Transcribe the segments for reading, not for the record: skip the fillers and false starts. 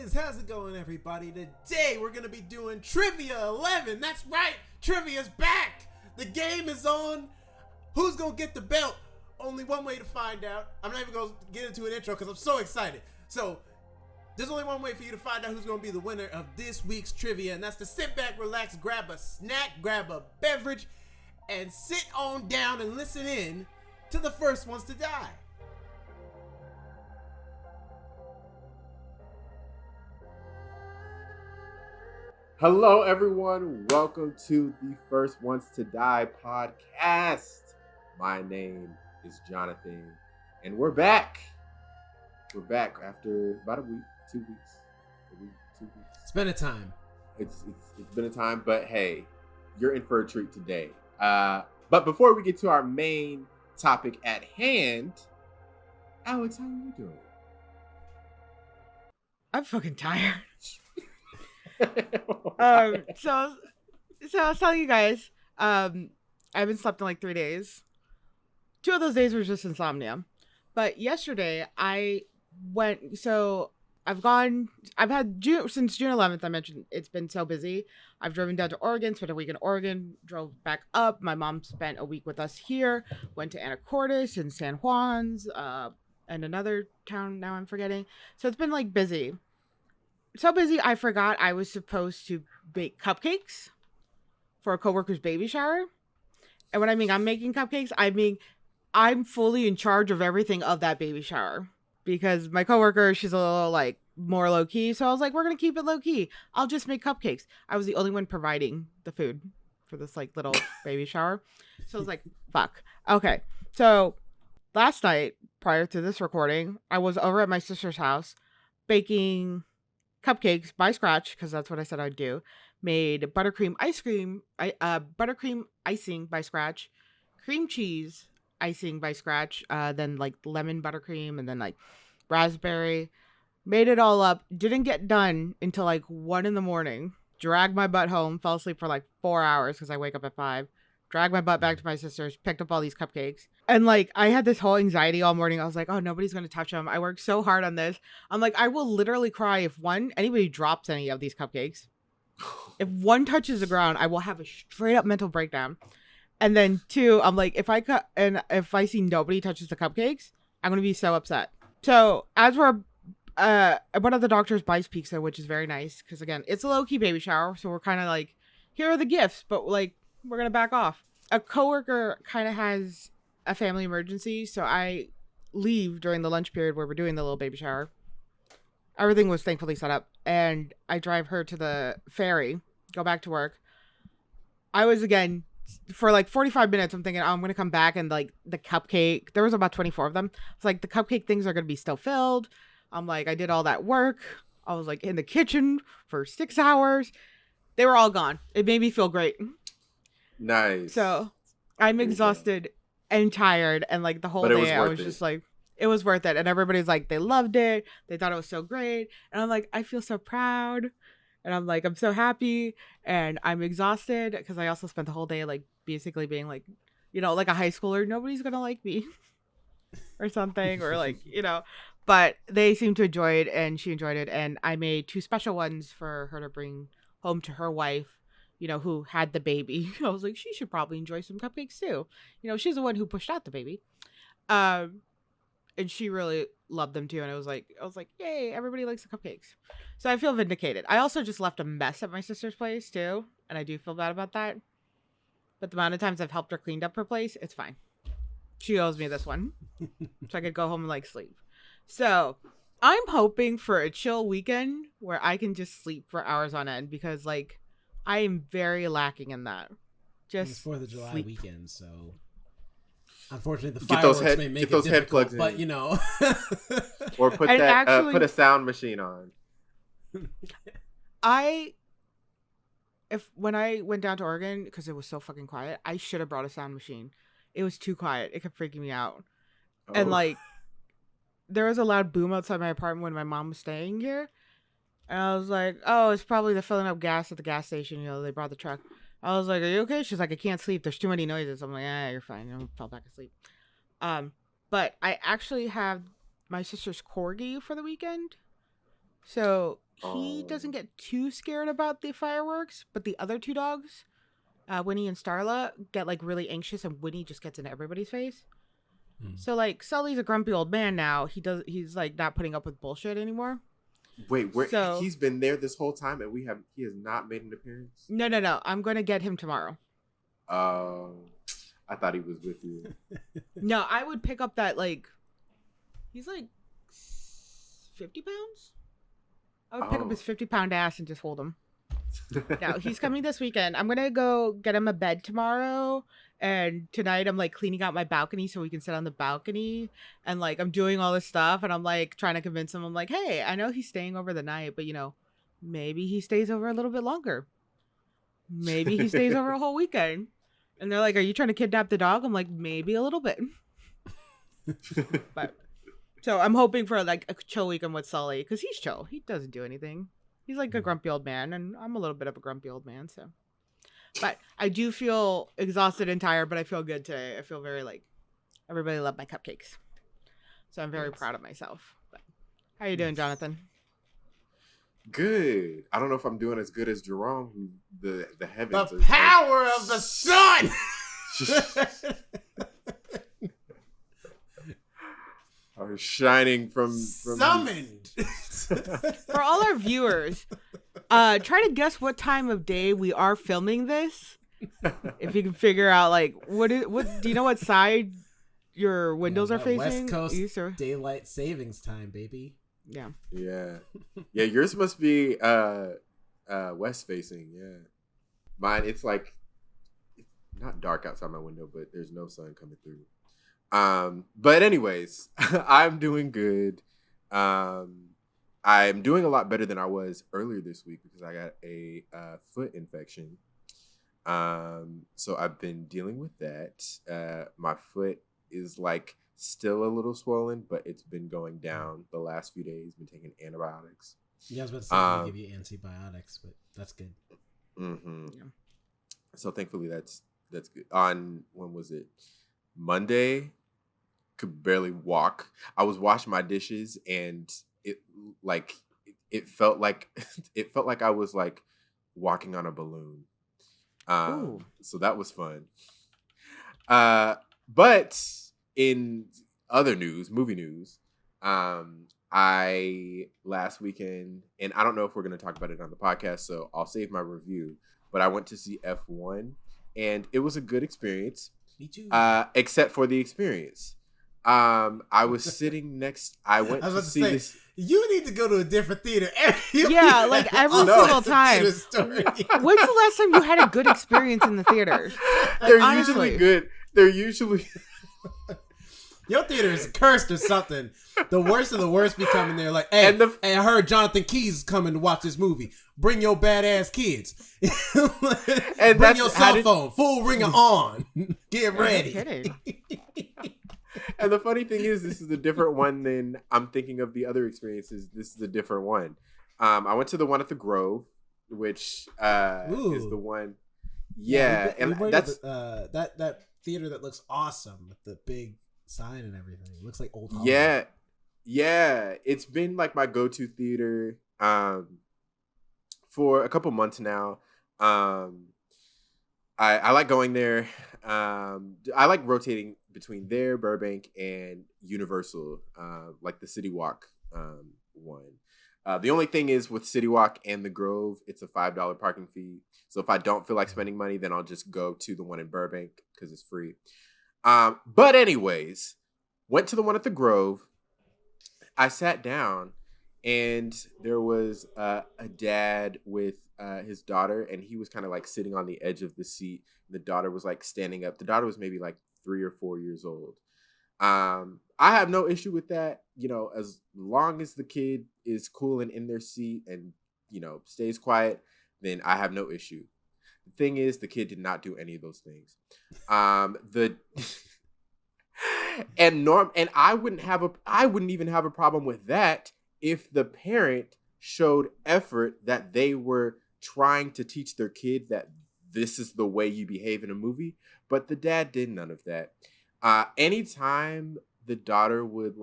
is? How's it going, everybody? Today we're gonna be doing Trivia 11. That's right, Trivia's back. The game is on. Who's gonna get the belt? Only one way to find out. I'm not even gonna get into an intro because I'm so excited. So there's only one way for you to find out who's gonna be the winner of this week's trivia, and that's to sit back, relax, grab a snack, grab a beverage, and sit on down and listen in to the first ones to die. Hello, everyone. Welcome to the First Ones to Die podcast. My name is Jonathan, and we're back. We're back after about a week, 2 weeks. It's been a time. It's been a time, but hey, you're in for a treat today. But before we get to our main topic at hand, Alex, how are you doing? I'm fucking tired. So I was telling you guys, I haven't slept in like 3 days. 2 of those days were just insomnia. But yesterday I've had since June 11th, I mentioned it's been so busy. I've driven down to Oregon, spent a week in Oregon, drove back up. My mom spent a week with us here, went to Anacortes and San Juan's, and another town now I'm forgetting. So it's been like busy. So busy, I forgot I was supposed to bake cupcakes for a coworker's baby shower. And when I mean I'm making cupcakes, I mean I'm fully in charge of everything of that baby shower. Because my coworker, she's a little like more low key. So I was like, we're going to keep it low key. I'll just make cupcakes. I was the only one providing the food for this like little baby shower. So I was like, fuck. Okay. So last night, prior to this recording, I was over at my sister's house baking cupcakes by scratch, because that's what I said I'd do. Made buttercream icing by scratch, cream cheese icing by scratch, then like lemon buttercream, and then like raspberry. Made it all up. Didn't get done until like 1 a.m. Dragged my butt home. Fell asleep for like 4 hours because I wake up at 5. Dragged my butt back to my sister's. Picked up all these cupcakes. And like I had this whole anxiety all morning. I was like, oh, nobody's going to touch them. I worked so hard on this. I'm like, I will literally cry if anybody drops any of these cupcakes. If one touches the ground, I will have a straight up mental breakdown. And then 2, I'm like, if I see nobody touches the cupcakes, I'm going to be so upset. So as we're, one of the doctors buys pizza, which is very nice. Because again, it's a low key baby shower. So we're kind of like, here are the gifts, but like, we're going to back off. A coworker kind of has a family emergency. So I leave during the lunch period where we're doing the little baby shower. Everything was thankfully set up. And I drive her to the ferry, go back to work. I was again, for like 45 minutes, I'm thinking, oh, I'm going to come back and like the cupcake, there was about 24 of them. It's like the cupcake things are going to be still filled. I'm like, I did all that work. I was like in the kitchen for 6 hours. They were all gone. It made me feel great. Nice. So I'm exhausted and tired. And like the whole day, I was just like, it was worth it. And everybody's like, they loved it. They thought it was so great. And I'm like, I feel so proud. And I'm like, I'm so happy. And I'm exhausted because I also spent the whole day like basically being like, you know, like a high schooler. Nobody's going to like me or something, or like, you know. But they seemed to enjoy it, and she enjoyed it. And I made 2 special ones for her to bring home to her wife, you know, who had the baby. I was like, she should probably enjoy some cupcakes too. You know, she's the one who pushed out the baby. And she really loved them too. And I was like, yay, everybody likes the cupcakes. So I feel vindicated. I also just left a mess at my sister's place too. And I do feel bad about that. But the amount of times I've helped her clean up her place, it's fine. She owes me this one. So I could go home and like sleep. So I'm hoping for a chill weekend where I can just sleep for hours on end, because like I am very lacking in that. Just it's 4th of July sleep. weekend, so unfortunately the fireworks may make it difficult, but you know. Or put a sound machine on. When I went down to Oregon, because it was so fucking quiet, I should have brought a sound machine. It was too quiet. It kept freaking me out. Oh. And like, there was a loud boom outside my apartment when my mom was staying here. And I was like, oh, it's probably they're filling up gas at the gas station. You know, they brought the truck. I was like, are you okay? She's like, I can't sleep. There's too many noises. I'm like, you're fine. I fell back asleep. But I actually have my sister's corgi for the weekend. So he Oh. doesn't get too scared about the fireworks, but the other two dogs, Winnie and Starla, get like really anxious, and Winnie just gets into everybody's face. So like Sully's a grumpy old man now. He's like not putting up with bullshit anymore. Wait, where So- he's been there this whole time, and he has not made an appearance. No. I'm gonna get him tomorrow. I thought he was with you. No, I would pick up that like he's like 50 pounds. I would pick up his 50-pound ass and just hold him. No, he's coming this weekend. I'm gonna go get him a bed tomorrow, and tonight I'm like cleaning out my balcony so we can sit on the balcony, and like I'm doing all this stuff, and I'm like trying to convince him. I'm like, hey, I know he's staying over the night, but maybe he stays over a little bit longer. Maybe he stays over a whole weekend. And they're like, are you trying to kidnap the dog? I'm like, maybe a little bit. But so I'm hoping for like a chill weekend with Sully, because he's chill. He doesn't do anything. He's like a grumpy old man, and I'm a little bit of a grumpy old man. So, but I do feel exhausted and tired, but I feel good today. I feel very like everybody loved my cupcakes, so I'm very proud of myself. But how you doing, Jonathan? Good. I don't know if I'm doing as good as Jerome, who the heavens. The power of the sun. Are shining from Summoned. For all our viewers, try to guess what time of day we are filming this. If you can figure out like what do you know what side your windows are facing? West Coast East or... daylight savings time, baby. Yeah. Yeah. Yours must be west facing. Yeah. Mine, it's like not dark outside my window, but there's no sun coming through. But anyways, I'm doing good. I'm doing a lot better than I was earlier this week because I got a foot infection. So I've been dealing with that. My foot is like still a little swollen, but it's been going down the last few days. Been taking antibiotics. Yeah, I was about to say they give you antibiotics, but that's good. Mm-hmm. Yeah. So thankfully that's good. On when was it? Monday, could barely walk. I was washing my dishes and it felt like I was like walking on a balloon. So that was fun. But in other news, movie news, I last weekend, and I don't know if we're going to talk about it on the podcast, so I'll save my review, but I went to see F1 and it was a good experience. Me too. Except for the experience. I was sitting next. I went to see this. You need to go to a different theater. Yeah, like every single time. When's the last time you had a good experience in the theaters? They're honestly. usually good. They're usually. Your theater is cursed or something. The worst of the worst be coming there like, hey, I heard Jonathan Keyes is coming to watch this movie. Bring your badass kids. And bring your cell phone. Full ringer on. Get ready. And the funny thing is, this is a different one than I'm thinking of the other experiences. This is a different one. I went to the one at the Grove, which is the one. Yeah, and that's that theater that looks awesome with the big sign and everything. It looks like old Hollywood. Yeah. It's been like my go-to theater for a couple months now. I like going there. I like rotating between there, Burbank, and Universal, like the City Walk one. The only thing is with City Walk and the Grove, it's a $5 parking fee. So if I don't feel like spending money, then I'll just go to the one in Burbank because it's free. But anyways, went to the one at the Grove. I sat down and there was a dad with his daughter, and he was kind of like sitting on the edge of the seat. The daughter was like standing up. The daughter was maybe like 3 or 4 years old. I have no issue with that. As long as the kid is cool and in their seat and, stays quiet, then I have no issue. The thing is, the kid did not do any of those things. And I wouldn't even have a problem with that if the parent showed effort that they were trying to teach their kid that this is the way you behave in a movie. But the dad did none of that. Anytime the daughter would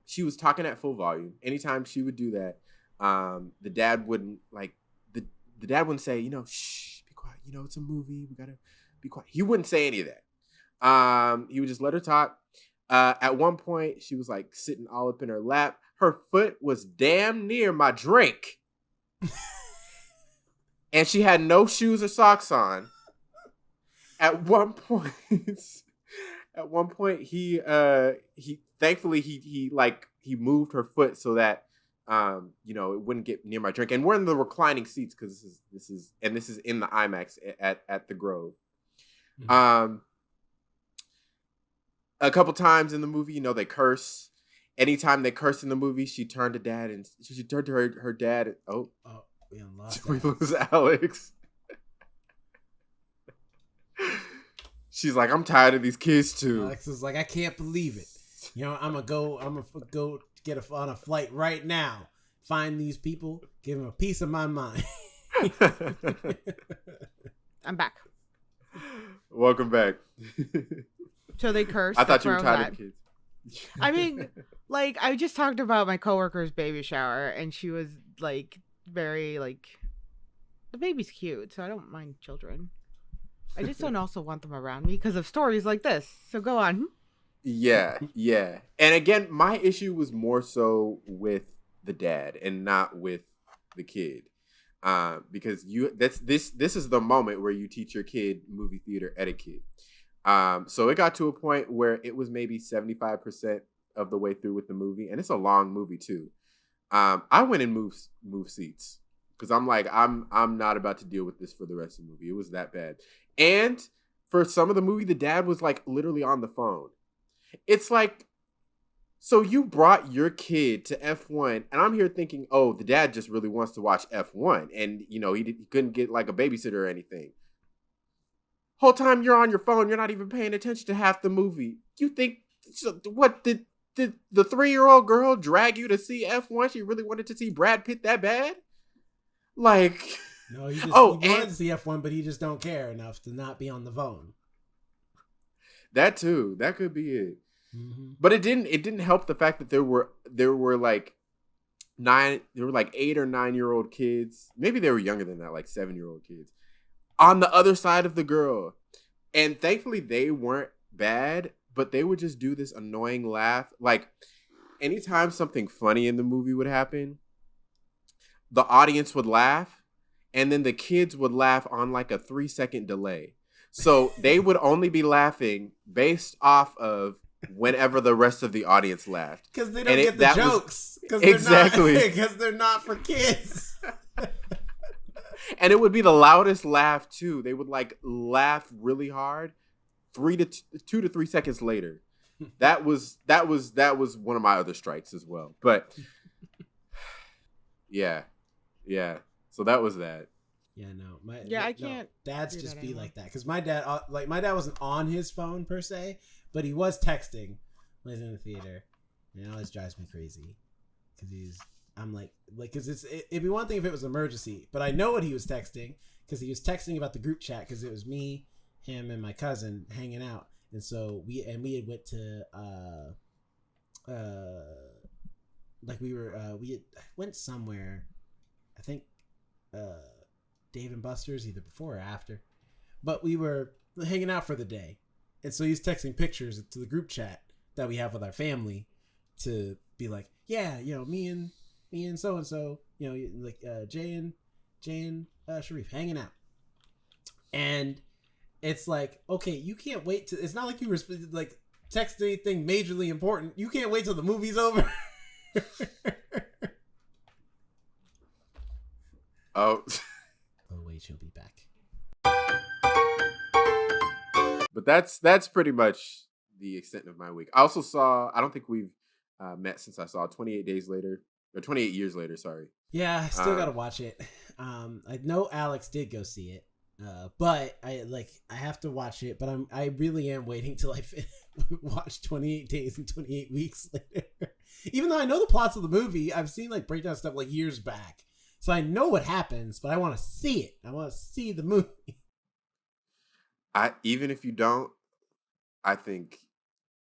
she was talking at full volume. Anytime she would do that, the dad wouldn't the dad wouldn't say, shh, be quiet. It's a movie. We gotta be quiet. He wouldn't say any of that. He would just let her talk. At one point, she was like sitting all up in her lap. Her foot was damn near my drink. And she had no shoes or socks on. At one point, he thankfully he moved her foot so that it wouldn't get near my drink. And we're in the reclining seats because this is in the IMAX at the Grove. Mm-hmm. A couple times in the movie, they curse. Anytime they curse in the movie, she turned to dad and she turned to her dad. And, we unlocked we lose Alex. She's like, I'm tired of these kids too. Alex is like, I can't believe it. I'm gonna go get on a flight right now. Find these people, give them a piece of my mind. I'm back. Welcome back. So they cursed. I thought you were tired of kids. I mean, I just talked about my coworker's baby shower, and she was very the baby's cute, so I don't mind children. I just don't also want them around me because of stories like this. So go on. Yeah. And again, my issue was more so with the dad and not with the kid. Because this is the moment where you teach your kid movie theater etiquette. So it got to a point where it was maybe 75% of the way through with the movie, and it's a long movie too. I went and moved seats because I'm like, I'm not about to deal with this for the rest of the movie. It was that bad. And for some of the movie, the dad was literally on the phone. It's like, so you brought your kid to F1, and I'm here thinking, oh, the dad just really wants to watch F1, and he couldn't get a babysitter or anything. Whole time you're on your phone, you're not even paying attention to half the movie. You think, what, did the 3-year-old girl drag you to see F1? She really wanted to see Brad Pitt that bad? No, he wanted to see F1, but he just don't care enough to not be on the phone. That too. That could be it. Mm-hmm. But it didn't help the fact that there were 8 or 9-year-old kids. Maybe they were younger than that, 7-year-old kids on the other side of the girl. And thankfully they weren't bad, but they would just do this annoying laugh. Anytime something funny in the movie would happen, the audience would laugh, and then the kids would laugh on a 3-second delay. So they would only be laughing based off of whenever the rest of the audience laughed. Because they don't get the jokes. Exactly. Because they're not for kids. And it would be the loudest laugh too. They would laugh really hard 2 to 3 seconds later. That was one of my other strikes as well. But yeah. So that was that. Yeah, no. I can't. Dads just be like that. Because my dad wasn't on his phone per se, but he was texting when he was in the theater. And it always drives me crazy. Because it'd be one thing if it was an emergency, but I know what he was texting because he was texting about the group chat because it was me, him, and my cousin hanging out. And so we had went to, we had went somewhere, I think, Dave and Buster's, either before or after, but we were hanging out for the day. And so he's texting pictures to the group chat that we have with our family to be like, yeah, me and so-and-so, Jay and Sharif hanging out. And it's okay, you can't wait to, it's not like you were text anything majorly important. You can't wait till the movie's over. Oh wait, she'll be back. But that's pretty much the extent of my week. I also saw, I don't think we've met since I saw 28 Years Later, sorry. Yeah, I still gotta watch it. I know Alex did go see it, but I have to watch it. But I really am waiting till I watch 28 Days and 28 Weeks Later. Even though I know the plots of the movie, I've seen breakdown stuff years back, so I know what happens. But I want to see it. I want to see the movie. Even if you don't, I think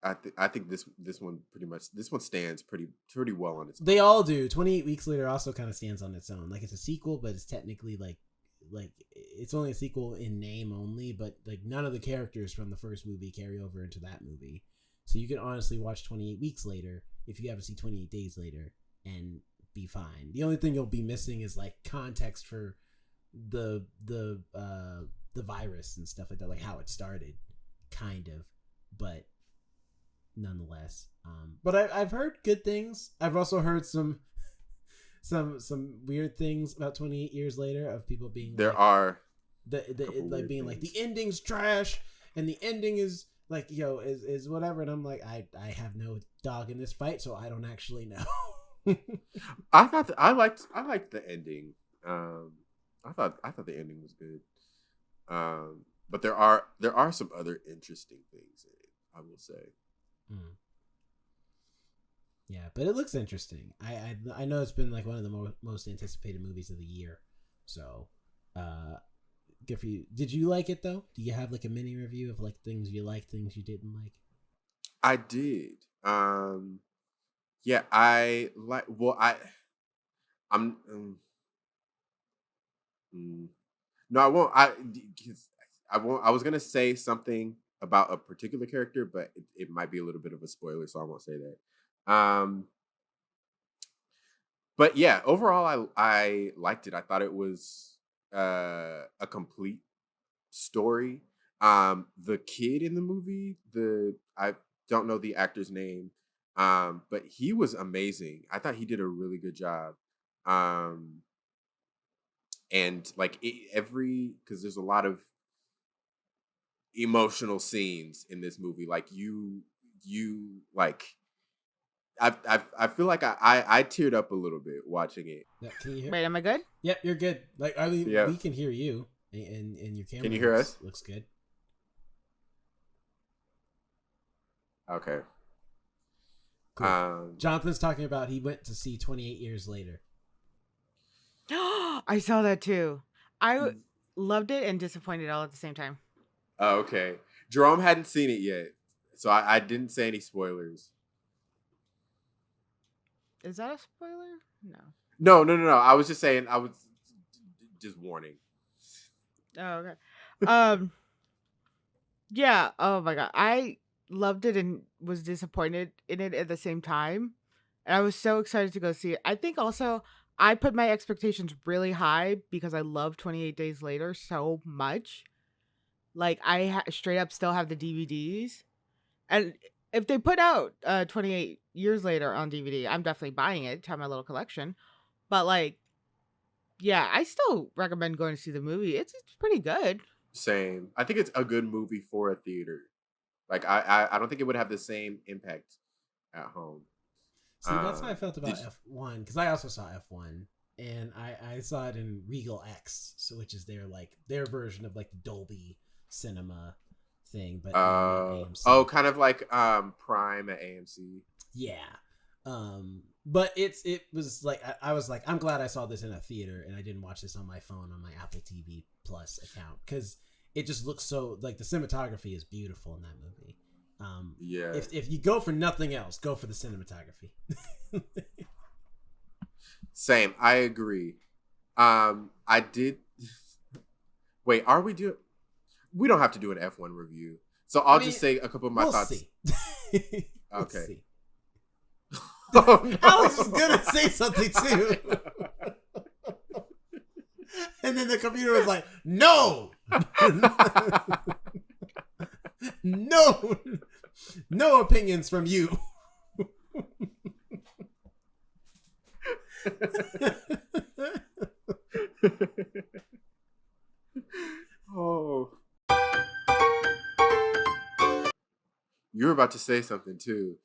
I think this one stands pretty well on its own. They all do. 28 Weeks Later also kind of stands on its own. Like it's a sequel, but it's technically like it's only a sequel in name only. But like none of the characters from the first movie carry over into that movie. So you can honestly watch 28 Weeks Later if you haven't seen 28 Days Later and be fine. The only thing you'll be missing is like context for the virus and stuff like that, like how it started, kind of, but nonetheless. But I've heard good things. I've also heard some weird things about 28 Years Later of people being there like, are like being like the ending's trash and the ending is like is whatever, and I'm like I have no dog in this fight, so I don't actually know. I liked the ending. I thought the ending was good. But there are some other interesting things in it, I will say. Yeah, but it looks interesting. I know it's been like one of the most anticipated movies of the year. So, good for you. Did you like it though? Do you have like a mini review of like things you liked, things you didn't like? I did. Yeah, I like. Well, I'm. No, I won't. I won't. I was gonna say something about a particular character, but it might be a little bit of a spoiler, so I won't say that. But yeah, overall, I liked it. I thought it was a complete story. The kid in the movie, I don't know the actor's name, but he was amazing. I thought he did a really good job. And like because there's a lot of emotional scenes in this movie. Like you like, I feel like I teared up a little bit watching it. Yeah, can you hear? Wait, am I good? Yep, you're good. Like I mean, Yeah. we can hear you, and your camera. Can you hear us? Looks good. Okay. Cool. Jonathan's talking about he went to see 28 Years Later. I saw that too. I loved it and disappointed all at the same time. Oh, okay. Jerome hadn't seen it yet, so I didn't say any spoilers. Is that a spoiler? No. No. I was just saying. I was just warning. Oh, okay. Yeah. Oh my god, I loved it and was disappointed in it at the same time, and I was so excited to go see it. I think also I put my expectations really high because I love 28 Days Later so much. Like I straight up still have the DVDs, and if they put out 28 Years Later on DVD, I'm definitely buying it to have my little collection. But like, yeah, I still recommend going to see the movie. It's pretty good. Same. I think it's a good movie for a theater. Like I don't think it would have the same impact at home. See, that's how I felt about F1, because I also saw F1, and I saw it in Regal X, so which is their version of like the Dolby Cinema thing, but AMC. Kind of like Prime at AMC. Yeah. But it was like I was like, I'm glad I saw this in a theater and I didn't watch this on my phone on my Apple TV Plus account, because it just looks so like the cinematography is beautiful in that movie. Yeah. If you go for nothing else, go for the cinematography. Same. I agree. I did. Wait, are we doing? We don't have to do an F1 review, so I'll just say a couple of my thoughts. See. Okay. We'll see. Oh, no. Alex was gonna say something too, and then the computer was like, "No, no opinions from you." Oh, you were about to say something too,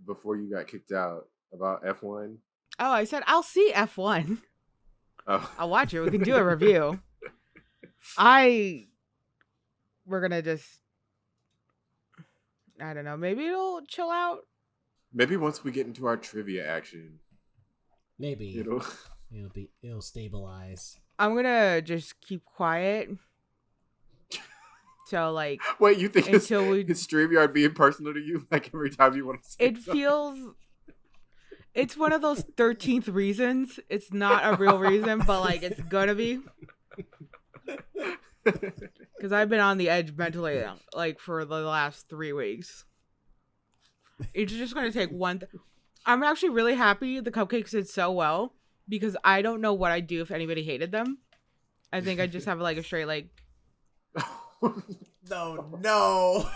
before you got kicked out about F1. Oh, I said I'll see F1. Oh. I'll watch it. We can do a review. We're gonna just, I don't know. Maybe it'll chill out. Maybe once we get into our trivia action, maybe it'll stabilize. I'm gonna just keep quiet So like, Wait, you think his until we, StreamYard being personal to you? Like every time you want to say it something? feels. It's one of those 13th reasons. It's not a real reason, but like it's gonna be. Because I've been on the edge mentally, like for the last 3 weeks. It's just gonna take one. I'm actually really happy the cupcakes did so well because I don't know what I'd do if anybody hated them. I think I just have like a straight like. No.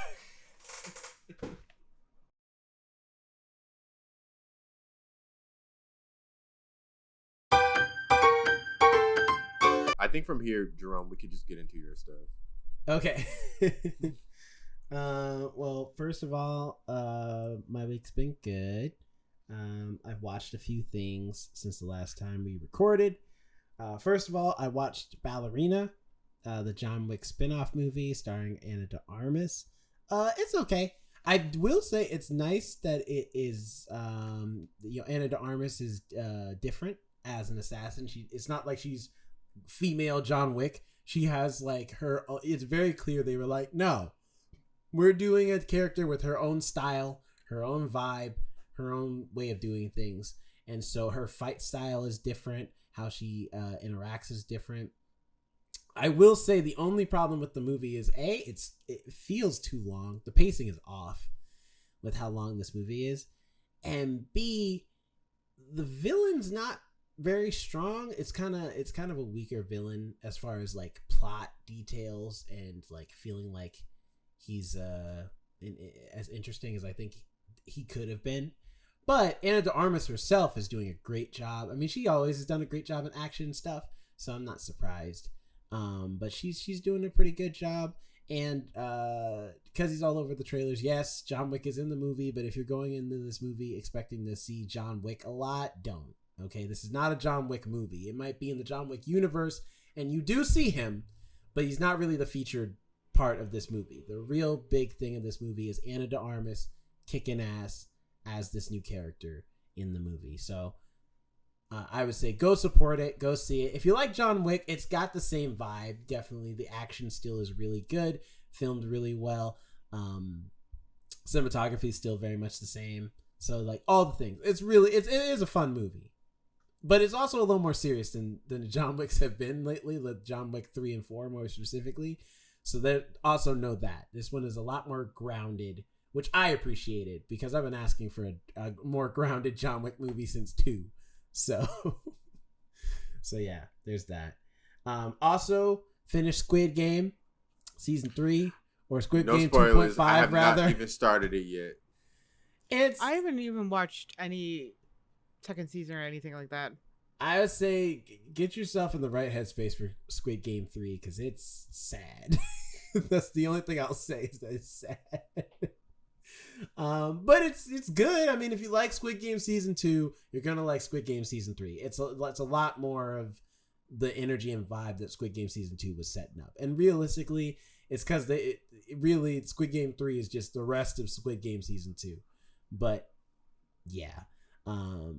I think from here, Jerome, we could just get into your stuff. Okay. Well, first of all, my week's been good. I've watched a few things since the last time we recorded. First of all, I watched Ballerina, the John Wick spin-off movie starring Ana de Armas. It's okay. I will say it's nice that it is, Ana de Armas is different as an assassin. It's not like she's female John Wick. She has like her, it's very clear they were like, no, we're doing a character with her own style, her own vibe, her own way of doing things. And so her fight style is different. How she interacts is different. I will say the only problem with the movie is it feels too long. The pacing is off with how long this movie is. And B, the villain's not very strong. It's kind of a weaker villain as far as like plot details and like feeling like he's as interesting as I think he could have been. But Ana de Armas herself is doing a great job. I mean, she always has done a great job in action and stuff, so I'm not surprised. But she's doing a pretty good job. And because he's all over the trailers, yes, John Wick is in the movie. But if you're going into this movie expecting to see John Wick a lot, don't. Okay, this is not a John Wick movie. It might be in the John Wick universe, and you do see him, but he's not really the featured part of this movie. The real big thing in this movie is Ana de Armas kicking ass as this new character in the movie. So I would say go support it, go see it. If you like John Wick, it's got the same vibe. Definitely the action still is really good, filmed really well. Cinematography is still very much the same. So like all the things, it is a fun movie, but it's also a little more serious than the John Wicks have been lately, like John Wick 3 and 4 more specifically. So they also know that this one is a lot more grounded, which I appreciated because I've been asking for a more grounded John Wick movie since 2. So yeah, there's that. Also finished Squid Game season 3 or Squid Game 2.5 I have rather. not even started it yet. I haven't even watched any second season or anything like that. I would say get yourself in the right headspace for Squid Game 3 because it's sad. That's the only thing I'll say is that it's sad. But it's good. I mean, if you like Squid Game season 2, you're gonna like Squid Game season 3. It's a lot more of the energy and vibe that Squid Game season 2 was setting up. And realistically, it's because really Squid Game 3 is just the rest of Squid Game season 2. But yeah, I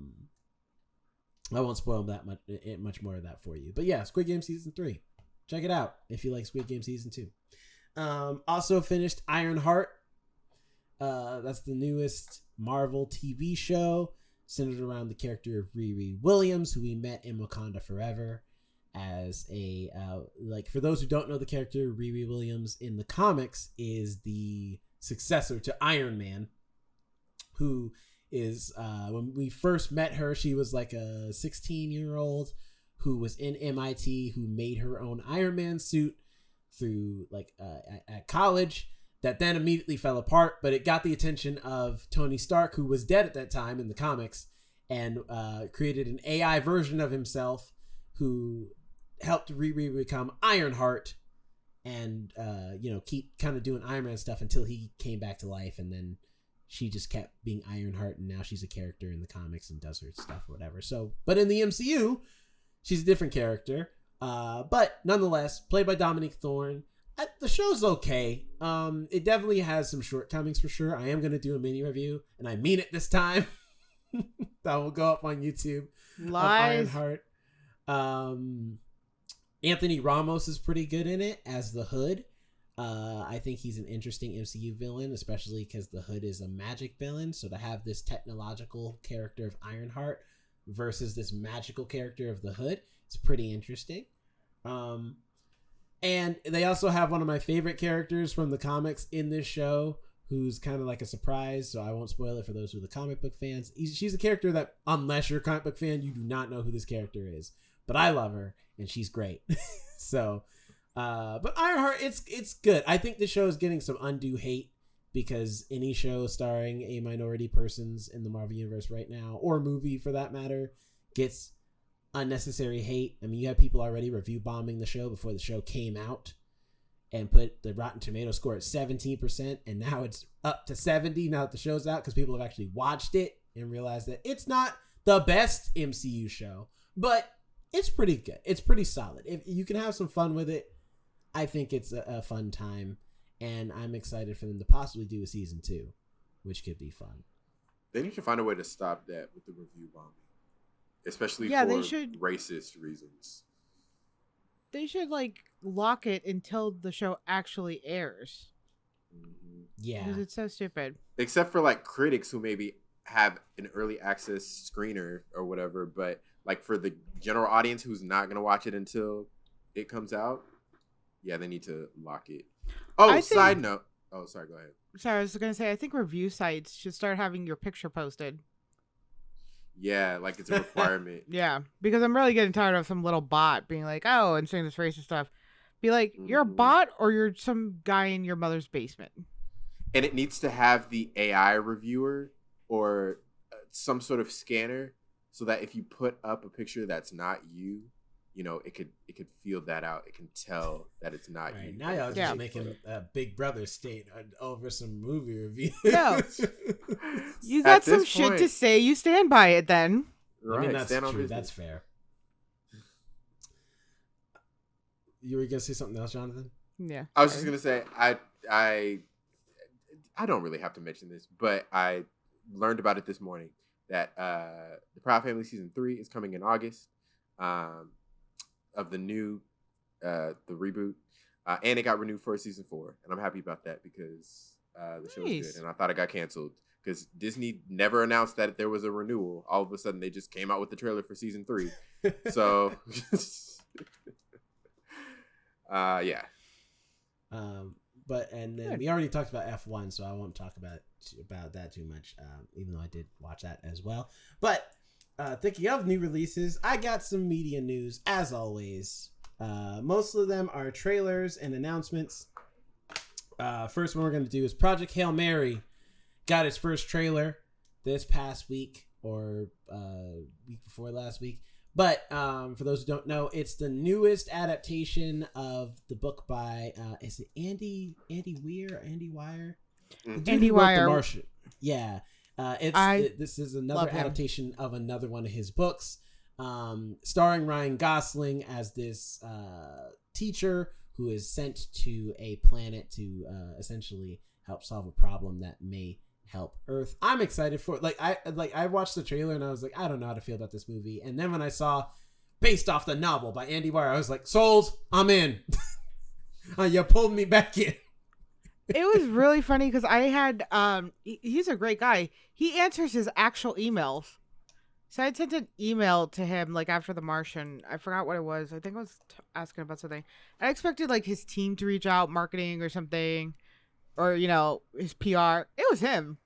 won't spoil that much more of that for you. But yeah, Squid Game season 3, check it out if you like Squid Game season 2. Also finished Ironheart. That's the newest Marvel TV show centered around the character of Riri Williams, who we met in Wakanda Forever as a for those who don't know the character, Riri Williams in the comics is the successor to Iron Man, who is when we first met her, she was like a 16-year-old who was in MIT, who made her own Iron Man suit through at college. That then immediately fell apart, but it got the attention of Tony Stark, who was dead at that time in the comics, and created an AI version of himself who helped Riri become Ironheart and, keep kind of doing Iron Man stuff until he came back to life. And then she just kept being Ironheart, and now she's a character in the comics and does her stuff or whatever. So, but in the MCU, she's a different character. But nonetheless, played by Dominique Thorne. The show's okay. It definitely has some shortcomings for sure. I am going to do a mini review, and I mean it this time. That will go up on YouTube. Lies. Ironheart. Anthony Ramos is pretty good in it as the Hood. I think he's an interesting MCU villain, especially because the Hood is a magic villain. So to have this technological character of Ironheart versus this magical character of the Hood, it's pretty interesting. And they also have one of my favorite characters from the comics in this show, who's kind of like a surprise, so I won't spoil it for those who are the comic book fans. She's a character that, unless you're a comic book fan, you do not know who this character is. But I love her, and she's great. So, but Ironheart, it's good. I think the show is getting some undue hate because any show starring a minority persons in the Marvel Universe right now, or movie for that matter, gets unnecessary hate. I mean, you have people already review bombing the show before the show came out and put the Rotten Tomato score at 17%, and now it's up to 70 now that the show's out because people have actually watched it and realized that it's not the best MCU show, but it's pretty good. It's pretty solid. If you can have some fun with it, I think it's a fun time, and I'm excited for them to possibly do a season 2, which could be fun. They need to find a way to stop that with the review bombing, especially Yeah, for they should. racist reasons. They should lock it until the show actually airs. Mm-hmm. Yeah. Because it's so stupid. Except for critics who maybe have an early access screener or whatever, but for the general audience who's not going to watch it until it comes out, yeah, they need to lock it. Oh, side note. Oh, sorry, go ahead. Sorry, I was going to say, I think review sites should start having your picture posted. Yeah, it's a requirement. Yeah, because I'm really getting tired of some little bot being like, oh, and saying this racist stuff. Be like, you're a bot or you're some guy in your mother's basement. And it needs to have the AI reviewer or some sort of scanner so that if you put up a picture that's not you, it could feel that out. It can tell that it's not Right, you. now y'all just making a Big Brother state over some movie review. No. You got some shit to say, you stand by it then. Right, I mean, that's stand on true. business. That's fair. You were going to say something else, Jonathan? Yeah. I was just going to say, I don't really have to mention this, but I learned about it this morning that the Proud Family Season 3 is coming in August of the new, the reboot. And it got renewed for Season 4. And I'm happy about that because the show is good. And I thought it got canceled because Disney never announced that there was a renewal. All of a sudden, they just came out with the trailer for Season 3. So, yeah. But and then we already talked about F1, so I won't talk about that too much, even though I did watch that as well. But thinking of new releases, I got some media news as always. Most of them are trailers and announcements. First one we're going to do is Project Hail Mary got its first trailer this past week or week before last week. But for those who don't know, it's the newest adaptation of the book by is it Andy Weir? Andy Weir? Andy Weir. The Martian. Yeah. This is another adaptation of another one of his books, starring Ryan Gosling as this teacher who is sent to a planet to essentially help solve a problem that may help Earth. I'm excited for it. I watched the trailer and I was like, I don't know how to feel about this movie. And then when I saw based off the novel by Andy Weir, I was like, sold. I'm in. You pulled me back in. It was really funny because I had he's a great guy. He answers his actual emails. So I had sent an email to him after The Martian. I forgot what it was. I think I was asking about something. I expected his team to reach out, marketing or something, or his PR. It was him.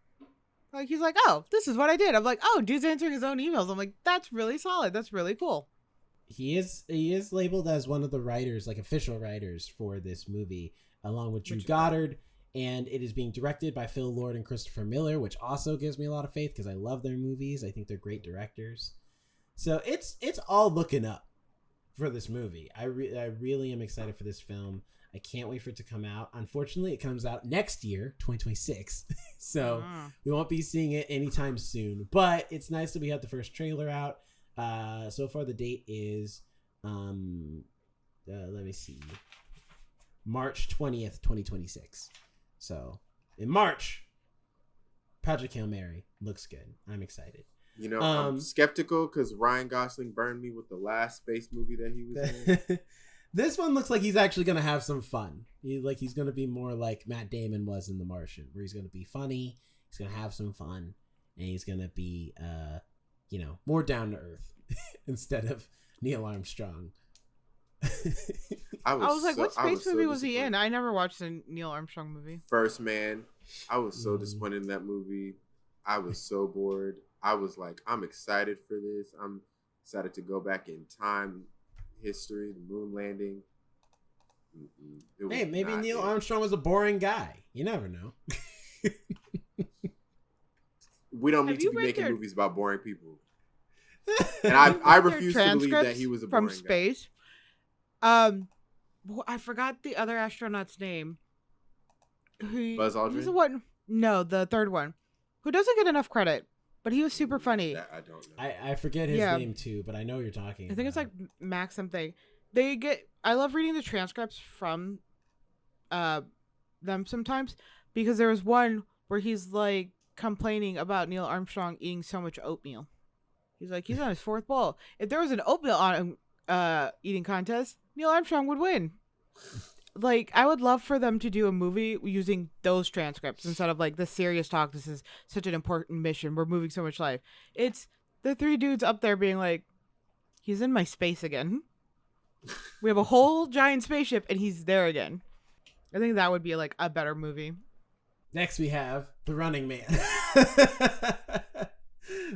He's like, oh, this is what I did. I'm like, oh, dude's answering his own emails. I'm like, that's really solid. That's really cool. He is labeled as one of the writers, official writers for this movie, along with Drew Goddard. And it is being directed by Phil Lord and Christopher Miller, which also gives me a lot of faith because I love their movies. I think they're great directors. So it's all looking up for this movie. I really am excited for this film. I can't wait for it to come out. Unfortunately, it comes out next year, 2026. So we won't be seeing it anytime soon. But it's nice that we have the first trailer out. So far, the date is, let me see, March 20th, 2026. So in March, Project Hail Mary looks good. I'm excited. I'm skeptical because Ryan Gosling burned me with the last space movie that he was in. This one looks like he's actually gonna have some fun. He's gonna be more like Matt Damon was in The Martian, where he's gonna be funny, he's gonna have some fun, and he's gonna be more down to earth instead of Neil Armstrong. I was like, what space movie was he in? I never watched a Neil Armstrong movie. First Man. I was so disappointed in that movie. I was so bored. I was like, I'm excited for this. I'm excited to go back in time, history, the moon landing. Hey, maybe Neil Armstrong was a boring guy. You never know. We don't need to be making movies about boring people. And I refuse to believe that he was a boring from space. Guy. I forgot the other astronaut's name. Buzz Aldrin? He's the one. No, the third one, who doesn't get enough credit, but he was super funny. I don't know. I forget his name too, but I know you're talking. I think it's like Max something. I love reading the transcripts from them sometimes, because there was one where he's like complaining about Neil Armstrong eating so much oatmeal. He's like, he's on his fourth bowl. If there was an oatmeal on eating contest, Neil Armstrong would win. Like, I would love for them to do a movie using those transcripts instead of like the serious talk. This is such an important mission. We're moving so much life. It's the three dudes up there being like, he's in my space again. We have a whole giant spaceship and he's there again. I think that would be like a better movie. Next we have The Running Man.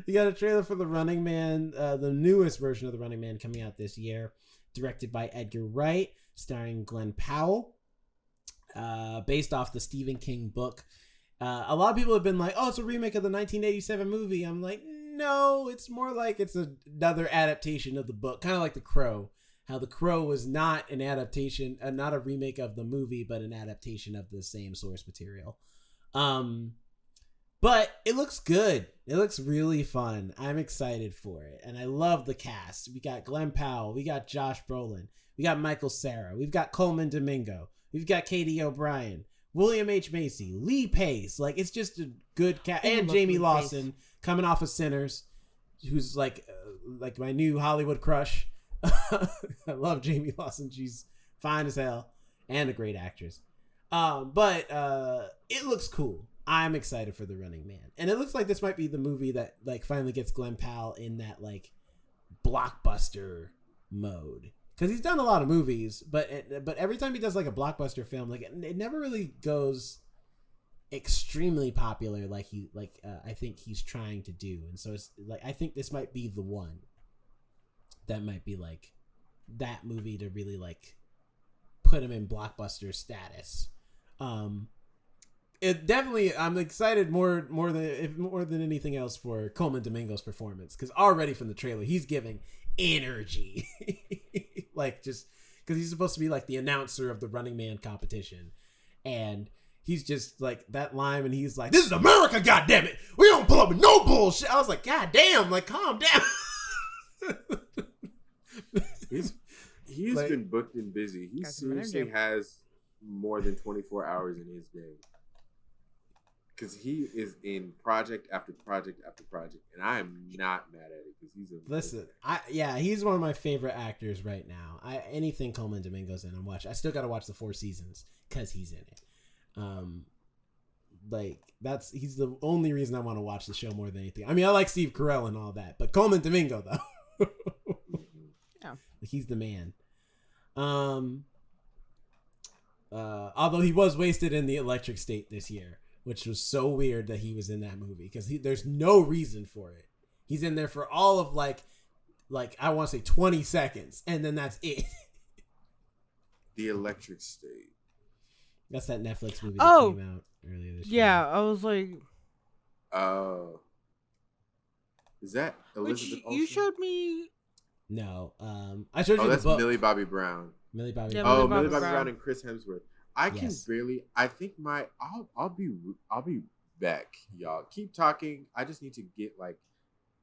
We got a trailer for The Running Man, the newest version of The Running Man coming out this year, directed by Edgar Wright, starring Glenn Powell, based off the Stephen King book. A lot of people have been like, oh, it's a remake of the 1987 movie. I'm like, no, it's more like it's another adaptation of the book, kind of like The Crow. How The Crow was not an adaptation, not a remake of the movie, but an adaptation of the same source material. But it looks good. It looks really fun. I'm excited for it. And I love the cast. We got Glenn Powell. We got Josh Brolin. We got Michael Cera. We've got Coleman Domingo. We've got Katie O'Brien. William H. Macy. Lee Pace. Like, it's just a good cast. And Jamie Lawson coming off of Sinners, who's like my new Hollywood crush. I love Jamie Lawson. She's fine as hell and a great actress. But it looks cool. I'm excited for The Running Man. And it looks like this might be the movie that like finally gets Glenn Powell in that like blockbuster mode. Because he's done a lot of movies, but every time he does like a blockbuster film, like it never really goes extremely popular I think he's trying to do. And so it's like I think this might be the one that might be like that movie to really like put him in blockbuster status. It definitely, I'm excited more than anything else for Coleman Domingo's performance, because already from the trailer he's giving energy, like just because he's supposed to be like the announcer of the Running Man competition, and he's just like that line and he's like, "This is America, goddammit! We don't pull up with no bullshit." I was like, "God damn! Like, calm down." He's like, been booked and busy. He seriously has more than 24 hours in his day. Because he is in project after project after project, and I am not mad at it because he's a listen. He's one of my favorite actors right now. Anything Coleman Domingo's in, I'm watching. I still got to watch the 4 seasons because he's in it. He's the only reason I want to watch the show more than anything. I mean, I like Steve Carell and all that, but Coleman Domingo though, yeah, he's the man. Although he was wasted in The Electric State this year, which was so weird that he was in that movie because there's no reason for it. He's in there for all of like I want to say 20 seconds, and then that's it. The Electric State. That's that Netflix movie that came out earlier this year. Yeah, I was like, is that Elizabeth Olsen? You showed me? No, I showed you the book. That's Millie Bobby Brown. Millie Bobby Brown and Chris Hemsworth. I can barely. I think I'll be back, y'all. Keep talking. I just need to get like.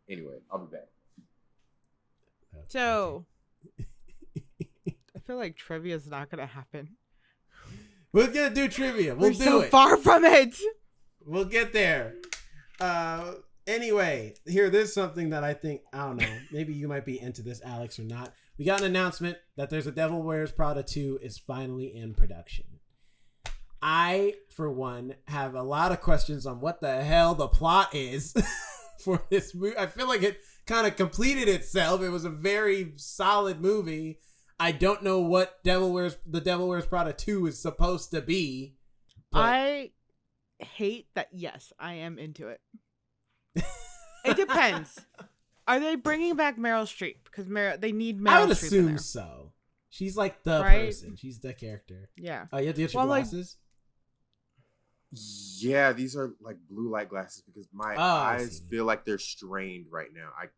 Anyway, I'll be back. So, I feel like trivia is not gonna happen. We're gonna do trivia. We're so far from it. We'll get there. Anyway, there's something that I think, I don't know, maybe you might be into this, Alex, or not. We got an announcement that there's a Devil Wears Prada 2 is finally in production. I, for one, have a lot of questions on what the hell the plot is for this movie. I feel like it kind of completed itself. It was a very solid movie. I don't know what the Devil Wears Prada 2 is supposed to be. I hate that. Yes, I am into it. It depends. Are they bringing back Meryl Streep? Because they need Meryl Streep. I would in assume there. so. She's like the Right? person. She's the character. Yeah. Oh, you have to get your glasses? Yeah, these are like blue light glasses because my eyes feel like they're strained right now. I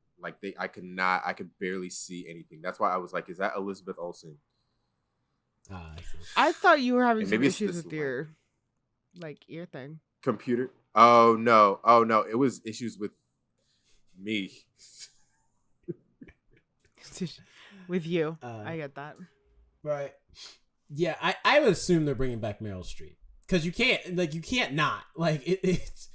could barely see anything. That's why I was like, is that Elizabeth Olsen? I see. I thought you were having some maybe it's issues this with your ear thing. Computer? Oh no. It was issues with me. With you. I get that. Right. Yeah, I would assume they're bringing back Meryl Streep. Because you can't not. Like, it's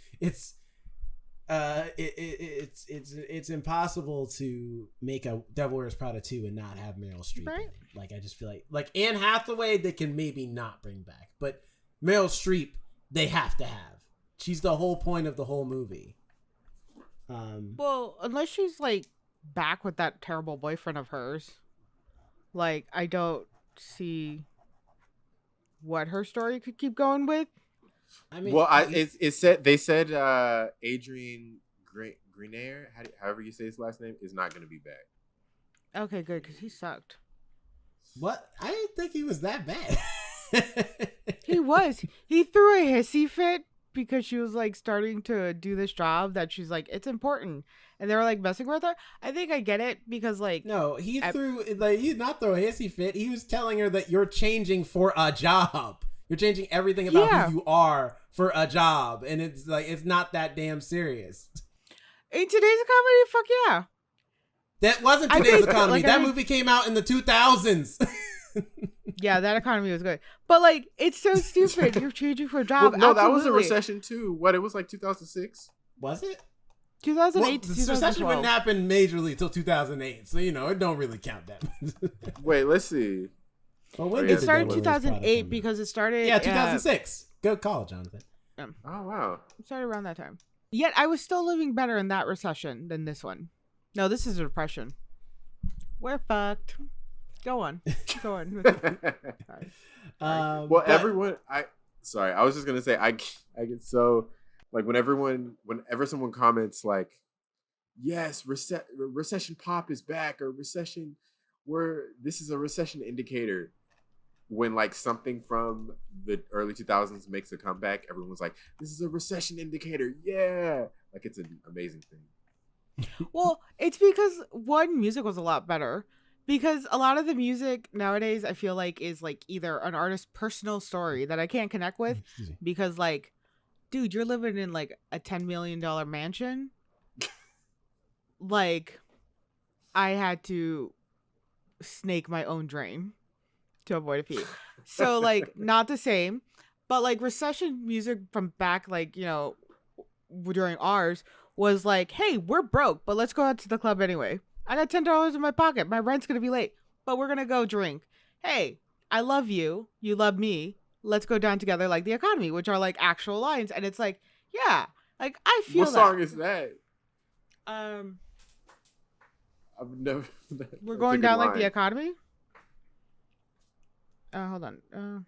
impossible to make a Devil Wears Prada 2 and not have Meryl Streep Right. in it. Like, I just feel like Anne Hathaway they can maybe not bring back, but Meryl Streep they have to have. She's the whole point of the whole movie. Well, unless she's like back with that terrible boyfriend of hers, like I don't see what her story could keep going with. I mean, Well, they said Adrian Grenier, however you say his last name, is not going to be back. Okay, good, because he sucked. what? I didn't think he was that bad. He was. He threw a hissy fit because she was like starting to do this job that she's like, it's important. And they were like messing with her. I think I get it because like No, he did not throw a hissy fit. He was telling her that you're changing for a job. You're changing everything about who you are for a job. And it's like, it's not that damn serious. in today's economy, fuck yeah. That wasn't today's economy. That movie came out in the 2000s. Yeah, that economy was good. But like, it's so stupid. You're changing for a job. Well, no, that was a Absolutely. recession too. What, it was like 2006? Was it? 2008 to the recession 2012. wouldn't happen majorly until 2008. So, it don't really count that. Wait, let's see. Well, when It did It started Devil Wears Prada 2008 come out? because it started. Yeah, 2006. Good call, Jonathan. Oh, wow. It started around that time. Yet I was still living better in that recession than this one. No, this is a depression. We're fucked. Go on. Go on. Sorry. Well, But- everyone, I was just gonna say, I get so like whenever someone comments like, yes, recession pop is back, or recession, this is a recession indicator. When like something from the early 2000s makes a comeback, everyone's like, this is a recession indicator. Yeah, like it's an amazing thing. Well, it's because one, music was a lot better. Because a lot of the music nowadays, I feel like, is like either an artist's personal story that I can't connect with. Excuse me. Because like, dude, you're living in like a $10 million mansion. Like, I had to snake my own drain to avoid a fee. So like, not the same. But like recession music from back, like, during ours was like, hey, we're broke, but let's go out to the club anyway. I got $10 in my pocket. My rent's going to be late, but we're going to go drink. Hey, I love you. You love me. Let's go down together like the economy, which are like actual lines. And it's like, yeah, like I feel What song is that? I've never. We're that's going a good down like the line. economy. Hold on.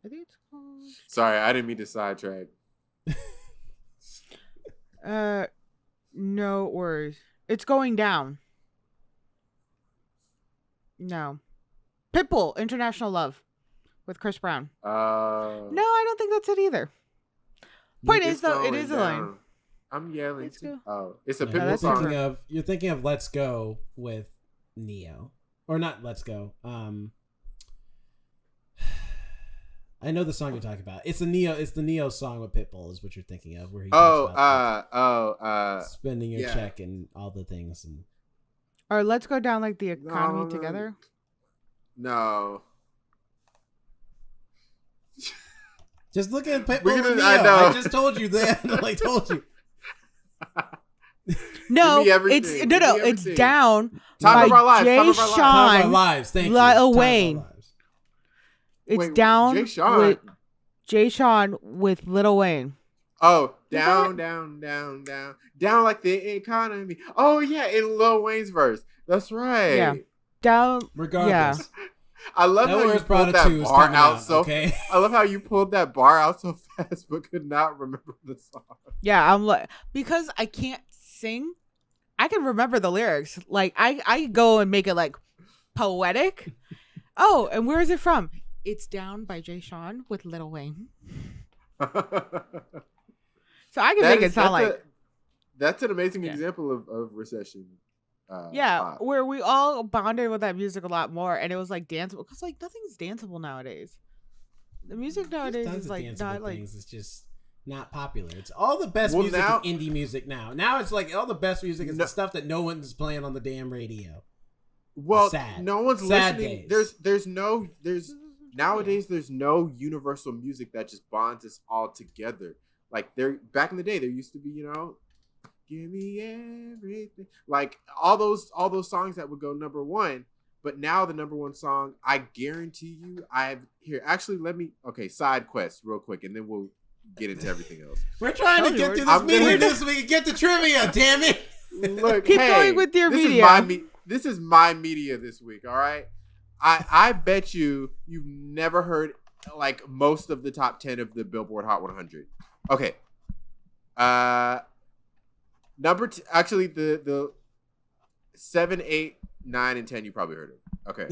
I think it's called. Sorry, I didn't mean to sidetrack. No worries. It's going down. No. Pitbull, International Love, with Chris Brown. No, I don't think that's it either. Point It's is though, it going is a line. down. I'm yelling. Let's To, go. oh, it's a Yeah, Pitbull that's song. you're thinking of Let's Go with Neo. Or not Let's Go. I know the song you're talking about. It's the Neo song with Pitbull is what you're thinking of, where he talks about spending your yeah. check and all the things. And Or let's go down like the economy No. together. No. Just look at Pitbull We're and gonna- Neo. I know. I just told you that. I told you. No, Give me everything. it's Give no, me it's everything. Time Time of our lives. Jay Time of our lives. Time of our Sean. lives. Thank you. Lil Time of our Wayne. lives. It's Wait, down Jay Sean. with Jay Sean with Lil Wayne. Oh, down, down, down, down, down like the economy. Oh yeah, in Lil Wayne's verse. That's right. Yeah. Down. Regardless. I love That how you Where's pulled Prada that 2 is bar coming out out, so. okay? I love how you pulled that bar out so fast, but could not remember the song. Yeah, I'm like, because I can't sing, I can remember the lyrics. Like I go and make it like poetic. Oh, and where is it from? It's Down by Jay Sean with Lil Wayne. So I can make it sound like that's an amazing Yeah. example of recession. Pop. where we all bonded with that music a lot more, and it was like danceable because like nothing's danceable nowadays. The music nowadays Tons is of like danceable not like things. It's just not popular. It's all the best Well, music now- is indie music now. Now it's like all the best music is No- the stuff that no one's playing on the damn radio. Well, Sad. no one's Sad listening. days. There's nowadays there's no universal music that just bonds us all together. Like back in the day, there used to be, give me everything. Like all those songs that would go number one. But now the number one song, I guarantee you, side quest real quick, and then we'll get into everything else. We're trying to Tell get you, through I'm this media gonna- so we can get to trivia. Damn it! Look, Keep hey, going with your this media. This is my media this week, all right? I bet you've never heard like most of the top 10 of the Billboard Hot 100. Okay. Actually the 7, 8, 9, and 10 you probably heard of. Okay.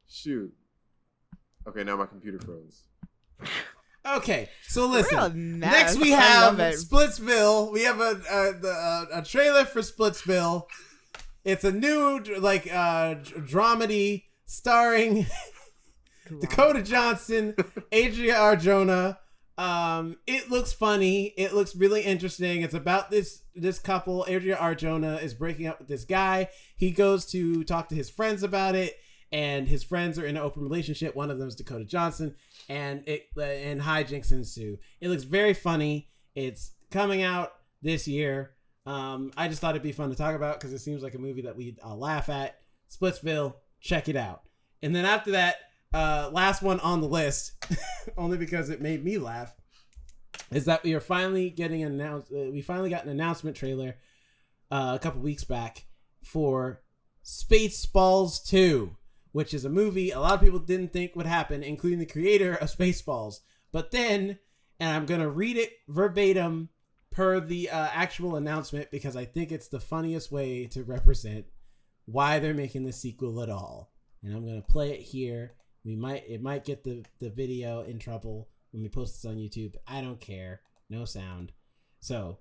Shoot. Okay, now my computer froze. Okay, so Real listen. mess. Next we I have love it. Splitsville. We have a trailer for Splitsville. It's a new dramedy starring Dakota Johnson, Adria Arjona. It looks funny. It looks really interesting. It's about this couple. Adria Arjona is breaking up with this guy. He goes to talk to his friends about it, and his friends are in an open relationship. One of them is Dakota Johnson, and hijinks ensue. It looks very funny. It's coming out this year. I just thought it'd be fun to talk about because it seems like a movie that we'd laugh at. Splitsville, check it out. And then after that, last one on the list, only because it made me laugh, is that we are finally getting announced. We finally got an announcement trailer a couple weeks back for Spaceballs 2, which is a movie a lot of people didn't think would happen, including the creator of Spaceballs. But then, and I'm going to read it verbatim per the actual announcement because I think it's the funniest way to represent why they're making the sequel at all. And I'm going to play it here. It might get the video in trouble when we post this on YouTube. I don't care. No sound. So,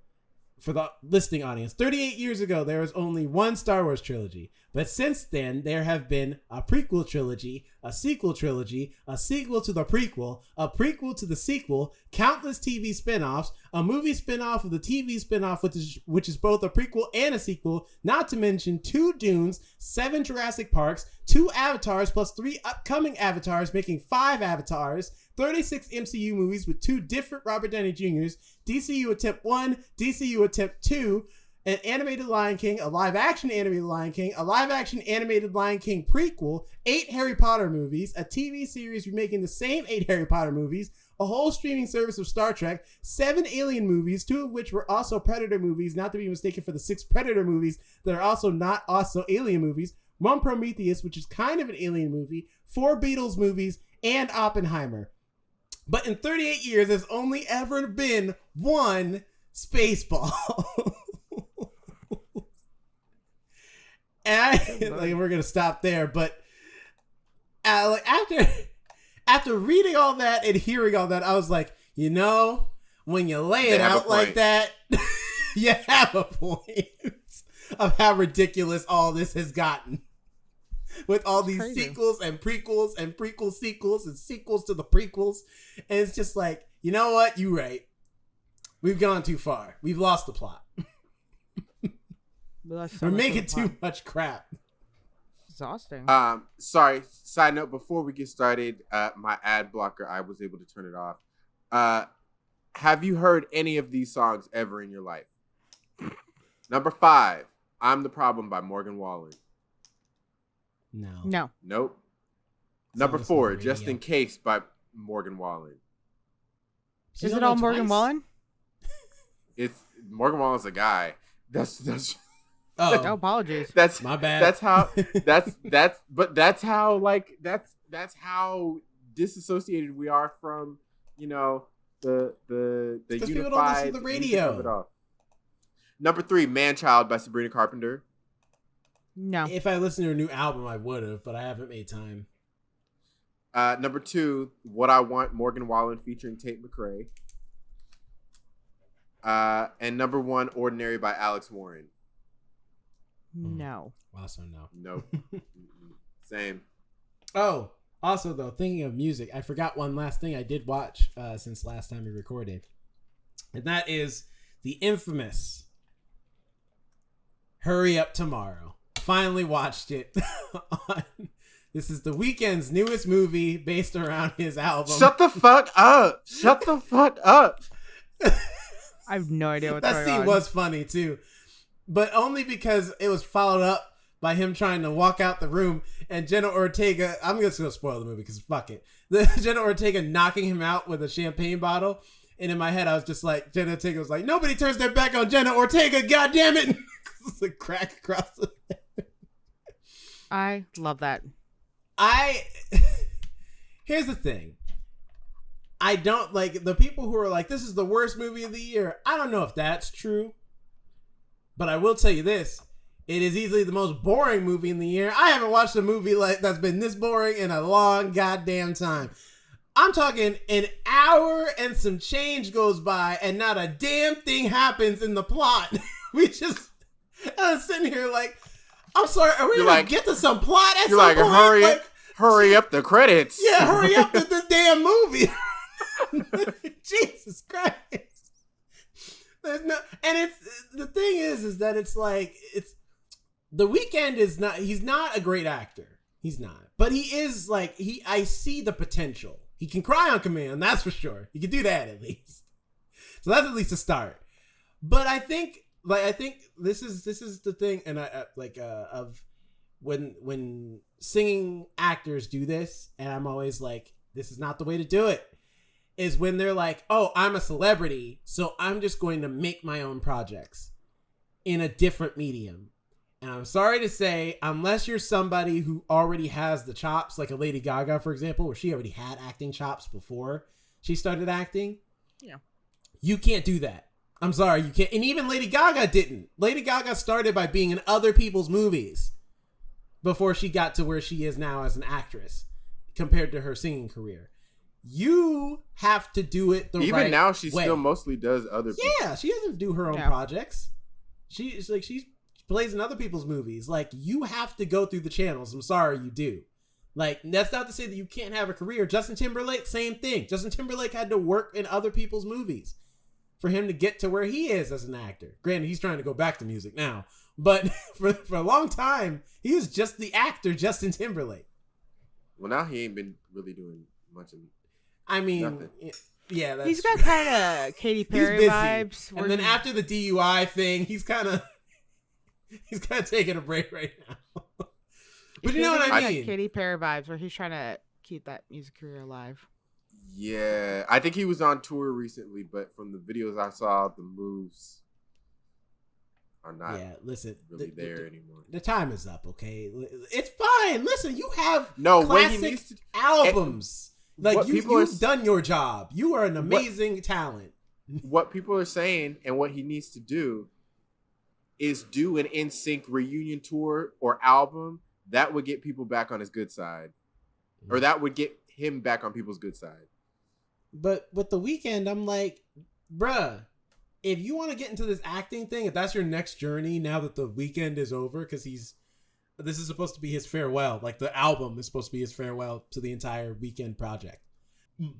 for the listening audience, 38 years ago, there was only one Star Wars trilogy. But since then, there have been a prequel trilogy, a sequel trilogy, a sequel to the prequel, a prequel to the sequel, countless TV spin-offs, a movie spin-off of the TV spin-off, which is both a prequel and a sequel, not to mention 2 Dunes, 7 Jurassic Parks, 2 Avatars, plus 3 upcoming Avatars, making 5 Avatars, 36 MCU movies with 2 different Robert Downey Jr.'s, DCU Attempt 1, DCU Attempt 2, an animated Lion King, a live-action animated Lion King, a live-action animated Lion King prequel, 8 Harry Potter movies, a TV series remaking the same 8 Harry Potter movies, a whole streaming service of Star Trek, 7 Alien movies, 2 of which were also Predator movies, not to be mistaken for the 6 Predator movies that are not also Alien movies, 1 Prometheus, which is kind of an Alien movie, 4 Beatles movies, and Oppenheimer. But in 38 years, there's only ever been one Spaceball. And we're gonna stop there. But after reading all that and hearing all that, I was like, when you lay it out like that, you have a point of how ridiculous all this has gotten. With all these sequels and prequels and prequel sequels and sequels to the prequels. And it's just like, you know what? You're right. We've gone too far. We've lost the plot. We're making too much crap. exhausting. Sorry. Side note: before we get started, my ad blocker, I was able to turn it off. Have you heard any of these songs ever in your life? Number 5, "I'm the Problem" by Morgan Wallen. No. Nope. It's Number on 4, the "Just radio. in Case" by Morgan Wallen. Is it all Morgan Wallen? It's Morgan Wallen's a guy. That's Oh, Oh, apologies. that's my bad. That's how that's how like that's how disassociated we are from, the It's 'cause unified people don't listen to the music of radio. it all. Number 3, "Man Child" by Sabrina Carpenter. No. If I listened to her new album, I would have, but I haven't made time. Number 2, "What I Want" Morgan Wallen featuring Tate McRae. And number 1, "Ordinary" by Alex Warren. No. Also, no. Nope. Mm-mm. Same. Oh, also though, thinking of music, I forgot one last thing I did watch since last time we recorded, and that is the infamous "Hurry Up Tomorrow." Finally watched it. This is The Weeknd's newest movie based around his album. Shut the fuck up. Shut the fuck up. I have no idea what's That going scene on. was funny too, but only because it was followed up by him trying to walk out the room and Jenna Ortega. I'm just gonna spoil the movie because fuck it. Jenna Ortega knocking him out with a champagne bottle, and in my head I was just like, Jenna Ortega was like, "Nobody turns their back on Jenna Ortega, god damn it!" It's a crack across the. I love that. Here's the thing. I don't like the people who are like, "This is the worst movie of the year." I don't know if that's true, but I will tell you this: it is easily the most boring movie in the year. I haven't watched a movie like that's been this boring in a long goddamn time. I'm talking an hour and some change goes by, and not a damn thing happens in the plot. We just I'm sitting here like, I'm sorry, are we gonna get to some plot at You're some like, point? hurry up the credits. Yeah, hurry up with this damn movie. Jesus Christ. There's no, and it's the thing is that it's like The Weeknd is not. He's not a great actor. He's not, but he is like I see the potential. He can cry on command. That's for sure. He can do that at least. So that's at least a start. But I think this is the thing, and of when singing actors do this, and I'm always like, this is not the way to do it. Is when they're like, "Oh, I'm a celebrity, so I'm just going to make my own projects in a different medium." And I'm sorry to say, unless you're somebody who already has the chops, like a Lady Gaga, for example, where she already had acting chops before she started acting, you can't do that. I'm sorry, you can't. And even Lady Gaga didn't. Lady Gaga started by being in other people's movies before she got to where she is now as an actress compared to her singing career. You have to do it the right way. Even now, she still mostly does other people. Yeah, she doesn't do her own projects. She plays in other people's movies. Like, you have to go through the channels. I'm sorry, you do. Like, that's not to say that you can't have a career. Justin Timberlake, same thing. Justin Timberlake had to work in other people's movies for him to get to where he is as an actor. Granted, he's trying to go back to music now. But for a long time, he was just the actor Justin Timberlake. Well, now he ain't been really doing much of I mean, nothing. Yeah, that's he's got true. kind of Katy Perry vibes. And then after the DUI thing, he's kind of taking a break right now. But you know what I mean? Katy Perry vibes, where he's trying to keep that music career alive. Yeah, I think he was on tour recently, but from the videos I saw, the moves are not really there anymore. The time is up, okay? It's fine. Listen, you have classic albums. Like, you've done your job. You are an amazing talent. What people are saying and what he needs to do is do an NSYNC reunion tour or album that would get people back on his good side. Or that would get him back on people's good side. But with The Weeknd, I'm like, bruh, if you want to get into this acting thing, if that's your next journey now that The Weeknd is over, because this is supposed to be his farewell. Like, the album is supposed to be his farewell to the entire Weeknd project.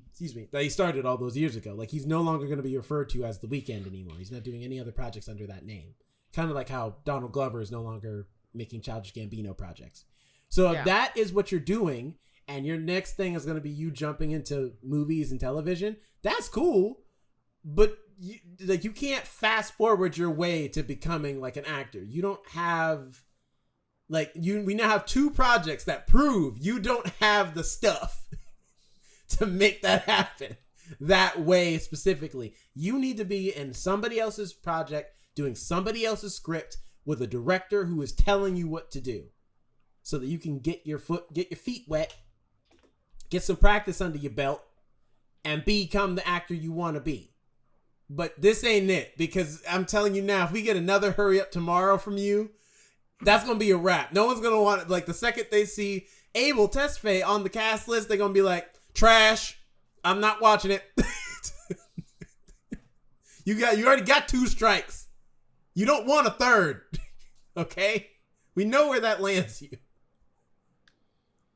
Excuse me. That he started all those years ago. Like, he's no longer going to be referred to as The Weeknd anymore. He's not doing any other projects under that name. Kind of like how Donald Glover is no longer making Childish Gambino projects. So if that is what you're doing, and your next thing is going to be you jumping into movies and television, that's cool. But you can't fast forward your way to becoming like an actor. You don't have we now have 2 projects that prove you don't have the stuff to make that happen that way specifically. You need to be in somebody else's project doing somebody else's script with a director who is telling you what to do so that you can get your feet wet, get some practice under your belt, and become the actor you want to be. But this ain't it, because I'm telling you now, if we get another hurry up tomorrow from you, that's going to be a wrap. No one's going to want it. Like, the second they see Abel Tesfaye on the cast list, they're going to be like, trash. I'm not watching it. You already got 2 strikes. You don't want a third. Okay? We know where that lands you.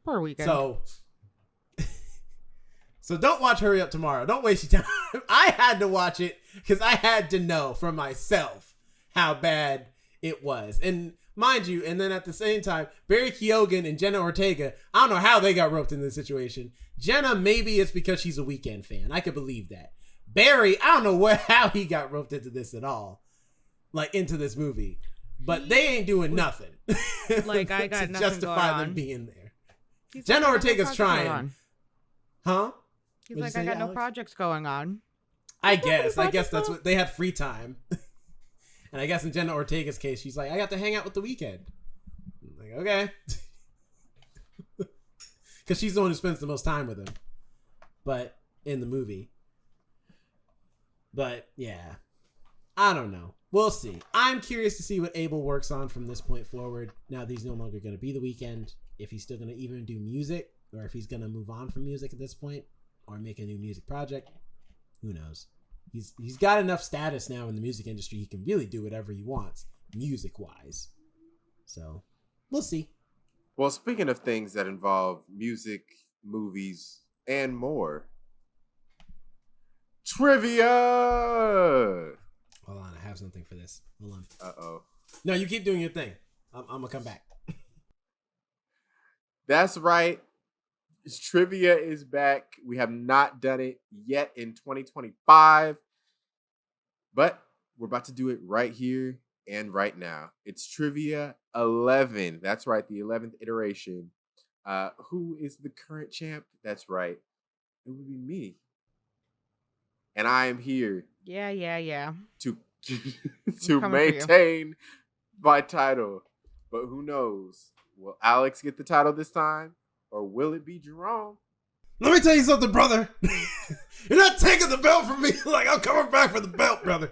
Per weekend. So don't watch Hurry Up Tomorrow. Don't waste your time. I had to watch it because I had to know for myself how bad it was. And mind you, and then at the same time, Barry Keoghan and Jenna Ortega, I don't know how they got roped in this situation. Jenna, maybe it's because she's a Weeknd fan. I could believe that. Barry, I don't know how he got roped into this at all. Like, into this movie. But they ain't doing nothing. Like, I got to nothing justify going them on. being there. He's Jenna like, Ortega's trying. Huh? He's What'd like, you say, I got no Alex? projects going on. I guess that's what they had, free time. And I guess in Jenna Ortega's case, she's like, I got to hang out with the Weeknd. I'm like, okay. Because she's the one who spends the most time with him. But in the movie. But yeah. I don't know. We'll see. I'm curious to see what Abel works on from this point forward. Now that he's no longer going to be the Weeknd. If he's still going to even do music. Or if he's going to move on from music at this point. Or make a new music project. Who knows? He's got enough status now in the music industry. He can really do whatever he wants, music-wise. So, we'll see. Well, speaking of things that involve music, movies, and more, trivia! Hold on, I have something for this. Hold on. Uh-oh. No, you keep doing your thing. I'm going to come back. That's right. Trivia is back. We have not done it yet in 2025, but we're about to do it right here and right now. It's Trivia 11. That's right, the 11th iteration. Who is the current champ? That's right. It would be me. And I am here. Yeah. To maintain my title. But who knows? Will Alex get the title this time? Or will it be Jerome? Let me tell you something, brother. You're not taking the belt from me. Like, I'm coming back for the belt, brother.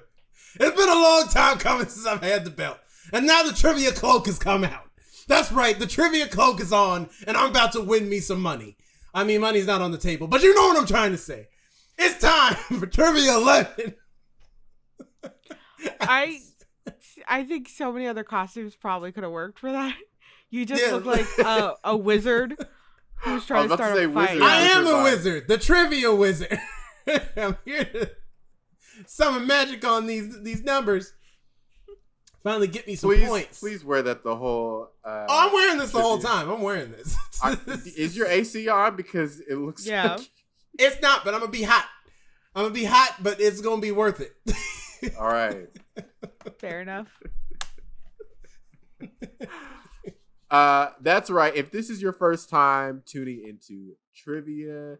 It's been a long time coming since I've had the belt. And now the trivia cloak has come out. That's right. The trivia cloak is on, and I'm about to win me some money. I mean, money's not on the table, but you know what I'm trying to say. It's time for Trivia 11. I think so many other costumes probably could have worked for that. You just look like a wizard who's trying to start a fight. I am a wizard, the trivia wizard. I'm here to summon magic on these numbers. Finally get me some points. Please wear that the whole... I'm wearing this the whole time. I'm wearing this. Is your AC on? Because it looks like... It's not, but I'm going to be hot. I'm going to be hot, but it's going to be worth it. All right. Fair enough. That's right. If this is your first time tuning into trivia,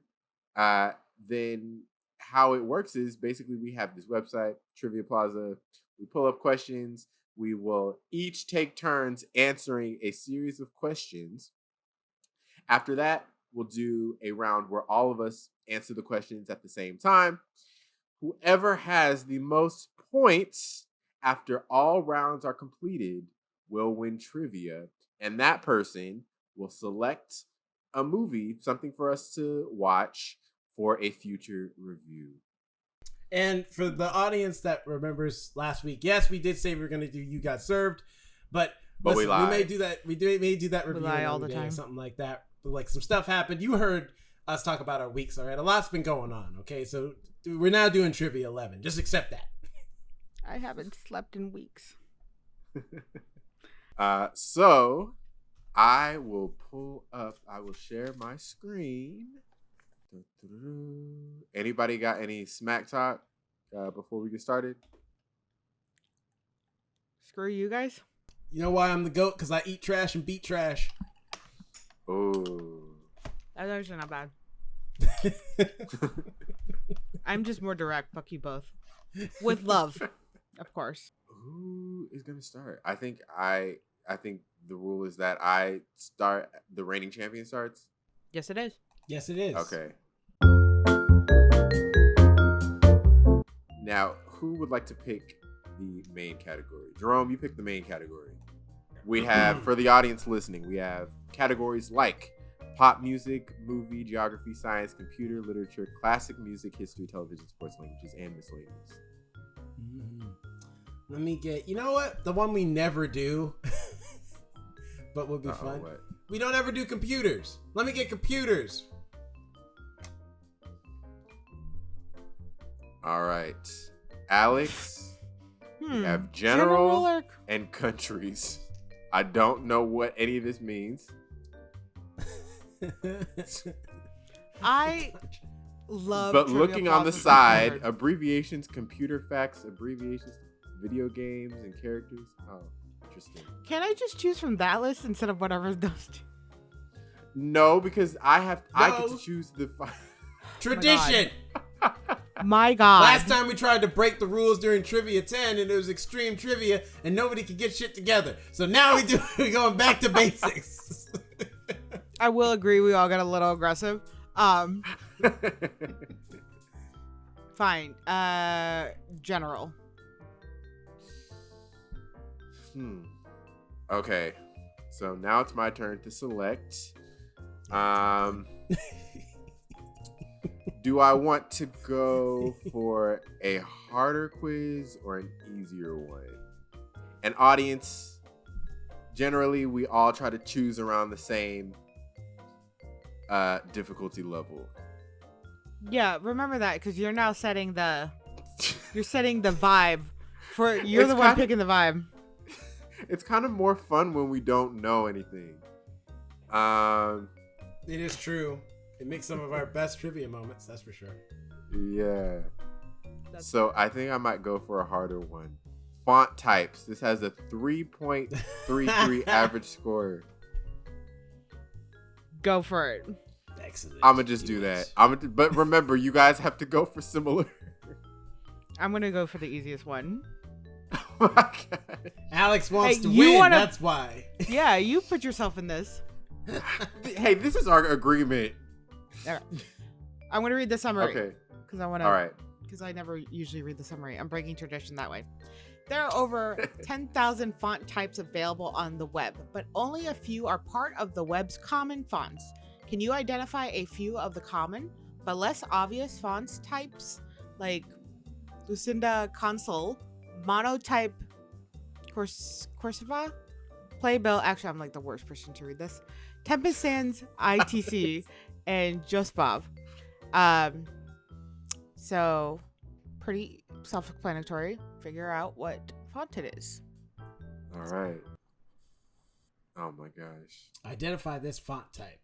then how it works is basically we have this website, Trivia Plaza. We pull up questions. We will each take turns answering a series of questions. After that, we'll do a round where all of us answer the questions at the same time. Whoever has the most points after all rounds are completed will win trivia. And that person will select a movie, something for us to watch for a future review. And for the audience that remembers last week, yes, we did say we were going to do You Got Served, but listen, we lied. We may do that. We may do that review all the time or something like that. But like some stuff happened. You heard us talk about our weeks, all right? A lot's been going on, okay? So we're now doing Trivia 11. Just accept that. I haven't slept in weeks. So I will share my screen. Anybody got any smack talk before we get started? Screw you guys. You know why I'm the GOAT? Because I eat trash and beat trash. Oh. That's actually not bad. I'm just more direct. Fuck you both. With love, of course. Who is gonna start? I think the rule is that I start. The reigning champion starts. Yes, it is. Yes, it is. Okay. Now, who would like to pick the main category? Jerome, you pick the main category. We have, for the audience listening, we have categories like pop music, movie, geography, science, computer, literature, classic music, history, television, sports, languages, and miscellaneous. Let me get, you know what? The one we never do, but would be fun. What? We don't ever do computers. Let me get computers. All right. Alex, we have General or... and countries. I don't know what any of this means. I love but trivia looking on the puzzles side, and abbreviations, computer facts, abbreviations, video games, and characters. Oh, interesting. Can I just choose from that list instead of whatever those two? No, because I get to choose the Tradition. My God. Last time we tried to break the rules during Trivia 10 and it was extreme trivia and nobody could get shit together. So now we're going back to basics. I will agree we all got a little aggressive. Fine. General. Okay. So now it's my turn to select. Do I want to go for a harder quiz or an easier one? An audience, generally, we all try to choose around the same difficulty level. Yeah, remember that because you're now setting the vibe for you're the one picking the vibe. It's kind of more fun when we don't know anything. It is true. It makes some of our best trivia moments, that's for sure. Yeah. So I think I might go for a harder one. Font types. This has a 3.33 average score. Go for it. Excellent. I'm gonna just do that. But remember, you guys have to go for similar. I'm gonna go for the easiest one. Oh my God. Alex wants to win. That's why. Yeah, you put yourself in this. Hey, this is our agreement. All right. I'm gonna read the summary. Okay. Because I want to. All right. Because I never usually read the summary. I'm breaking tradition that way. There are over 10,000 font types available on the web, but only a few are part of the web's common fonts. Can you identify a few of the common, but less obvious fonts types like Lucinda Console, Monotype Corsiva, Playbill? Actually, I'm like the worst person to read this. Tempest Sans ITC, and Just Bob. So pretty self-explanatory. Figure out what font it is. All right. Oh my gosh. Identify this font type.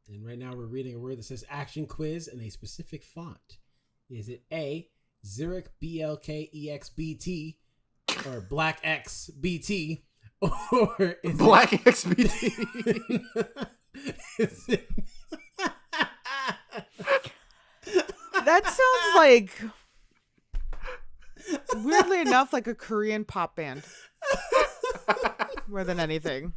And right now we're reading a word that says action quiz in a specific font. Is it A, Zurich BLKEXBT, or Black X BT, or is Black XBT? Is it... That sounds like, weirdly enough, like a Korean pop band. More than anything.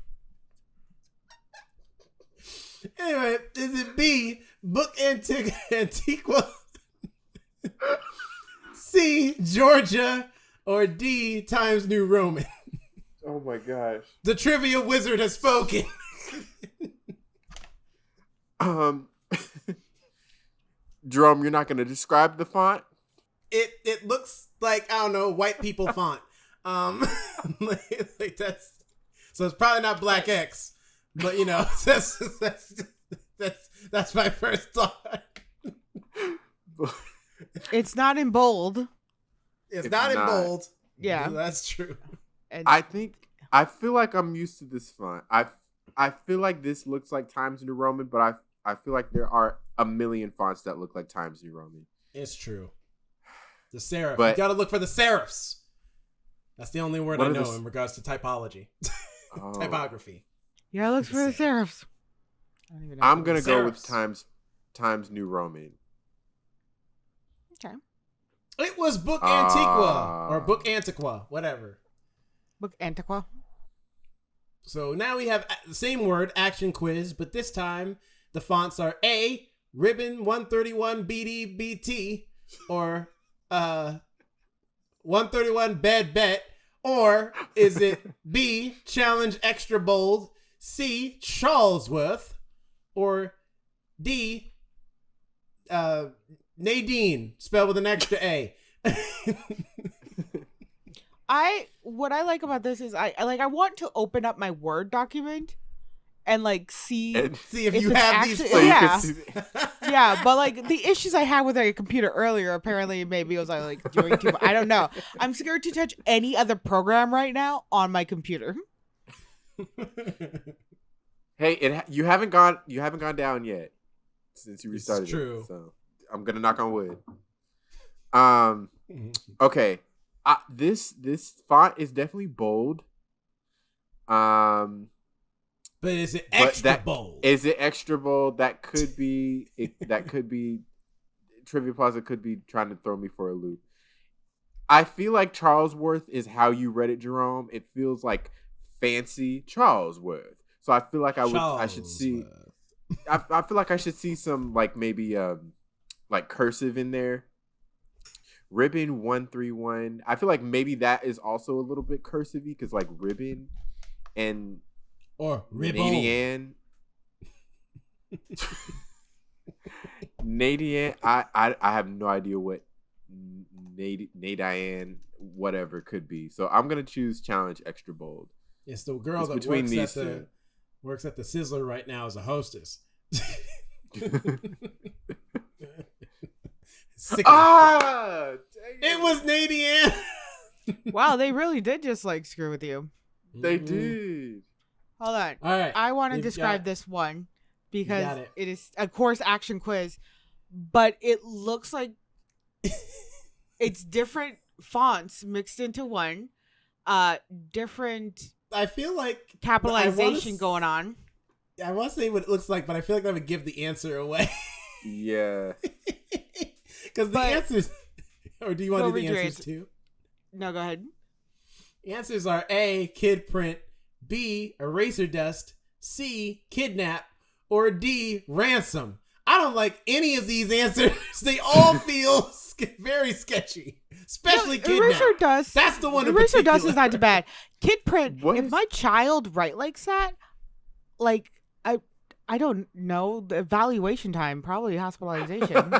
Anyway, is it B, Book Antigua, C, Georgia, or D, Times New Roman? Oh my gosh. The trivia wizard has spoken. Jerome, you're not going to describe the font? It looks like, I don't know, white people font. Like that's, so it's probably not Black X, but you know, that's my first thought. It's not in bold. It's not in bold. Yeah, that's true. And I think I feel like I'm used to this font. I feel like this looks like Times New Roman, but I feel like there are a million fonts that look like Times New Roman. It's true. The serif. But, you gotta look for the serifs. That's the only word I know in regards to typology. Typography. Yeah, look for the serifs. I'm gonna go with Times New Roman. Okay. It was Book Antiqua or Book Antiqua, whatever. Book Antiqua. So now we have the same word, action quiz, but this time the fonts are A, Ribbon 131 BDBT, or 131 Bad Bet, or is it B, Challenge Extra Bold, C, Charlesworth, or D, Nadine, spelled with an extra A. What I like about this is I want to open up my Word document and like see if you have these. Yeah, but like the issues I had with a computer earlier, apparently maybe it was like doing too much. I don't know. I'm scared to touch any other program right now on my computer. Hey, you haven't gone down yet since you restarted. It's true. So I'm gonna knock on wood. Okay. This font is definitely bold. But is it extra bold? Is it extra bold? That could be. That could be. Trivia Plaza could be trying to throw me for a loop. I feel like Charlesworth is how you read it, Jerome. It feels like fancy Charlesworth. So I feel like I should see. I feel like I should see some like maybe like cursive in there. Ribbon 131. I feel like maybe that is also a little bit cursive-y because like ribbon and or Nadian. Nadian. I have no idea what Nadian whatever could be. So I'm gonna choose Challenge Extra Bold. It's the girl that works at the Sizzler right now as a hostess. It was Nadian. Wow, they really did just like screw with you. They did. Hold on. All right. I want to describe this one because it is a course action quiz, but it looks like it's different fonts mixed into one. Different. I feel like capitalization going on. I want to say what it looks like, but I feel like that would give the answer away. Yeah. Because the answers, or do you want to do the answers too? No, go ahead. The answers are A, kid print, B, eraser dust, C, kidnap, or D, ransom. I don't like any of these answers. They all feel very sketchy, especially kidnap. Eraser dust. That's the one. Eraser dust is not too bad. Kid print. What if my child write like that, like I don't know, the evaluation time, probably hospitalization.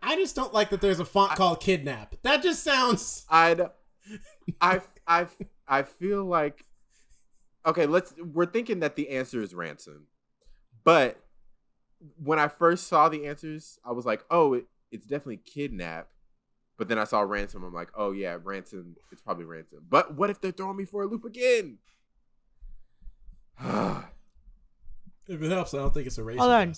I just don't like that there's a font called kidnap. That just sounds. I feel like, okay, we're thinking that the answer is ransom, but when I first saw the answers, I was like, oh, it's definitely kidnap. But then I saw ransom. I'm like, oh yeah, ransom. It's probably ransom. But what if they're throwing me for a loop again? If it helps, I don't think it's a razor. Hold on.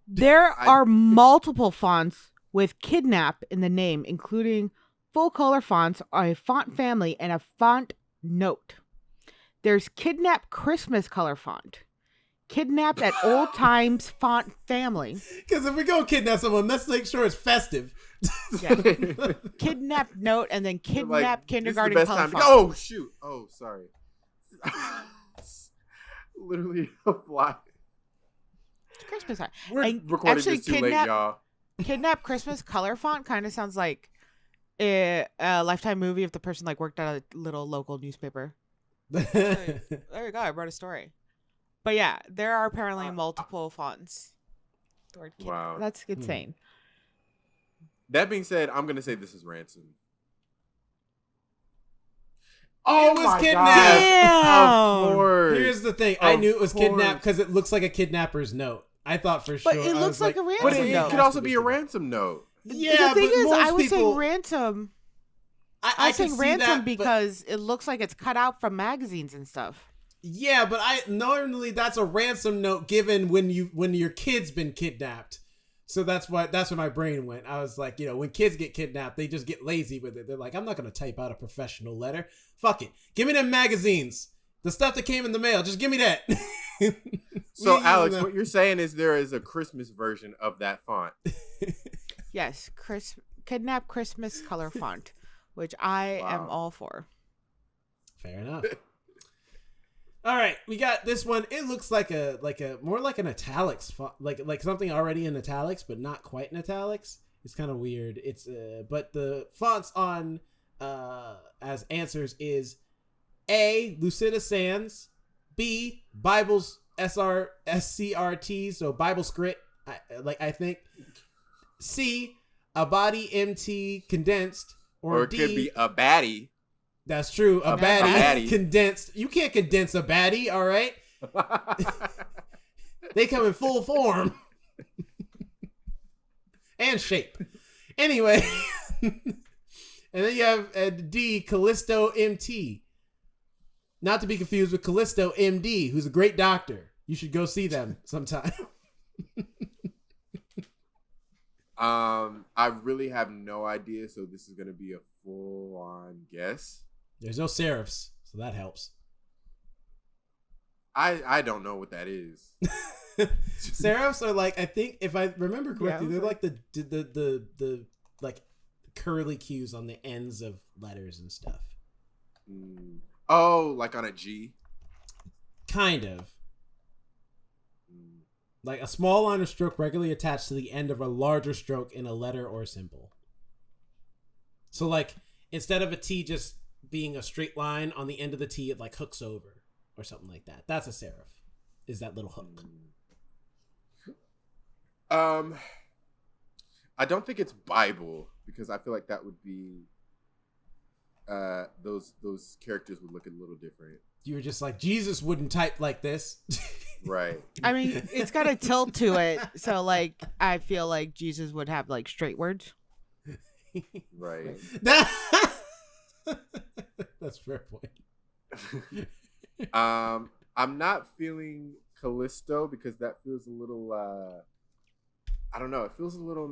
There are multiple fonts with kidnap in the name, including full color fonts, a font family, and a font note. There's Kidnap Christmas color font. Kidnapped at Old Times font family. Because if we go kidnap someone, let's make sure it's festive. Yeah. Kidnap note and then kidnap kindergarten color font. Oh shoot! Oh sorry. Literally a fly. Christmas time. We're recording this too late, y'all. Kidnap Christmas color font kind of sounds like a Lifetime movie if the person like worked at a little local newspaper. There you go. I wrote a story. But yeah, there are apparently multiple fonts. Wow, that's insane. That being said, I'm gonna say this is ransom. Oh, it was kidnapped. Damn. Of course. Here's the thing. I knew it was kidnapped because it looks like a kidnapper's note. I thought for sure. But it looks like a ransom But note. it could also be a ransom note. Yeah, the thing but is, most I was people, saying ransom. I can was saying see ransom that, because it looks like it's cut out from magazines and stuff. yeah, but I normally that's a ransom note given when your kid's been kidnapped. So that's where my brain went. I was like, when kids get kidnapped, they just get lazy with it. They're like, I'm not gonna type out a professional letter. Fuck it, give me them magazines, the stuff that came in the mail. Just give me that. So Alex, what you're saying is there is a Christmas version of that font. Yes, kidnap Christmas color font, which I am all for. Fair enough. All right, we got this one. It looks like a more like an italics font, like something already in italics, but not quite in italics. It's kind of weird. It's but the fonts on as answers is A. Lucida Sans, B. Bible's SCRT, so Bible script. I think C. Abadi MT condensed, or it D, could be a baddie. That's true. A baddie condensed. You can't condense a baddie, all right? They come in full form and shape. Anyway, and then you have D, Callisto MT. Not to be confused with Callisto MD, who's a great doctor. You should go see them sometime. I really have no idea, so this is going to be a full-on guess. There's no serifs, so that helps. I don't know what that is. Serifs are like, I think if I remember correctly, they're like the like curly cues on the ends of letters and stuff. Oh, like on a G? Kind of. Like a small line or stroke regularly attached to the end of a larger stroke in a letter or symbol. So like instead of a T just being a straight line on the end of the T, it like hooks over or something like that. That's a serif. Is that little hook? I don't think it's Bible, because I feel like that would be those characters would look a little different. You were just like, Jesus wouldn't type like this. Right. I mean, it's got a tilt to it, so like I feel like Jesus would have like straight words. Right. That's a fair point. I'm not feeling Callisto because that feels a little I don't know, it feels a little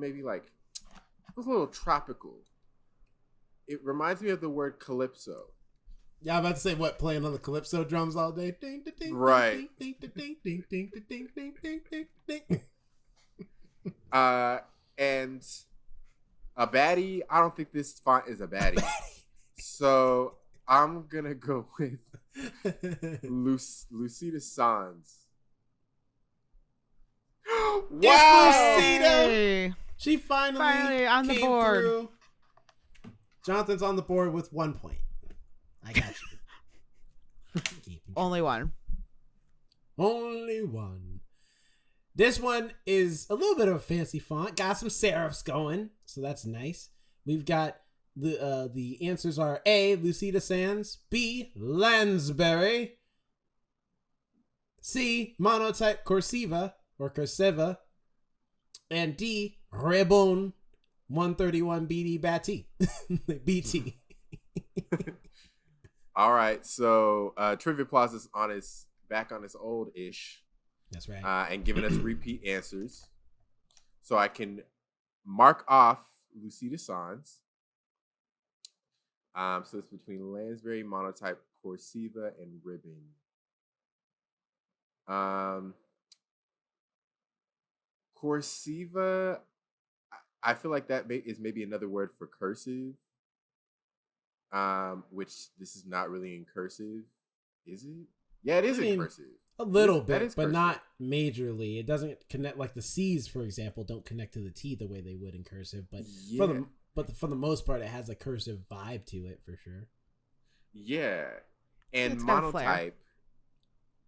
tropical. It reminds me of the word calypso. Yeah, I'm about to say, what, playing on the calypso drums all day? Ding, ding, ding, right. Ding, ding, ding, ding, ding, ding, ding, ding, ding, ding. And a baddie, I don't think this font is a baddie. So I'm going to go with Lucida Sans. Wow! It's Lucida! She finally on the came board. Through. Jonathan's on the board with 1 point. I got you. Only one. Only one. This one is a little bit of a fancy font. Got some serifs going, so that's nice. We've got the answers are A. Lucida Sans, B. Lansbury, C. Monotype Cursiva or Cursiva, and D. Rebon 131 BD Batty. BT. All right, so Trivia Plaza's back on its old ish. That's right. And giving us repeat answers. So I can mark off Lucida Sans. So it's between Lansbury, Monotype, Cursiva, and Ribbon. Cursiva, I feel like that is maybe another word for cursive. Which this is not really in cursive, is it? Yeah, it is in cursive. A little bit, but not majorly. It doesn't connect, like the C's, for example, don't connect to the T the way they would in cursive. But for the most part, it has a cursive vibe to it for sure. Yeah, and it's monotype.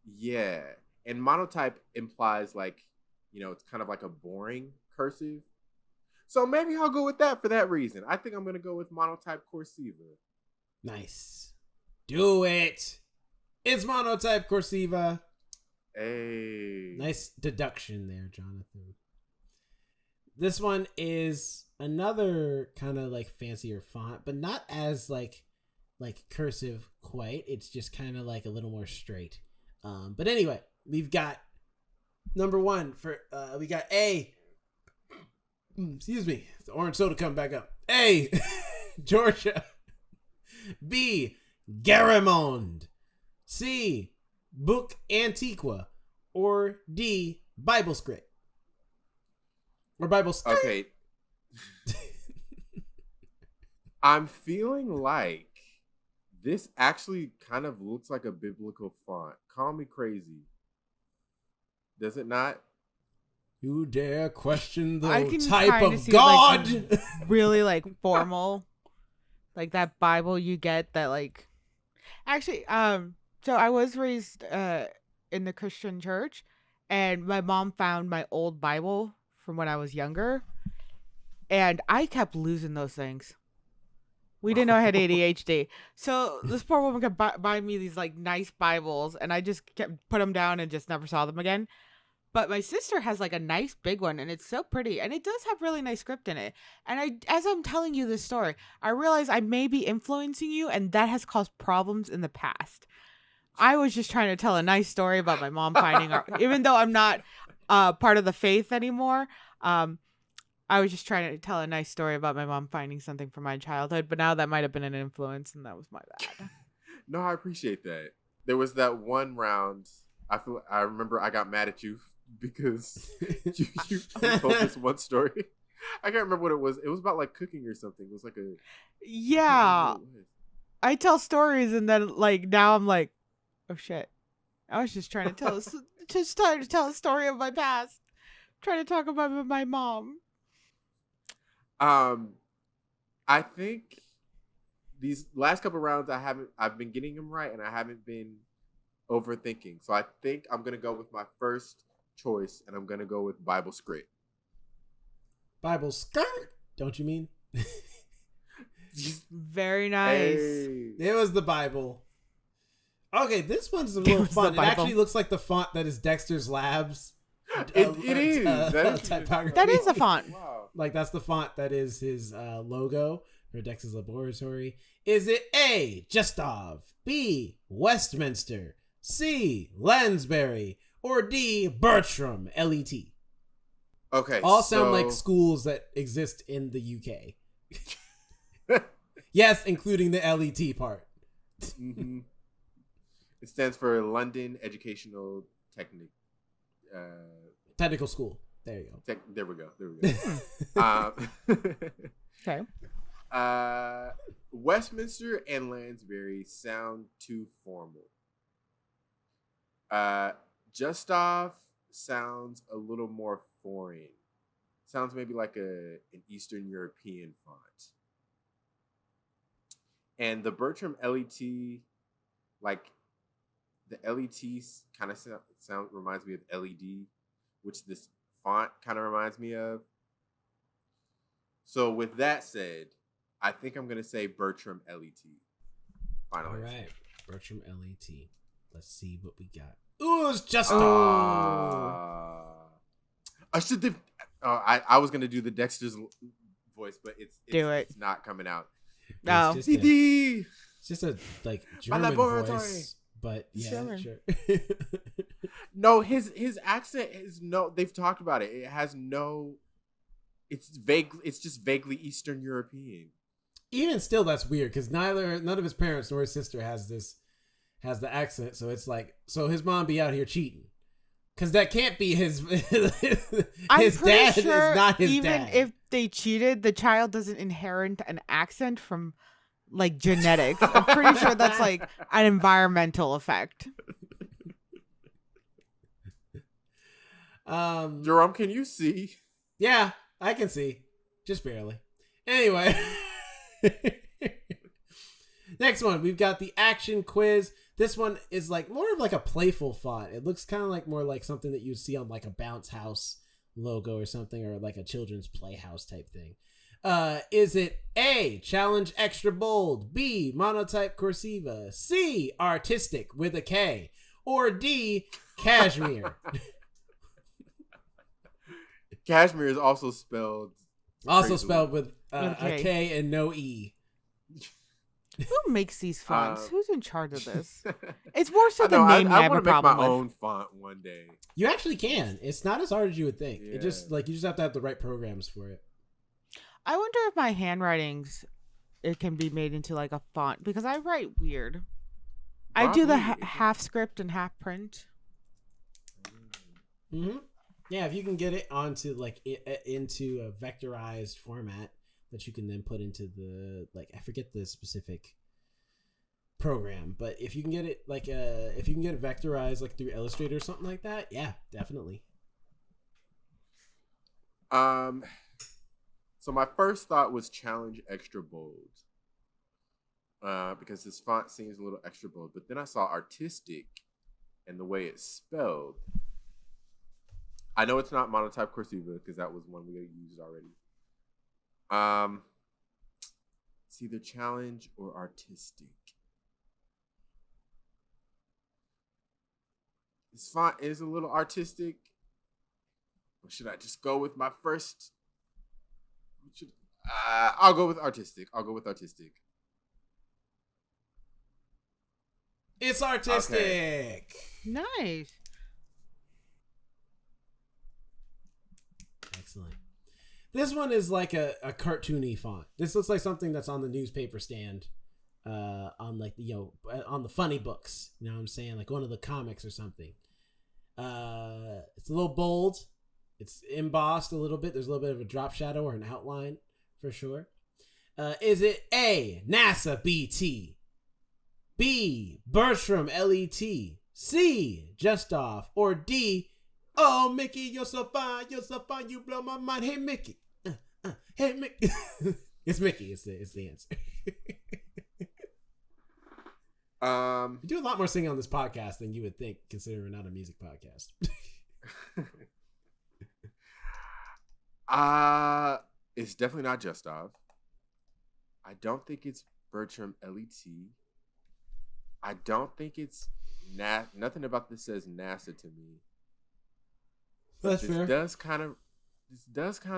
Yeah, and monotype implies it's kind of like a boring cursive. So maybe I'll go with that for that reason. I think I'm gonna go with monotype Cursiva. Nice. Do it. It's monotype Cursiva. Hey. Nice deduction there, Jonathan. This one is another kind of like fancier font, but not as like cursive quite. It's just kind of like a little more straight. But anyway, we've got number one for we got A. Excuse me, the orange soda coming back up. A, Georgia. B, Garamond. C, Book Antiqua. Or D, Bible Script. Or Bible Script. Okay. I'm feeling like this actually kind of looks like a biblical font. Call me crazy. Does it not? You dare question I the can type kinda of see, God? like, really like formal, like that Bible you get that like. Actually, so I was raised in the Christian church, and my mom found my old Bible from when I was younger, and I kept losing those things. We didn't know I had ADHD, so this poor woman kept buy me these like nice Bibles, and I just kept put them down and just never saw them again. But my sister has like a nice big one, and it's so pretty, and it does have really nice script in it. And as I'm telling you this story, I realize I may be influencing you, and that has caused problems in the past. I was just trying to tell a nice story about my mom finding our, even though I'm not part of the faith anymore. I was just trying to tell a nice story about my mom finding something from my childhood, but now that might have been an influence, and that was my bad. No, I appreciate that. There was that one round. I remember I got mad at you because you told this one story. I can't remember what it was. It was about like cooking or something. It was like a Yeah. I tell stories, and then like now I'm like, oh shit. I was just trying to tell a story of my past. Trying to talk about my mom. I think these last couple rounds I've been getting them right, and I haven't been overthinking. So I think I'm gonna go with my first choice, and I'm gonna go with Bible Script. Bible skirt, don't you mean? Very nice. Hey. It was the Bible. Okay, this one's a little fun. It actually looks like the font that is Dexter's Labs. It is. Typography. That is a font. Wow. Like, that's the font that is his logo for Dexter's Laboratory. Is it A, Justov, B, Westminster, C, Lansbury, or D, Bertram, L-E-T? Okay. All sound like schools that exist in the UK. Yes, including the L-E-T part. Mm-hmm. It stands for London Educational Technical School. There you go. There we go. Okay. Westminster and Lansbury sound too formal. Justov sounds a little more foreign. Sounds maybe like an Eastern European font. And the Bertram LET, like the LET kind of sound reminds me of LED, which this font kind of reminds me of. So with that said, I think I'm gonna say Bertram LET. Final All answer. right, Bertram LET. Let's see what we got. Ooh, it's just I should have. I was gonna do the Dexter's voice, but it's not coming out. No. It's just a like German voice, but yeah, German. sure. No, his accent is no. They've talked about it. It has no. It's vague. It's just vaguely Eastern European. Even still, that's weird because none of his parents nor his sister has the accent. So it's like, so his mom be out here cheating because that can't be his. His dad sure is not his dad. Even if they cheated, the child doesn't inherit an accent from like genetics. I'm pretty sure that's like an environmental effect. Jerome, can you see? Yeah, I can see, just barely. Anyway, next one we've got the action quiz. This one is like more of like a playful font. It looks kind of like more like something that you'd see on like a bounce house logo or something, or like a children's playhouse type thing. Is it A, challenge extra bold, B, monotype cursiva, C, artistic with a K, or D, cashmere? Cashmere is also spelled. Also crazily. spelled with With a a K and no E. Who makes these fonts? Uh, Who's in charge of this? It's more so I the know, name I I have a want to make my problem with. own font one day. You actually can. It's not as hard as you would think. Yeah. It just like you just have to have the right programs for it. I wonder if my handwritings it can be made into like a font because I write weird. I do the Probably. half script and half print. Mm-hmm. Yeah, if you can get it onto like into a vectorized format that you can then put into the like I forget the specific program, but if you can get it like if you can get it vectorized like through Illustrator or something like that, yeah, definitely. So my first thought was challenge extra bold. Because this font seems a little extra bold, but then I saw artistic and the way it's spelled. I know it's not monotype cursiva because that was one we used already. It's either challenge or artistic. This font is a little artistic. Or should I just go with my first? I'll go with artistic. It's artistic. Okay. Nice. Excellent. This one is like a cartoony font. This looks like something that's on the newspaper stand, on like on the funny books. You know what I'm saying? Like one of the comics or something. It's a little bold. It's embossed a little bit. There's a little bit of a drop shadow or an outline for sure. Is it A, NASA BT? B, Bertram LET? C, Just Off? Or D, oh Mickey, you're so fine, you blow my mind. Hey Mickey, hey Mickey. It's Mickey. It's the answer. We do a lot more singing on this podcast than you would think, considering we're not a music podcast. It's definitely not Just Off. I don't think it's Bertram LET. I don't think it's nothing about this says NASA to me. That's this fair. Does kind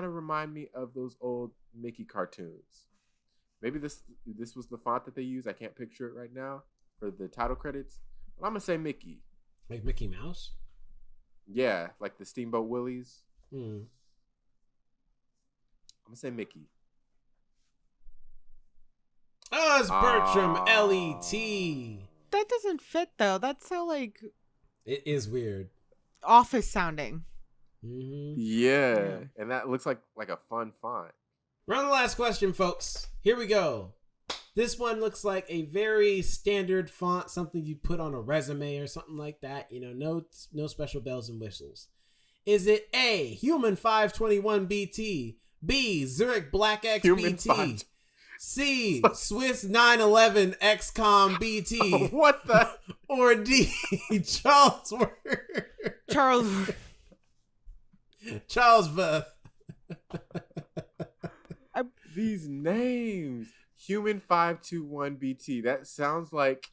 of remind me of those old Mickey cartoons. Maybe this was the font that they used. I can't picture it right now for the title credits. But I'm gonna say Mickey. Like Mickey Mouse? Yeah, like the Steamboat Willies. Hmm. I'm gonna say Mickey. Oh, it's Bertram LET. That doesn't fit though. That's so like It is weird. office sounding. Mm-hmm. Yeah, and that looks like a fun font. We're on the last question, folks. Here we go. This one looks like a very standard font, something you put on a resume or something like that. You know, no special bells and whistles. Is it A, Human 521 BT? B, Zurich Black X Human BT? 5. C, Swiss 911 XCOM BT? What the? Or D, Charles Worth? These names. Human 521 BT. That sounds like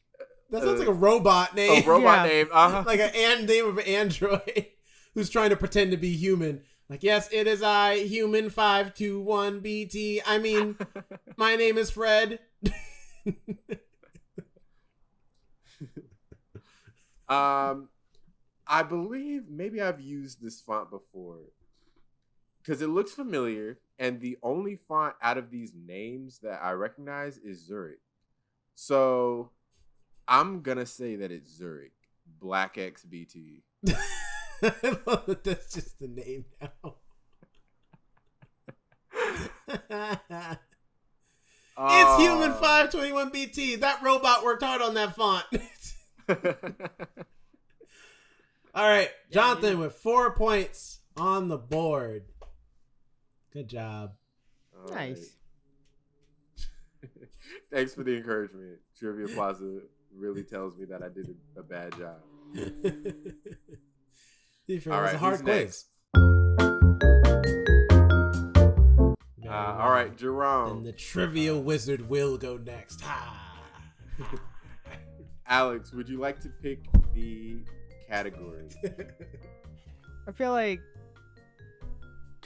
That sounds like a robot name. a robot Yeah. name. Like a name of an android who's trying to pretend to be human. Like, yes, it is I, Human 521 BT. I mean, my name is Fred. I believe maybe I've used this font before because it looks familiar, and the only font out of these names that I recognize is Zurich. So I'm gonna say that it's Zurich Black X BT. I love that that's just the name now. It's Human 521 BT. That robot worked hard on that font. All right, Jonathan with 4 points on the board. Good job. All Nice. right. Thanks for the encouragement. Trivia Plaza really tells me that I did a bad job. It was All right, a hard who's quiz. next? All right, Jerome. And the trivia wizard will go next. Ha! Alex, would you like to pick the category? I feel like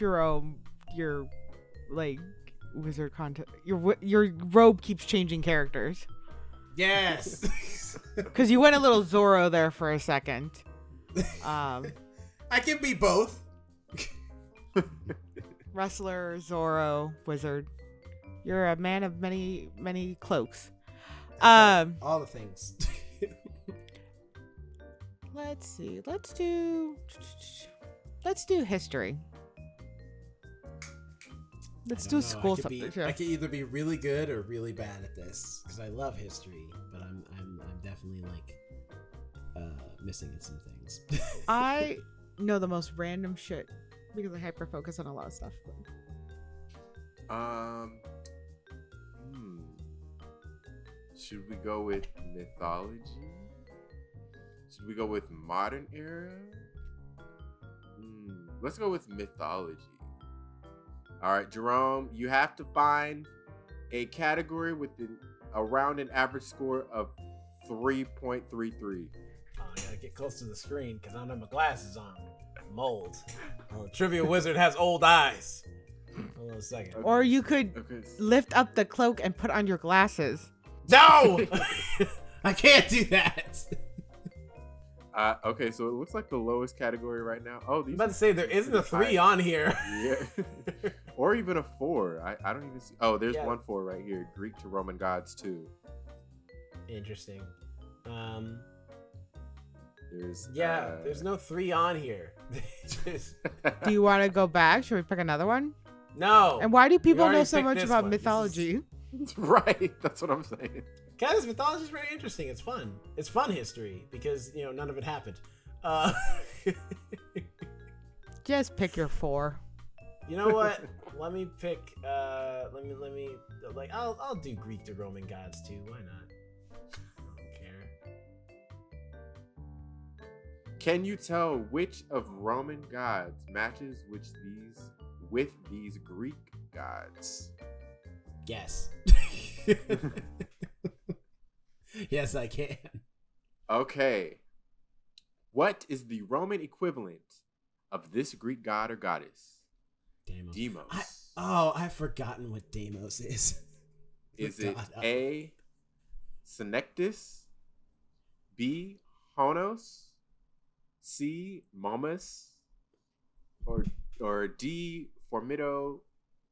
Jerome, your like wizard content, your robe keeps changing characters. Yes. Because you went a little Zorro there for a second. I can be both. Wrestler, Zorro, wizard. You're a man of many cloaks. All the things. Let's see. Let's do history. Let's do school subjects. I could either be really good or really bad at this because I love history, but I'm definitely like missing in some things. I know the most random shit because I hyper focus on a lot of stuff. Should we go with mythology? Should we go with modern era? Let's go with mythology. All right, Jerome, you have to find a category with around an average score of 3.33. Oh, I gotta get close to the screen because I don't have my glasses on. I'm old. Oh, Trivia Wizard has old eyes. Hold on a second. Okay. Or you could lift up the cloak and put on your glasses. No! I can't do that. Okay, so it looks like the lowest category right now. Oh, I'm about to say there isn't a 3 on here. Yeah. Or even a 4. I don't even see. Oh, there's 1 4 right here. Greek to Roman gods too. Interesting. There's no 3 on here. Do you want to go back? Should we pick another one? No. And why do people know so much about mythology? Right, that's what I'm saying. Guys, mythology is very interesting. It's fun. It's fun history because none of it happened. Just pick your 4. You know what? Let me pick. Let me. Like, I'll do Greek to Roman gods too. Why not? I don't care. Can you tell which of Roman gods matches with these Greek gods? Yes. Yes, I can. Okay. What is the Roman equivalent of this Greek god or goddess? Deimos. I've forgotten what Deimos is. Is it A, Synectus, B, Honos, C, Momus, or D, Formido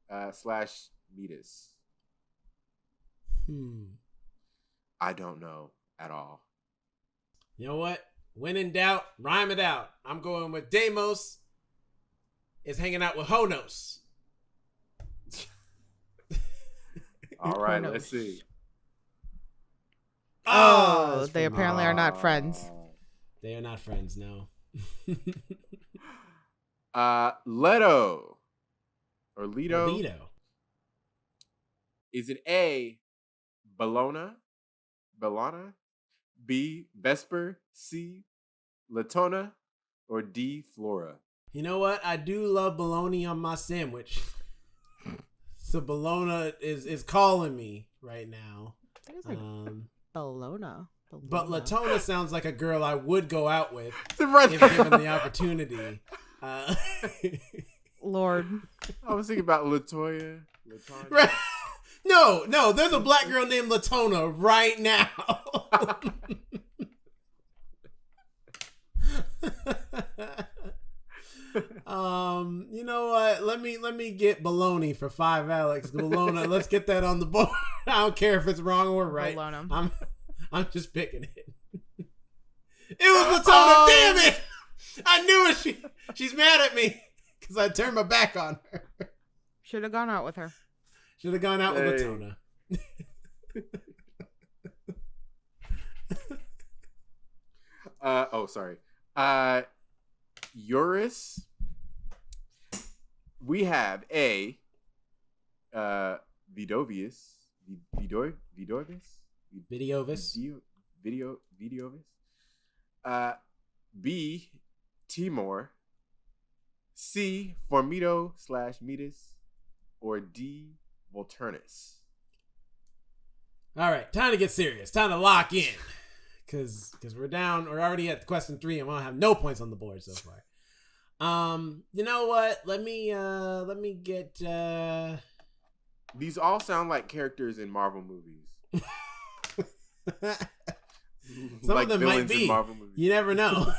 / Metis? I don't know at all. You know what? When in doubt, rhyme it out. I'm going with Deimos is hanging out with Honos. All right, let's see. Oh, they apparently are not friends. They are not friends, no. Leto. Or Leto. Leto. Is it A, Bellona, B, Vesper, C, Latona, or D, Flora? You know what? I do love bologna on my sandwich. So Bologna is calling me right now. Bologna. But Latona sounds like a girl I would go out with Right. if given the opportunity. Lord. I was thinking about Latoya. Right. No, there's a black girl named Latona right now. You know what? Let me get baloney for 5 Alex. Bologna. Let's get that on the board. I don't care if it's wrong or right. Bologna. I'm just picking it. It was Latona. Damn it! I knew it. She's mad at me because I turned my back on her. Should have gone out with her. Should have gone out with Latona. Sorry. Eurus. We have A, Vidovius. Vidiovis. B, Timor. C, Formido / Metis. Or D, Volturnus. All right, time to get serious. Time to lock in. Because we're already at question 3 and we don't have no points on the board so far. You know what? Let me get These all sound like characters in Marvel movies. Some Like of them might villains in be. Marvel movies. You never know.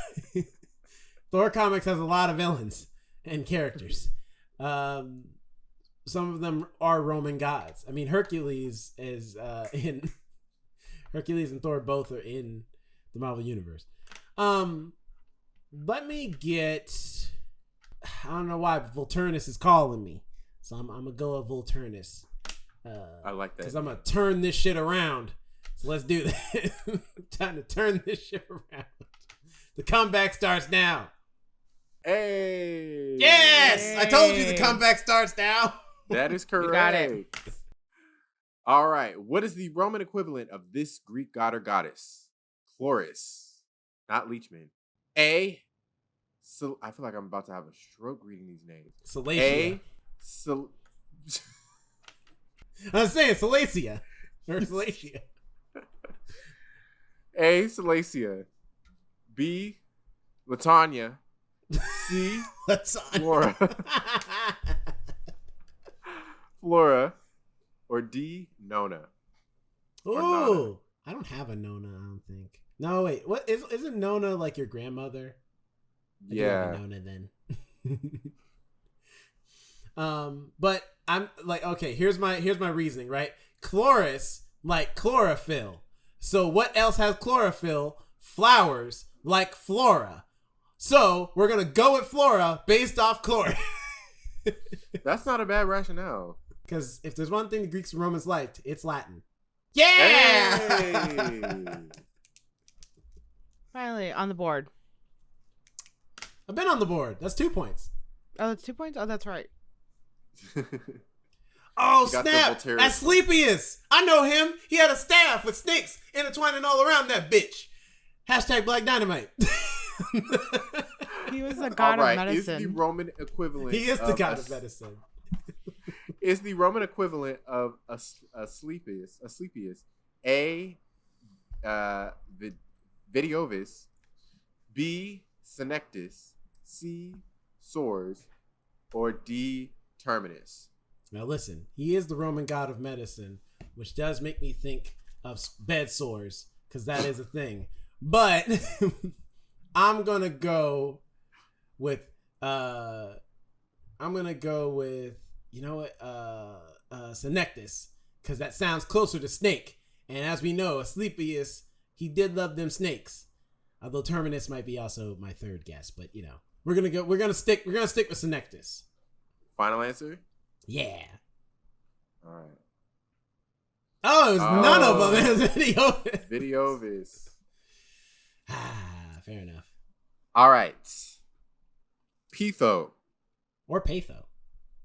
Thor comics has a lot of villains and characters. Some of them are Roman gods. I mean, Hercules is in Hercules and Thor both are in the Marvel universe. Let me get. I don't know why, but Volturnus is calling me, so I'm gonna go with Volturnus. I like that because I'm gonna turn this shit around. So let's do that. Time to turn this shit around. The comeback starts now. Hey. Yes, Hey. I told you the comeback starts now. That is correct. You got it. All right. What is the Roman equivalent of this Greek god or goddess? Chloris, not Leechman. A. I feel like I'm about to have a stroke reading these names. Salacia. I was saying Salacia. Or Salacia. A. Salacia. B. Latanya. C. Let's on. Flora. Flora. Or D. Nona. Ooh, I don't have a Nona. I don't think. No, wait. What isn't Nona like your grandmother? I do have a Nona then. But I'm like, okay. Here's my reasoning. Right, Chloris like chlorophyll. So what else has chlorophyll? Flowers like flora. So we're gonna go with flora based off Chloris. That's not a bad rationale. Because if there's one thing the Greeks and Romans liked, it's Latin. Yeah! Hey! Finally, on the board. I've been on the board. That's 2 points. Oh, that's 2 points? Oh, that's right. Oh, You got the snap. Voltaire's. That's Sleepiest. I know him. He had a staff with snakes intertwining all around that bitch. Hashtag Black Dynamite. He was a god All of right. Is the medicine. Roman equivalent He is the god of medicine. Is the Roman equivalent of a sleepiest A. Vidiovis, B. Senectus, C. Sors, or D. Terminus? Now listen, he is the Roman god of medicine, which does make me think of bed sores, because that is a thing. But I'm gonna go with you know what, Senectus, because that sounds closer to snake. And as we know, Asclepius, he did love them snakes. Although Terminus might be also my third guess, but you know, we're gonna stick with Senectus. Final answer? Yeah. All right. Oh, it was none of them. It was Vidiovis. Vidiovis. Fair enough. All right. Pitho. Or Patho.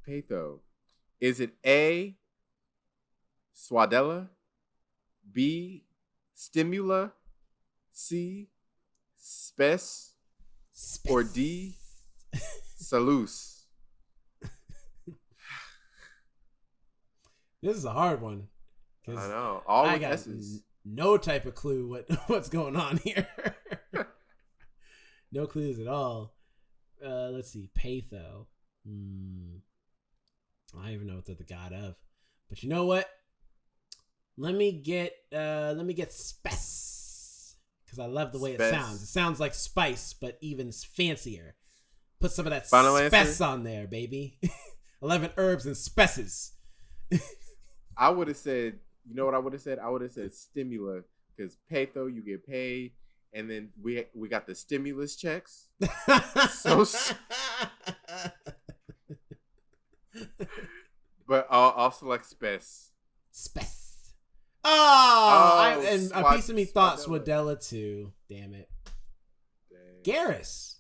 Patho. Is it A. Swadella, B. Stimula, C. Spes, or D. Salus? This is a hard one. I know. All I with got S's. no type of clue what's going on here. No clues at all. Let's see. Patho. I don't even know what they're the god of. But you know what? Let me get Spes. Because I love the way it sounds. It sounds like spice, but even fancier. Put some of that Final Spes answer? on there, baby. 11 herbs and species. I would have said, you know what I would have said? I would have said stimula, because Patho, you get paid, and then we got the stimulus checks. But I'll select Spes. Spes. And a piece of me thought Swadella. Swadella too. Damn it. Dang. Garrus.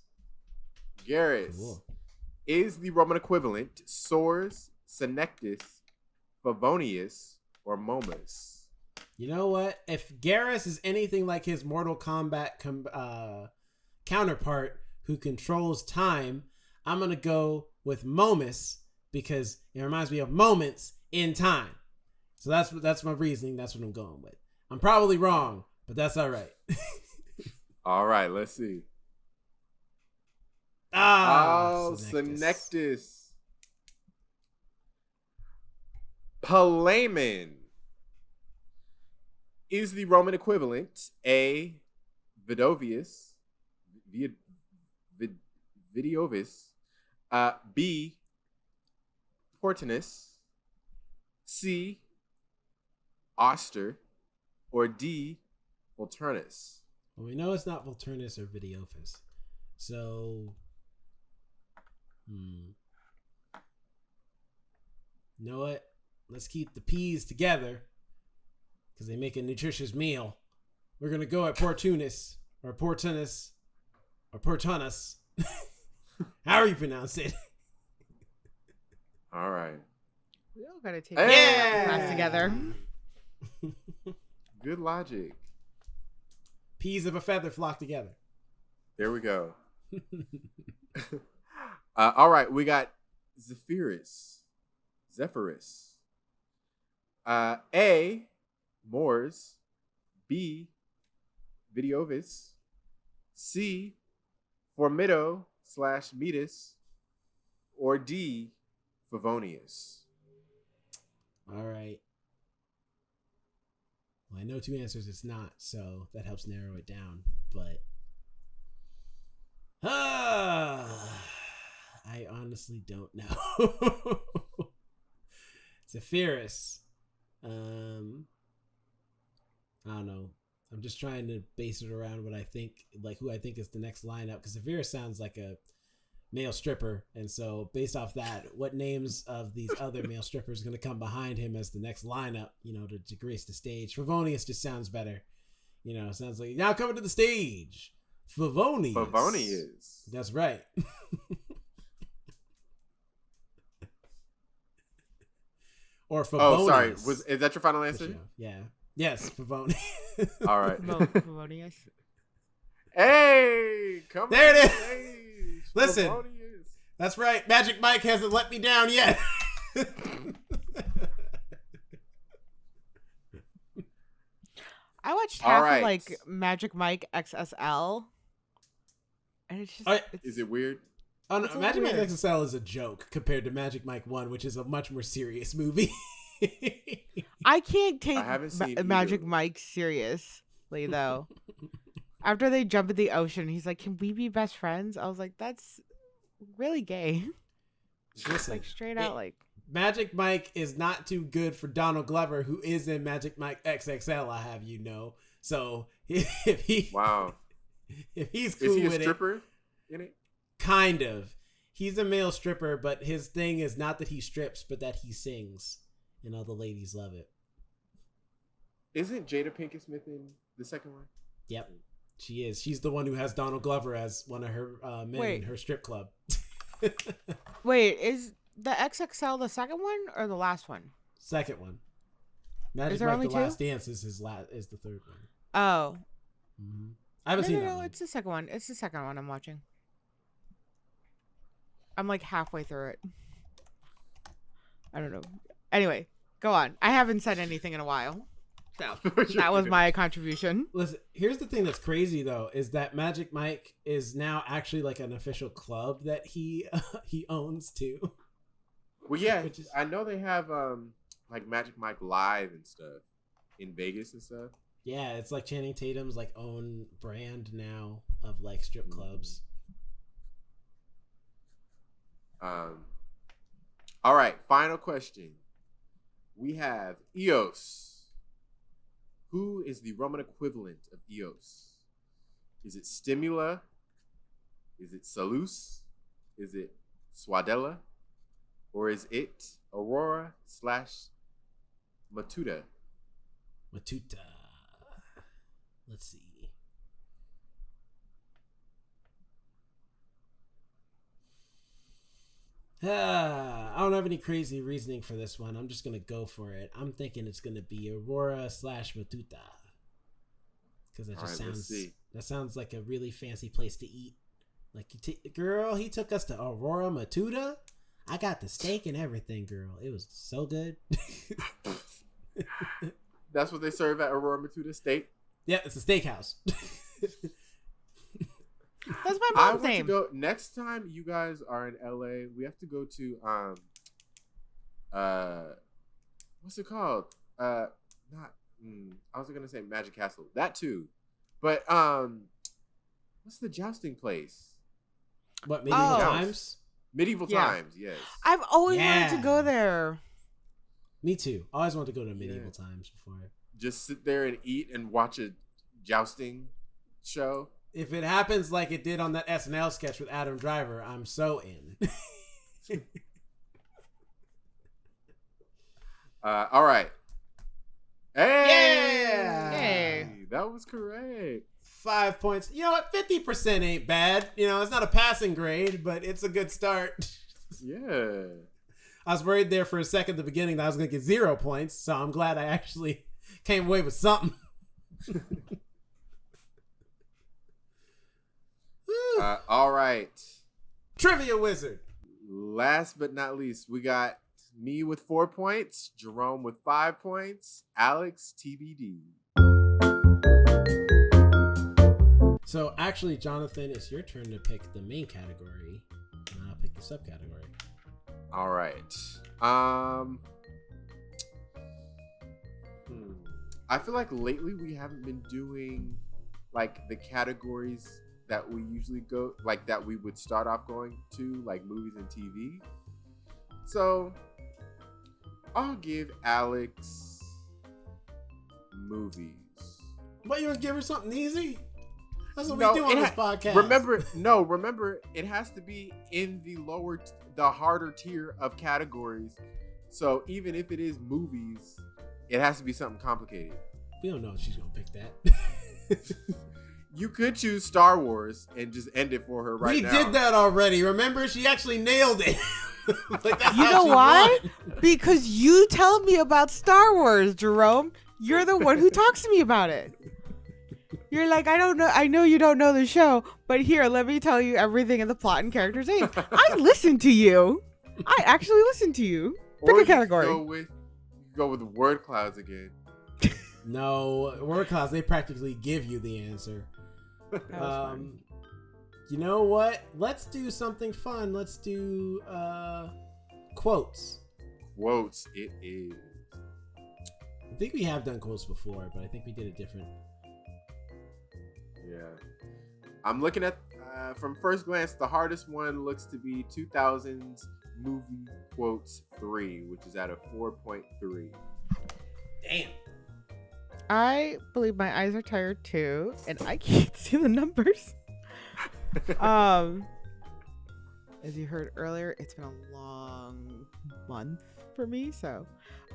Cool. Is the Roman equivalent Sors, Senectus, Favonius, or Momus? You know what? If Garrus is anything like his Mortal Kombat counterpart who controls time, I'm going to go with Momus because it reminds me of moments in time. So that's my reasoning. That's what I'm going with. I'm probably wrong, but that's all right. All right, let's see. Oh, Synecdoche. Synecdoche. Palaemon is the Roman equivalent A. Vidovius, Vidiovis, B. Portinus, C. Auster, or D. Volturnus. Well, we know it's not Volturnus or Videophus. So, you know what? Let's keep the peas together because they make a nutritious meal. We're going to go at Portunus or Portunus or Portunus. However you pronounce it. All right. We all gotta take Yeah! class together. Good logic. Peas of a feather flock together. There we go. All right, we got Zephyrus. A. Mors. B. Vidiovis. C. Formido/Metis. Or D. Favonius. All right. Well, I know two answers it's not, so that helps narrow it down. But I honestly don't know. Zephyrus. I don't know. I'm just trying to base it around what I think, like who I think is the next lineup, because Zephyrus sounds like a male stripper, and so based off that, what names of these other male strippers are going to come behind him as the next lineup, to grace the stage? Favonius just sounds better. Sounds like, now coming to the stage, Favonius. That's right. Or Favonius. Oh, sorry. Is that your final answer? Yeah. Yes, Favonius. All right. Favonius. Hey, come there on it is. Stage. Listen, Favonius. that's right. Magic Mike hasn't let me down yet. I watched half right. of like Magic Mike XSL, and it's just Is it weird? Oh, no, It's a Magic Mike weird. XSL is a joke compared to Magic Mike 1, which is a much more serious movie. I can't take I haven't seen Magic either. Mike seriously though. After they jump in the ocean, he's like, "Can we be best friends?" I was like, "That's really gay." Listen, Like straight out, like Magic Mike is not too good for Donald Glover, who is in Magic Mike XXL, I have you know. So if he's Wow. cool Is he a with stripper in it? kind of. He's a male stripper, but his thing is not that he strips, but that he sings, and all the ladies love it. Isn't Jada Pinkett Smith in the second one? Yep, she is. She's the one who has Donald Glover as one of her men in her strip club. wait, is the XXL the second one or the last one? Second one. Magic there Mike: only The two? Last Dance is is the third one. Oh, Mm-hmm. I haven't seen that no, one. it's the second one. It's the second one I'm watching. I'm like halfway through it. I don't know. Anyway, go on. I haven't said anything in a while. So that was my contribution. Listen, here's the thing that's crazy though, is that Magic Mike is now actually like an official club that he owns too. Well, yeah, Which is- I know they have like Magic Mike Live and stuff in Vegas and stuff. Yeah, it's like Channing Tatum's like own brand now of like strip clubs. All right, final question. We have Eos. Who is the Roman equivalent of Eos? Is it Stimula? Is it Salus? Is it Swadella? Or is it Aurora/Matuta? Matuta. Let's see. I don't have any crazy reasoning for this one. I'm just gonna go for it. I'm thinking it's gonna be Aurora/Matuta, because that just All right, let's sounds see. that sounds like a really fancy place to eat. Like, girl, he took us to Aurora Matuta. I got the steak and everything, girl. It was so good. That's what they serve at Aurora Matuta Steak. Yeah, it's a steakhouse. That's my I mom's want name. to go next time you guys are in LA. We have to go to what's it called? Not I was gonna say Magic Castle. That too, but what's the jousting place? What, medieval Oh. times? Medieval Yeah. times. Yes. I've always wanted Yeah. to go there. Me too. I always wanted to go to medieval times before. Just sit there and eat and watch a jousting show. If it happens like it did on that SNL sketch with Adam Driver, I'm so in. All right. Hey! Yeah! Hey. That was correct. 5 points. You know what? 50% ain't bad. You know, it's not a passing grade, but it's a good start. Yeah. I was worried there for a second at the beginning that I was going to get 0 points, so I'm glad I actually came away with something. All right. Trivia Wizard. Last but not least, we got me with 4 points, Jerome with 5 points, Alex TBD. So actually, Jonathan, it's your turn to pick the main category, and I'll pick the subcategory. All right. I feel like lately we haven't been doing like the categories that we usually go, like that we would start off going to, like movies and TV. So I'll give Alex movies. What, you want to give her something easy? That's what No, we do on this podcast. Remember, it has to be in the harder tier of categories. So even if it is movies, it has to be something complicated. We don't know if she's going to pick that. You could choose Star Wars and just end it for her right now. We did that already. Remember? She actually nailed it. Like, that's You how know she why? won. Because you tell me about Star Wars, Jerome. You're the one who talks to me about it. You're like, I don't know. I know you don't know the show, but here, let me tell you everything in the plot and characters' names. I listen to you. I actually listen to you. Pick Or a you could category. go with word clouds again. No, word clouds, they practically give you the answer. That was fun. You know what? Let's do something fun. Let's do quotes. Quotes, it is. I think we have done quotes before, but I think we did it different. Yeah. I'm looking at, from first glance, the hardest one looks to be 2000s movie quotes 3, which is at a 4.3. Damn. I believe my eyes are tired too, and I can't see the numbers. As you heard earlier, it's been a long month for me, so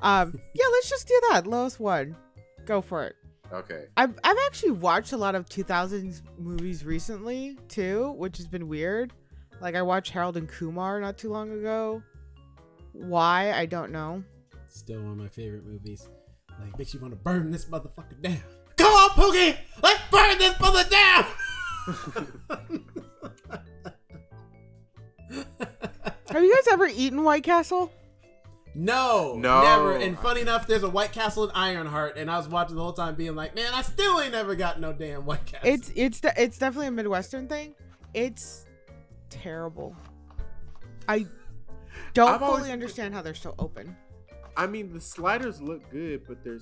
yeah, let's just do that. Lowest one. Go for it. Okay. I've actually watched a lot of 2000s movies recently too, which has been weird. Like I watched Harold and Kumar not too long ago. Why? I don't know. Still one of my favorite movies. Like, makes you want to burn this motherfucker down. Come on, Pookie! Let's burn this mother down! Have you guys ever eaten White Castle? No, never. And funny enough, there's a White Castle in Ironheart, and I was watching the whole time being like, man, I still ain't never got no damn White Castle. It's definitely a Midwestern thing. It's terrible. I don't fully understand how they're still open. I mean, the sliders look good, but they're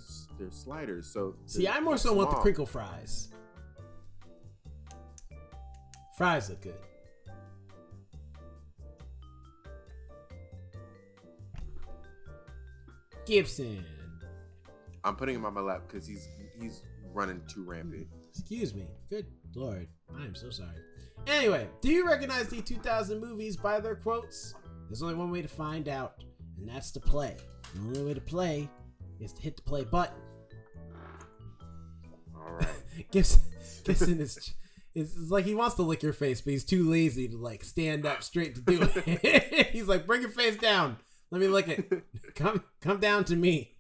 sliders, so... See, I more so want the crinkle fries. Fries look good. Gibson. I'm putting him on my lap because he's running too rampant. Excuse me. Good Lord. I am so sorry. Anyway, do you recognize the 2000 movies by their quotes? There's only one way to find out, and that's to play. The only way to play is to hit the play button. All right. Gibson is it's like he wants to lick your face, but he's too lazy to like stand up straight to do it. He's like, bring your face down. Let me lick it. Come down to me.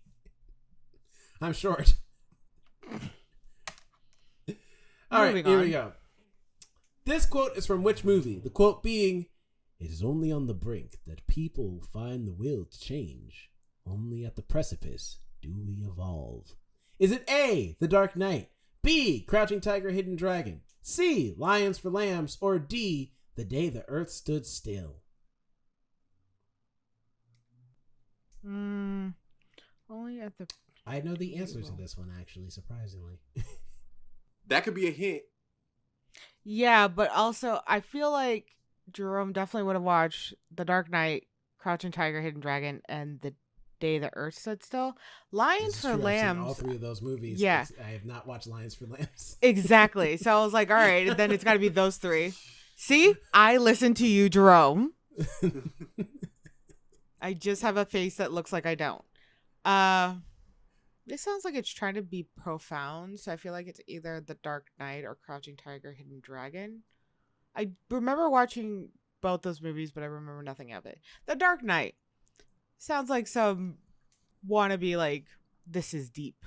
I'm short. All right, here we go. This quote is from which movie? The quote being, "It is only on the brink that people find the will to change. Only at the precipice do we evolve." Is it A, The Dark Knight, B, Crouching Tiger, Hidden Dragon, C. Lions for Lambs, or D. The Day the Earth Stood Still? Only at the. I know the answer to this one, actually, surprisingly. That could be a hint. Yeah, but also I feel like Jerome definitely would have watched The Dark Knight, Crouching Tiger, Hidden Dragon, and The Day the Earth Stood Still. Lions for I've Lambs. seen all three of those movies. Yeah. I have not watched Lions for Lambs. Exactly. So I was like, all right, then it's got to be those three. See, I listen to you, Jerome. I just have a face that looks like I don't. This sounds like it's trying to be profound, so I feel like it's either The Dark Knight or Crouching Tiger, Hidden Dragon. I remember watching both those movies, but I remember nothing of it. The Dark Knight sounds like some wannabe, like, this is deep.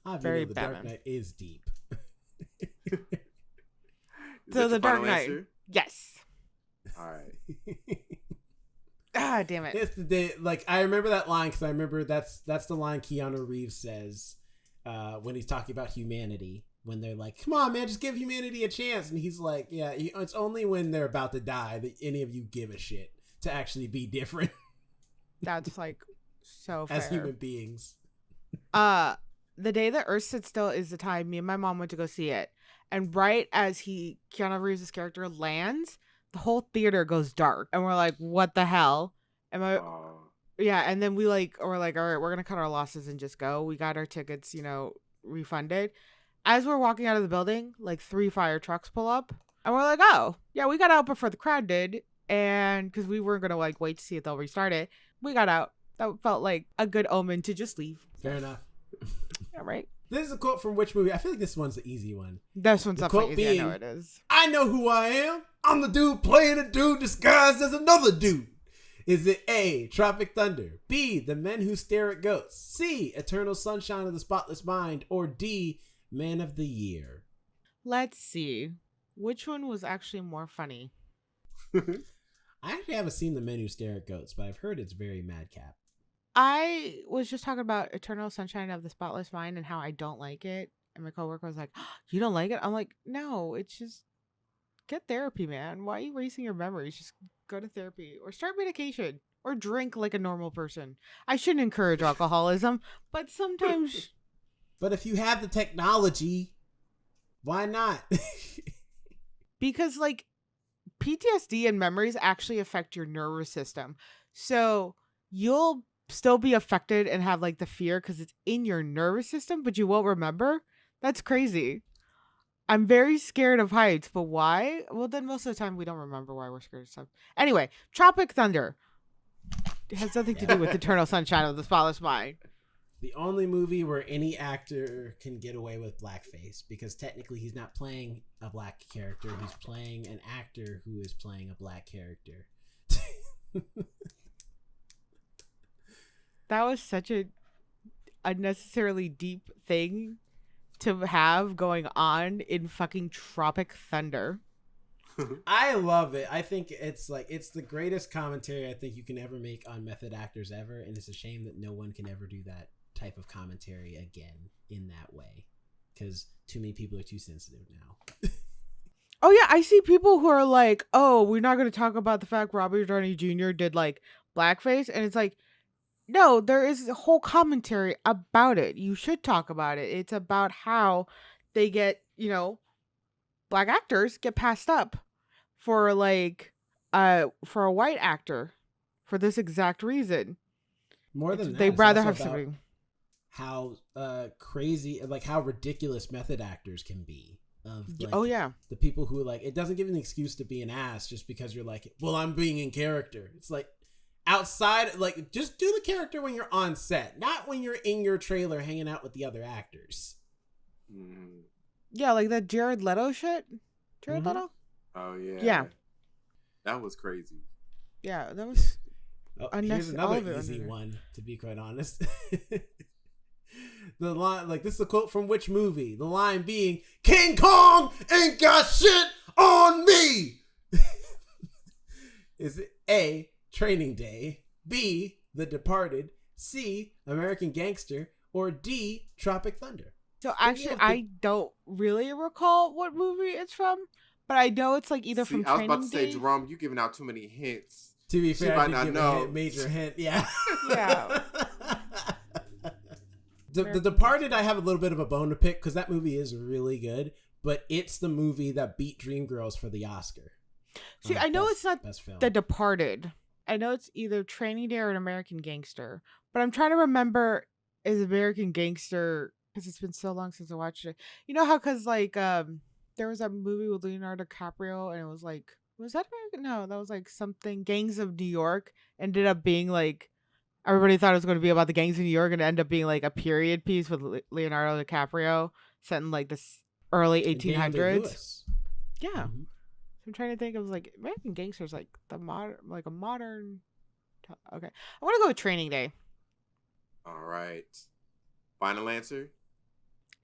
Very The Batman. Dark Knight is deep. So The Dark Knight. Answer? Yes. All right. Ah, damn it. It's the day. Like, I remember that line because I remember that's the line Keanu Reeves says when he's talking about humanity. When they're like, "Come on, man, just give humanity a chance," and he's like, "Yeah, it's only when they're about to die that any of you give a shit to actually be different." That's like so fair. As human beings. The Day the Earth Stood Still is the time me and my mom went to go see it. And right as Keanu Reeves' character lands, the whole theater goes dark. And we're like, what the hell? And and then we're like, all right, we're going to cut our losses and just go. We got our tickets, refunded. As we're walking out of the building, like 3 fire trucks pull up. And we're like, oh, yeah, we got out before the crowd did. And because we weren't going to like wait to see if they'll restart it. We got out. That felt like a good omen to just leave. Fair enough. All right. This is a quote from which movie? I feel like this one's the easy one. This one's The definitely quote easy. being, I know it is. I know who I am. I'm the dude playing a dude disguised as another dude. Is it A, Tropic Thunder, B, The Men Who Stare at Goats, C, Eternal Sunshine of the Spotless Mind, or D, Man of the Year? Let's see. Which one was actually more funny? I actually haven't seen The Men Who Stare at Goats, but I've heard it's very madcap. I was just talking about Eternal Sunshine of the Spotless Mind and how I don't like it. And my coworker was like, oh, you don't like it? I'm like, no, it's just get therapy, man. Why are you erasing your memories? Just go to therapy or start medication or drink like a normal person. I shouldn't encourage alcoholism, but sometimes. But if you have the technology, why not? Because like PTSD and memories actually affect your nervous system. So you'll still be affected and have like the fear because it's in your nervous system, but you won't remember. That's crazy. I'm very scared of heights, but why? Well, then most of the time we don't remember why we're scared of stuff. Anyway, Tropic Thunder. It has nothing to do with Eternal Sunshine of the Spotless Mind. The only movie where any actor can get away with blackface, because technically he's not playing a black character, he's playing an actor who is playing a black character. That was such a unnecessarily deep thing to have going on in fucking Tropic Thunder. I love it. I think it's the greatest commentary I think you can ever make on method actors ever, and it's a shame that no one can ever do that type of commentary again in that way, because too many people are too sensitive now. Oh yeah, I see people who are like, oh, we're not going to talk about the fact Robert Downey Jr. did like blackface, and it's like, no, there is a whole commentary about it. You should talk about it. It's about how they get, black actors get passed up for like for a white actor for this exact reason. More than that, they'd it's rather also have about somebody. How crazy, like how ridiculous method actors can be. Of like, oh yeah, the people who like, it doesn't give an excuse to be an ass just because you're like, well, I'm being in character. It's like, outside, like, just do the character when you're on set, not when you're in your trailer hanging out with the other actors. Yeah, like that Jared Leto shit. Jared Leto. Oh yeah. Yeah. That was crazy. Yeah, that was. Here's another easy one, to be quite honest. The line, like, this is a quote from which movie? The line being, King Kong ain't got shit on me. Is it A, Training Day, B, The Departed, C, American Gangster, or D, Tropic Thunder? So actually, I don't really recall what movie it's from, but I know it's like either from I was Training about to say, Day. Jerome, you giving out too many hints. To be fair, I might did not give know. a major hint. Yeah. Yeah. The Departed, I have a little bit of a bone to pick because that movie is really good, but it's the movie that beat Dreamgirls for the Oscar. See, I know it's not film. The Departed. I know it's either Training Day or An American Gangster, but I'm trying to remember is American Gangster because it's been so long since I watched it. You know how because like there was a movie with Leonardo DiCaprio and it was like was that American? No, that was like something Gangs of New York ended up being like. Everybody thought it was going to be about the gangs in New York and it ended up being like a period piece with Leonardo DiCaprio set in like this early 1800s. Yeah. Mm-hmm. So I'm trying to think of like American Gangster's like the modern, like a modern. Okay. I want to go with Training Day. All right. Final answer?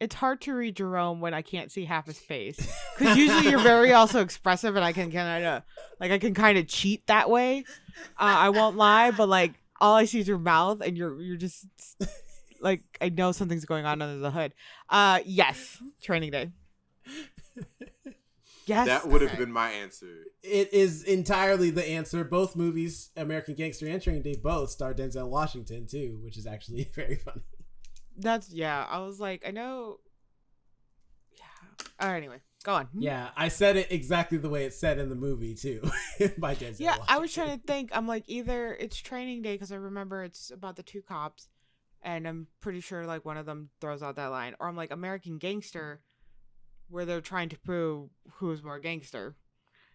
It's hard to read Jerome when I can't see half his face. Because usually you're very also expressive and I can kind of cheat that way. I won't lie, but like, all I see is your mouth, and you're just like I know something's going on under the hood. Yes, Training Day. Yes, that would have been my answer. It is entirely the answer. Both movies, American Gangster and Training Day, both star Denzel Washington too, which is actually very funny. I was like, I know. Yeah. Anyway, go on. Yeah, I said it exactly the way it's said in the movie too, by Denzel. Yeah, Washington. I was trying to think. I'm like, either it's Training Day because I remember it's about the two cops, and I'm pretty sure like one of them throws out that line, or I'm like American Gangster, where they're trying to prove who's more gangster.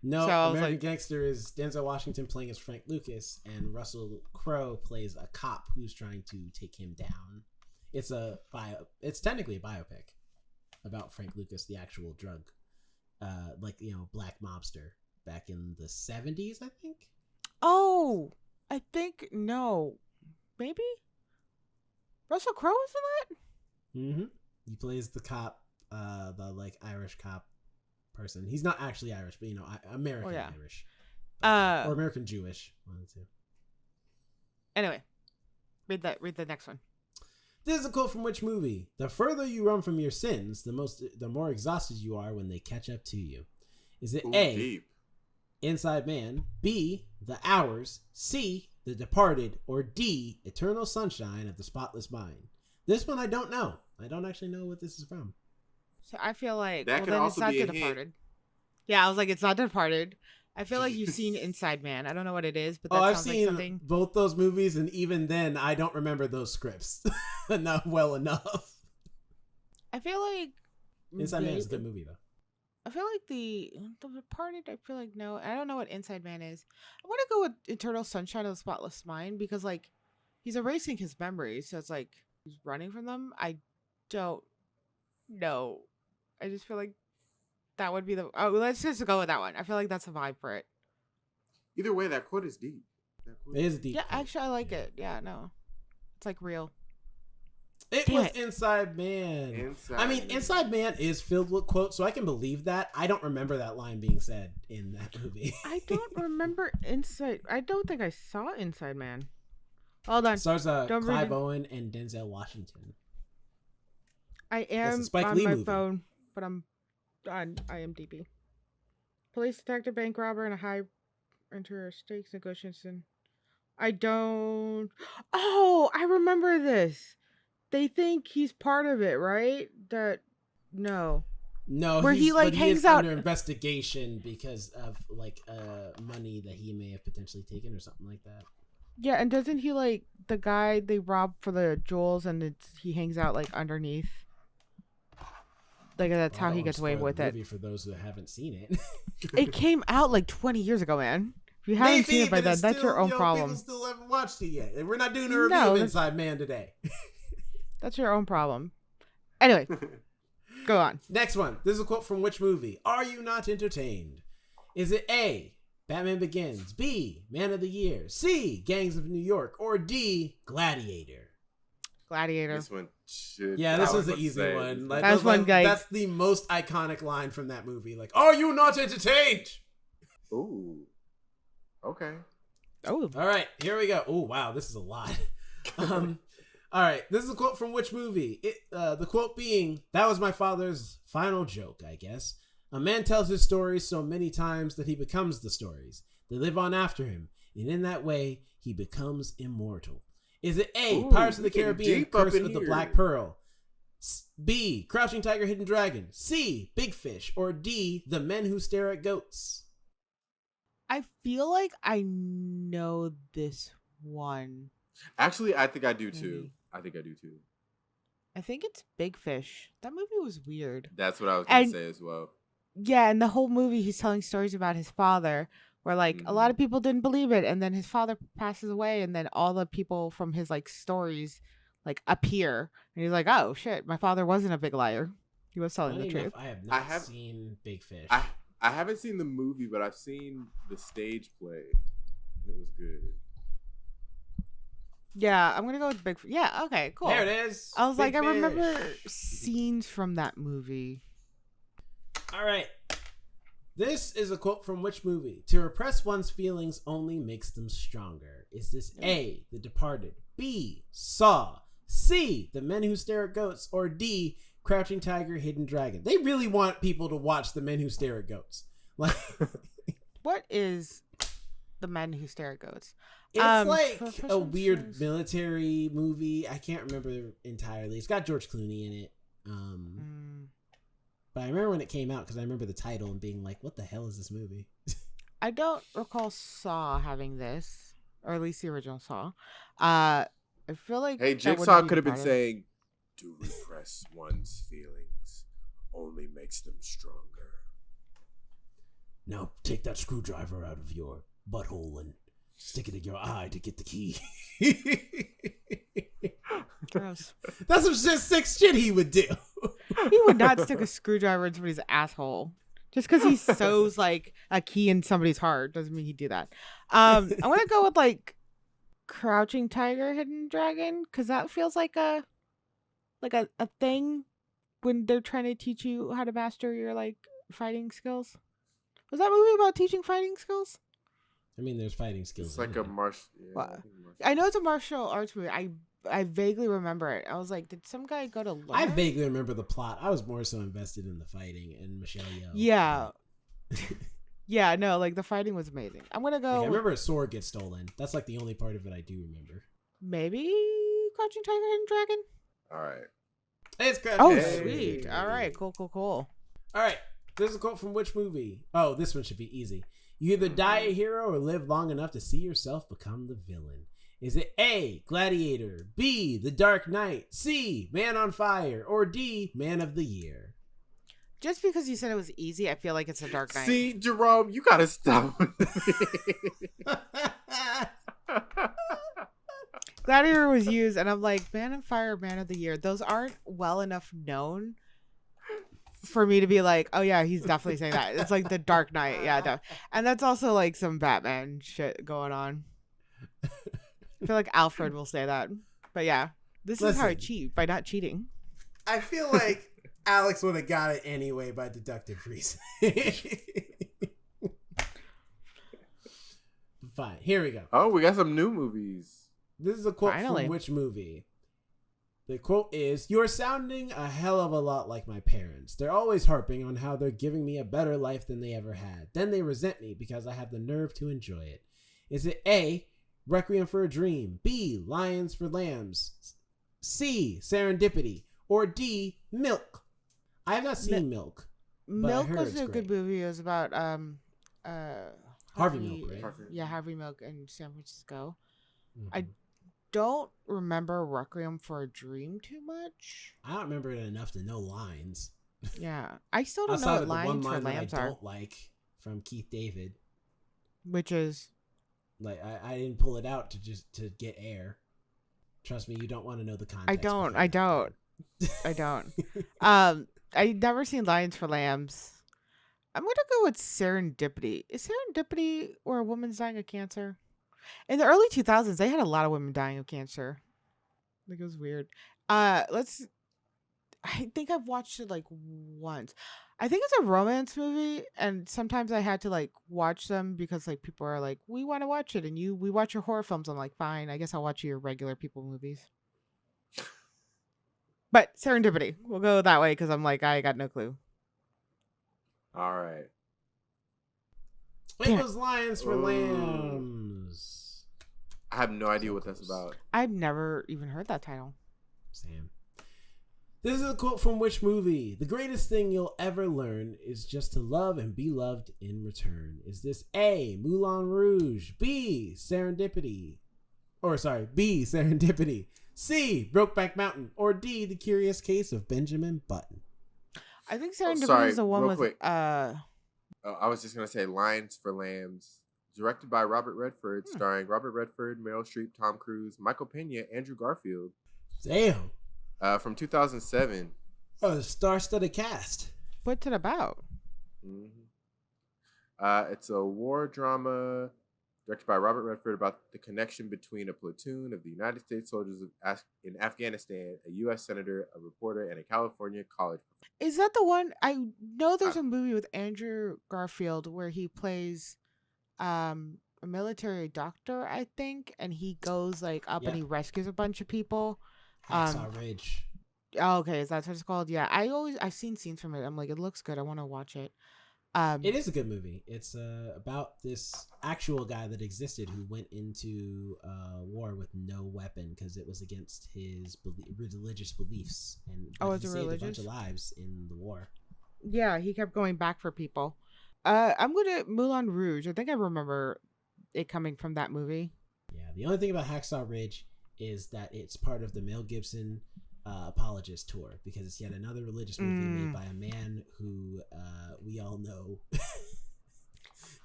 No, so American Gangster is Denzel Washington playing as Frank Lucas, and Russell Crowe plays a cop who's trying to take him down. It's technically a biopic about Frank Lucas, the actual drug, black mobster back in the 70s, I think. Oh, I think no, maybe Russell Crowe is in that. Mm-hmm. He plays the cop, the like Irish cop person. He's not actually Irish, but American Irish, or American Jewish. One of the two. Anyway, read the next one. This is a quote from which movie? The further you run from your sins, the more exhausted you are when they catch up to you. Is it A, deep. Inside Man, B, The Hours, C, The Departed, or D, Eternal Sunshine of the Spotless Mind? This one I don't know. I don't actually know what this is from. So I feel like that could also be The Departed. Yeah, I was like, it's not The Departed. I feel like you've seen Inside Man. I don't know what it is, but that I've sounds seen like something. Both those movies, and even then, I don't remember those scripts not well enough. I feel like Inside Man is a good movie, though. I feel like the Departed. I feel like no. I don't know what Inside Man is. I want to go with Eternal Sunshine of the Spotless Mind because like he's erasing his memories, so it's like he's running from them. I don't know. I just feel like that would be let's just go with that one. I feel like that's a vibe for it. Either way, that quote is deep. It is deep. Yeah, actually, I like it. Yeah, no. It's like real. It was Inside Man. Inside Man is filled with quotes, so I can believe that. I don't remember that line being said in that movie. I don't remember Inside. I don't think I saw Inside Man. Hold on. It stars Clive Owen and Denzel Washington. I am on my phone, but I'm on IMDb. Police detective, bank robber, and a high enter stakes negotiation. I don't. Oh, I remember this. They think he's part of it, right? No, where he hangs out under investigation because of like money that he may have potentially taken or something like that. Yeah, and doesn't he like the guy they rob for the jewels, and he hangs out like underneath. Like that's how he gets away with it. For those who haven't seen it, it came out like 20 years ago, man. If you haven't seen it by then, that's your own problem. People still haven't watched it yet. We're not doing a review of Inside Man today. That's your own problem. Anyway, go on. Next one. This is a quote from which movie? Are you not entertained? Is it A, Batman Begins, B, Man of the Year, C, Gangs of New York, or D, Gladiator? Gladiator. This one. This was the easy one. Like, that's one guy. That's the most iconic line from that movie. Like, are you not entertained? Ooh. Okay. Oh. All right, here we go. Oh, wow, this is a lot. All right, this is a quote from which movie? The quote being, "That was my father's final joke, I guess. A man tells his stories so many times that he becomes the stories. They live on after him, and in that way, he becomes immortal." Is it A, Ooh, Pirates of the we getting Caribbean, deep up Curse in of the here. Black Pearl? B, Crouching Tiger, Hidden Dragon? C, Big Fish? Or D, The Men Who Stare at Goats? I feel like I know this one. Actually, I think I do too. Maybe. I think it's Big Fish. That movie was weird. That's what I was going to And say as well. yeah, and the whole movie he's telling stories about his father where like a lot Mhm. of people didn't believe it, and then his father passes away, and then all the people from his like stories like appear, and he's like, "Oh shit, my father wasn't a big liar. He was telling the Funny truth." enough, I have not seen Big Fish. I haven't seen the movie, but I've seen the stage play. And it was good. Yeah, I'm gonna go with Big Fish. Yeah, okay, cool. There it is. I was Big like, I remember Fish. scenes from that movie. All right. This is a quote from which movie? "To repress one's feelings only makes them stronger." Is this A, The Departed, B, Saw, C, The Men Who Stare at Goats, or D, Crouching Tiger, Hidden Dragon? They really want people to watch The Men Who Stare at Goats. Like, What is The Men Who Stare at Goats? it's like for a Christmas weird shows. military movie. I can't remember entirely. It's got George Clooney in it. But I remember when it came out because I remember the title and being like, "What the hell is this movie?" I don't recall Saw having this, or at least the original Saw. I feel like Hey, that Jigsaw wouldn't be could have been part of- saying, "To repress one's feelings only makes them stronger." Now take that screwdriver out of your butthole and stick it in your eye to get the key. Gross. That's some sick shit he would do. He would not stick a screwdriver in somebody's asshole. Just because he sews like a key in somebody's heart doesn't mean he'd do that. I'm gonna go with like Crouching Tiger, Hidden Dragon, because that feels like a thing when they're trying to teach you how to master your like fighting skills. Was that movie about teaching fighting skills? I mean, there's fighting skills. It's like in a it. martial. What? I know it's a martial arts movie. I vaguely remember it. I was like, did some guy go to learn? I vaguely remember the plot. I was more so invested in the fighting and Michelle Yeoh. Yeah. Yeah, no, like the fighting was amazing. I'm gonna go. Like, I remember a sword gets stolen. That's like the only part of it I do remember. Maybe Crouching Tiger, Hidden Dragon. All right. It's good. Oh, Hey. sweet. All right, cool. All right. This is a quote from which movie? Oh, this one should be easy. "You either die a hero or live long enough to see yourself become the villain." Is it A, Gladiator, B, The Dark Knight, C, Man on Fire, or D, Man of the Year? Just because you said it was easy, I feel like it's a Dark Knight. See, Jerome, you gotta stop. Gladiator was used, and I'm like, Man on Fire, Man of the Year. Those aren't well enough known for me to be like, oh yeah, he's definitely saying that. It's like The Dark Knight, yeah. And that's also like some Batman shit going on. I feel like Alfred will say that. But yeah, this is how I Listen. cheat, by not cheating. I feel like Alex would have got it anyway by deductive reason. Fine, here we go. Oh, we got some new movies. This is a quote Finally. from which movie? The quote is, "You're sounding a hell of a lot like my parents. They're always harping on how they're giving me a better life than they ever had. Then they resent me because I have the nerve to enjoy it." Is it A, Requiem for a Dream, B, Lions for Lambs, C, Serendipity, or D, Milk? I have not seen Milk. But I Milk heard was it's a good great. movie. It was about Harvey Milk, right? Yeah, Harvey Milk in San Francisco. Mhm. I don't remember Requiem for a Dream too much. I don't remember it enough to know lines. Yeah, I still don't know Outside what of the one Lions for line that I Lambs are, don't like from Keith David. which is Like I didn't pull it out to get air. Trust me, you don't want to know the context. I don't. behind that. I don't. I never seen Lions for Lambs. I'm gonna go with Serendipity. Is Serendipity where a woman's dying of cancer? In the early 2000s, they had a lot of women dying of cancer. Like, it was weird. Let's. I think I've watched it like once. I think it's a romance movie, and sometimes I had to like watch them because like people are like, we want to watch it, and we watch your horror films. I'm like, fine, I guess I'll watch your regular people movies. But Serendipity. We'll go that way because I'm like, I got no clue. All right. It was Lions for Lambs. I have no idea what that's about. I've never even heard that title. Sam. This is a quote from which movie? The greatest thing you'll ever learn is just to love and be loved in return. Is this A, Moulin Rouge, B, Serendipity, C, Brokeback Mountain, or D, The Curious Case of Benjamin Button? I think Serendipity is the one with quick. I was just gonna say Lions for Lambs, directed by Robert Redford, starring Robert Redford, Meryl Streep, Tom Cruise, Michael Pena, Andrew Garfield. Damn. From 2007. Oh, the star-studded cast. What's it about? Mm-hmm. It's a war drama directed by Robert Redford about the connection between a platoon of the United States soldiers in Afghanistan, a U.S. senator, a reporter, and a California college professor. Is that the one? I know there's a movie with Andrew Garfield where he plays a military doctor, I think, and he goes like up and he rescues a bunch of people. Hacksaw Ridge. Oh, okay, is that what it's called? Yeah, I've seen scenes from it. I'm like, it looks good. I want to watch it. It is a good movie. It's about this actual guy that existed who went into war with no weapon because it was against his religious beliefs, and he saved a bunch of lives in the war. Yeah, he kept going back for people. I'm gonna Moulin Rouge. I think I remember it coming from that movie. Yeah, the only thing about Hacksaw Ridge is that it's part of the Mel Gibson apologist tour, because it's yet another religious movie made by a man who we all know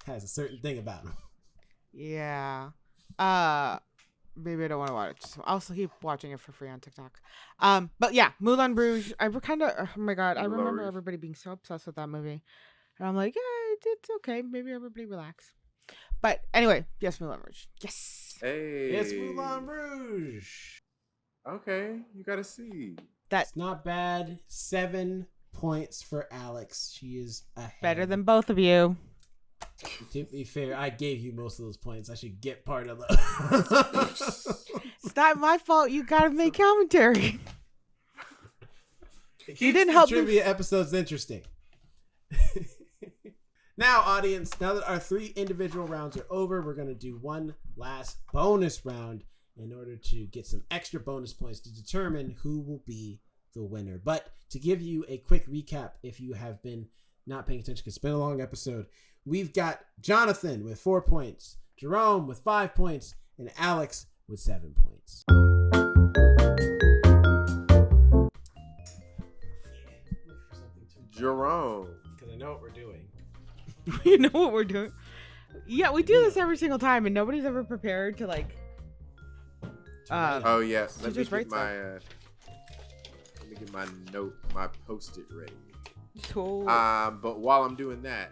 has a certain thing about him. Yeah. Maybe I don't want to watch it. I'll also keep watching it for free on TikTok. But yeah, Moulin Rouge. I remember everybody being so obsessed with that movie. And I'm like, yeah, it's okay. Maybe everybody relax. But anyway, yes, Moulin Rouge. Yes. Hey. It's Moulin Rouge. Okay, you gotta see. That's not bad. 7 points for Alex. She is ahead. Better than both of you. To be fair, I gave you most of those points. I should get part of those. It's not my fault. You gotta make commentary. You didn't help. Trivia episodes interesting. Now, audience, now that our 3 individual rounds are over, we're gonna do one last bonus round in order to get some extra bonus points to determine who will be the winner. But to give you a quick recap, if you have been not paying attention, because it's been a long episode, we've got Jonathan with 4 points, Jerome with 5 points, and Alex with 7 points. Jerome. Because I know what we're doing. You know what we're doing? Yeah, we do this every single time, and nobody's ever prepared to like. Oh yeah, let me get my note, my post-it ready. Cool. But while I'm doing that,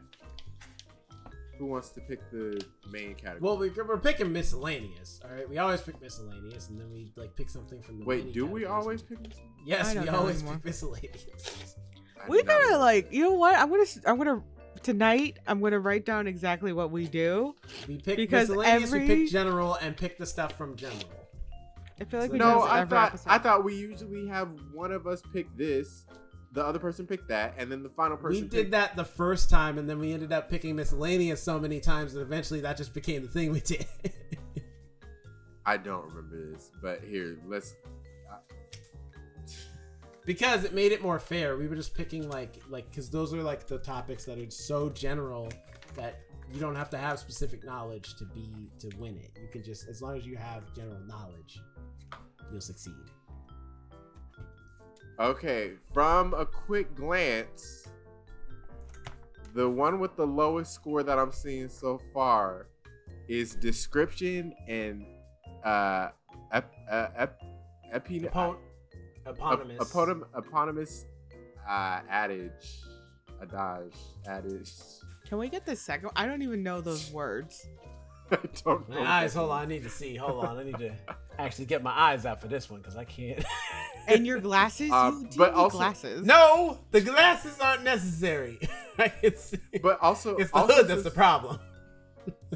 who wants to pick the main category? Well, we're picking miscellaneous. All right, we always pick miscellaneous, and then we like pick something from the. Wait, do we always pick miscellaneous? Yes, we always pick miscellaneous. We gotta like, you know what? I'm gonna tonight. I'm gonna write down exactly what we do. We pick miscellaneous. We pick general, and pick the stuff from general. I feel like I thought we usually have one of us pick this, the other person pick that, and then the final person. We did that the first time, and then we ended up picking miscellaneous so many times that eventually that just became the thing we did. I don't remember this, but here, let's. Because it made it more fair. We were just picking like because those are like the topics that are so general that you don't have to have specific knowledge to win it. You can just, as long as you have general knowledge, you'll succeed. Okay, from a quick glance, the one with the lowest score that I'm seeing so far is description and eponymous adage. Can we get the second? I don't even know those words. I don't know. My eyes, hold on, I need to see. Hold on, I need to actually get my eyes out for this one because I can't. And your glasses? You do but need also, glasses. No, the glasses aren't necessary. I can see. But also, it's the hood that's the problem.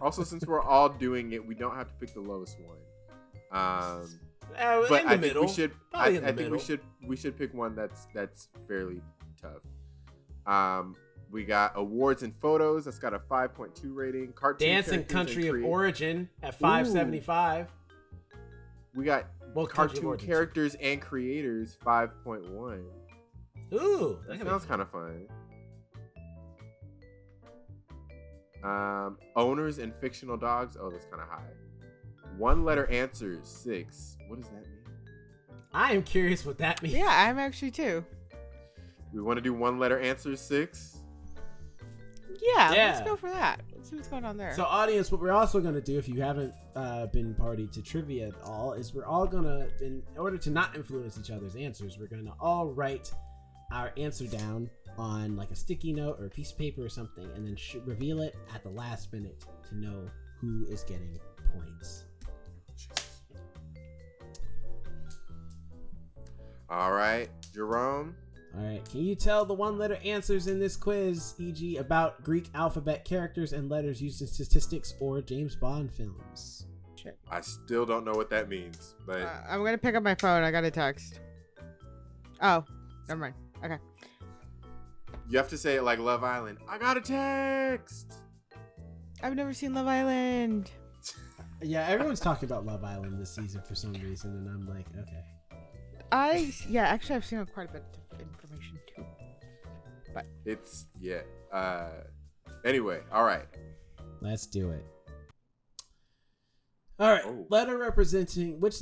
Also, since we're all doing it, we don't have to pick the lowest one. But in I the think middle. we should. Probably I in the think middle. we should pick one that's fairly tough. We got awards and photos. That's got a 5.2 rating. Cartoon Dance and characters country of crea- origin at 575. We got Well, country of cartoon origin. characters and creators 5.1. Ooh, That sounds kind of fun. Owners and fictional dogs. Oh, that's kind of high. One letter answers 6. What does that mean? I am curious what that means. Yeah, I'm actually too. We want to do one letter answers 6. Yeah, Yeah. let's go for that. Let's see what's going on there. So, audience, what we're also going to do, if you haven't been party to trivia at all, is we're all going to, in order to not influence each other's answers, we're going to all write our answer down on like a sticky note or a piece of paper or something, and then reveal it at the last minute to know who is getting points. All right, Jerome. All right, can you tell the one-letter answers in this quiz, e.g. about Greek alphabet characters and letters used in statistics or James Bond films? Shit. I still don't know what that means, but I'm going to pick up my phone. I got a text. Oh, never mind. Okay. you have to say it like Love Island. I got a text. I've never seen Love Island. Yeah, everyone's talking about Love Island this season for some reason, and I'm like, okay. Actually, I've seen quite a bit of information too. But It's anyway, all right. Let's do it. All right, Oh. letter representing what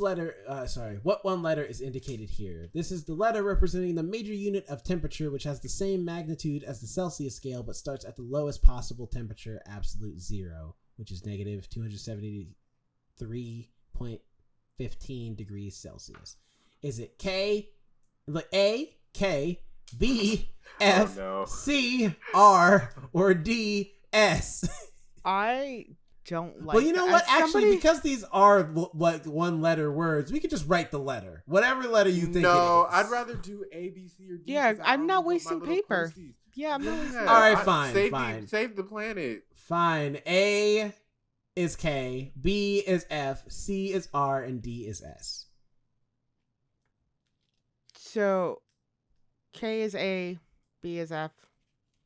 one letter is indicated here? This is the letter representing the major unit of temperature, which has the same magnitude as the Celsius scale, but starts at the lowest possible temperature, absolute zero, which is negative 273.15 degrees Celsius. Is it K, like A, K, B, F, no. C, R, or D, S? I don't like. Well, you know that. what? As Actually, somebody- because these are like one-letter words, we could just write the letter, whatever letter you think. No, it is. I'd rather do A, B, C, or D. Yeah, 'cause I I'm not already wasting want my little paper. posties. Yeah, I'm not. Yeah, All right, I- fine. Save the planet. Fine. A is K, B is F, C is R, and D is S. So, K is A, B is F,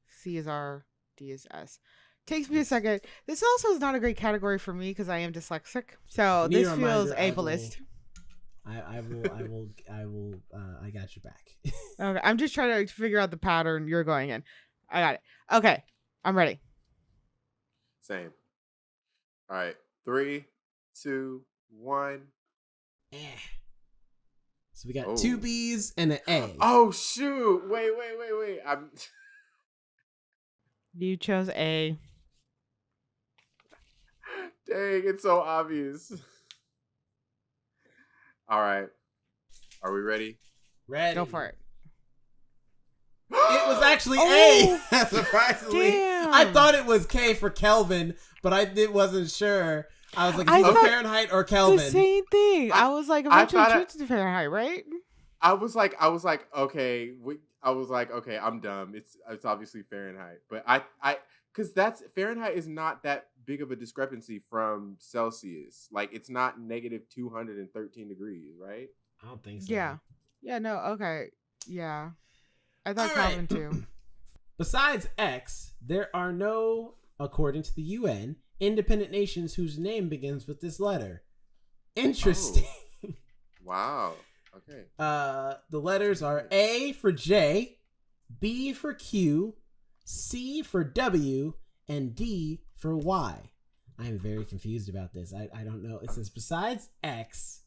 C is R, D is S. Takes me a second. This also is not a great category for me because I am dyslexic. So Give me this a feels reminder, ableist. I got your back. Okay, I'm just trying to figure out the pattern you're going in. I got it. Okay, I'm ready. Same. All right. 3, 2, 1. Eh. So we got Oh. 2 B's and an A. Oh shoot! Wait. I'm. You chose A. Dang, it's so obvious. All right. Are we ready? Ready. Go for it. It was actually Oh, A. Surprisingly, damn. I thought it was K for Kelvin, but I wasn't sure. I was like, I is it thought Fahrenheit or Kelvin? The same thing. I was like, I eventually thought I- changed to Fahrenheit, right? I was like, okay. Okay, I'm dumb. It's obviously Fahrenheit, but because that's Fahrenheit is not that big of a discrepancy from Celsius. Like it's not negative 213 degrees, right? I don't think so. Yeah. Yeah. No. Okay. Yeah. I thought All right. Calvin too. Besides X, there are no, according to the UN, independent nations whose name begins with this letter. Interesting. Wow. Okay. The letters are A for J, B for Q, C for W, and D for Y. I am very confused about this. I don't know. It says besides X.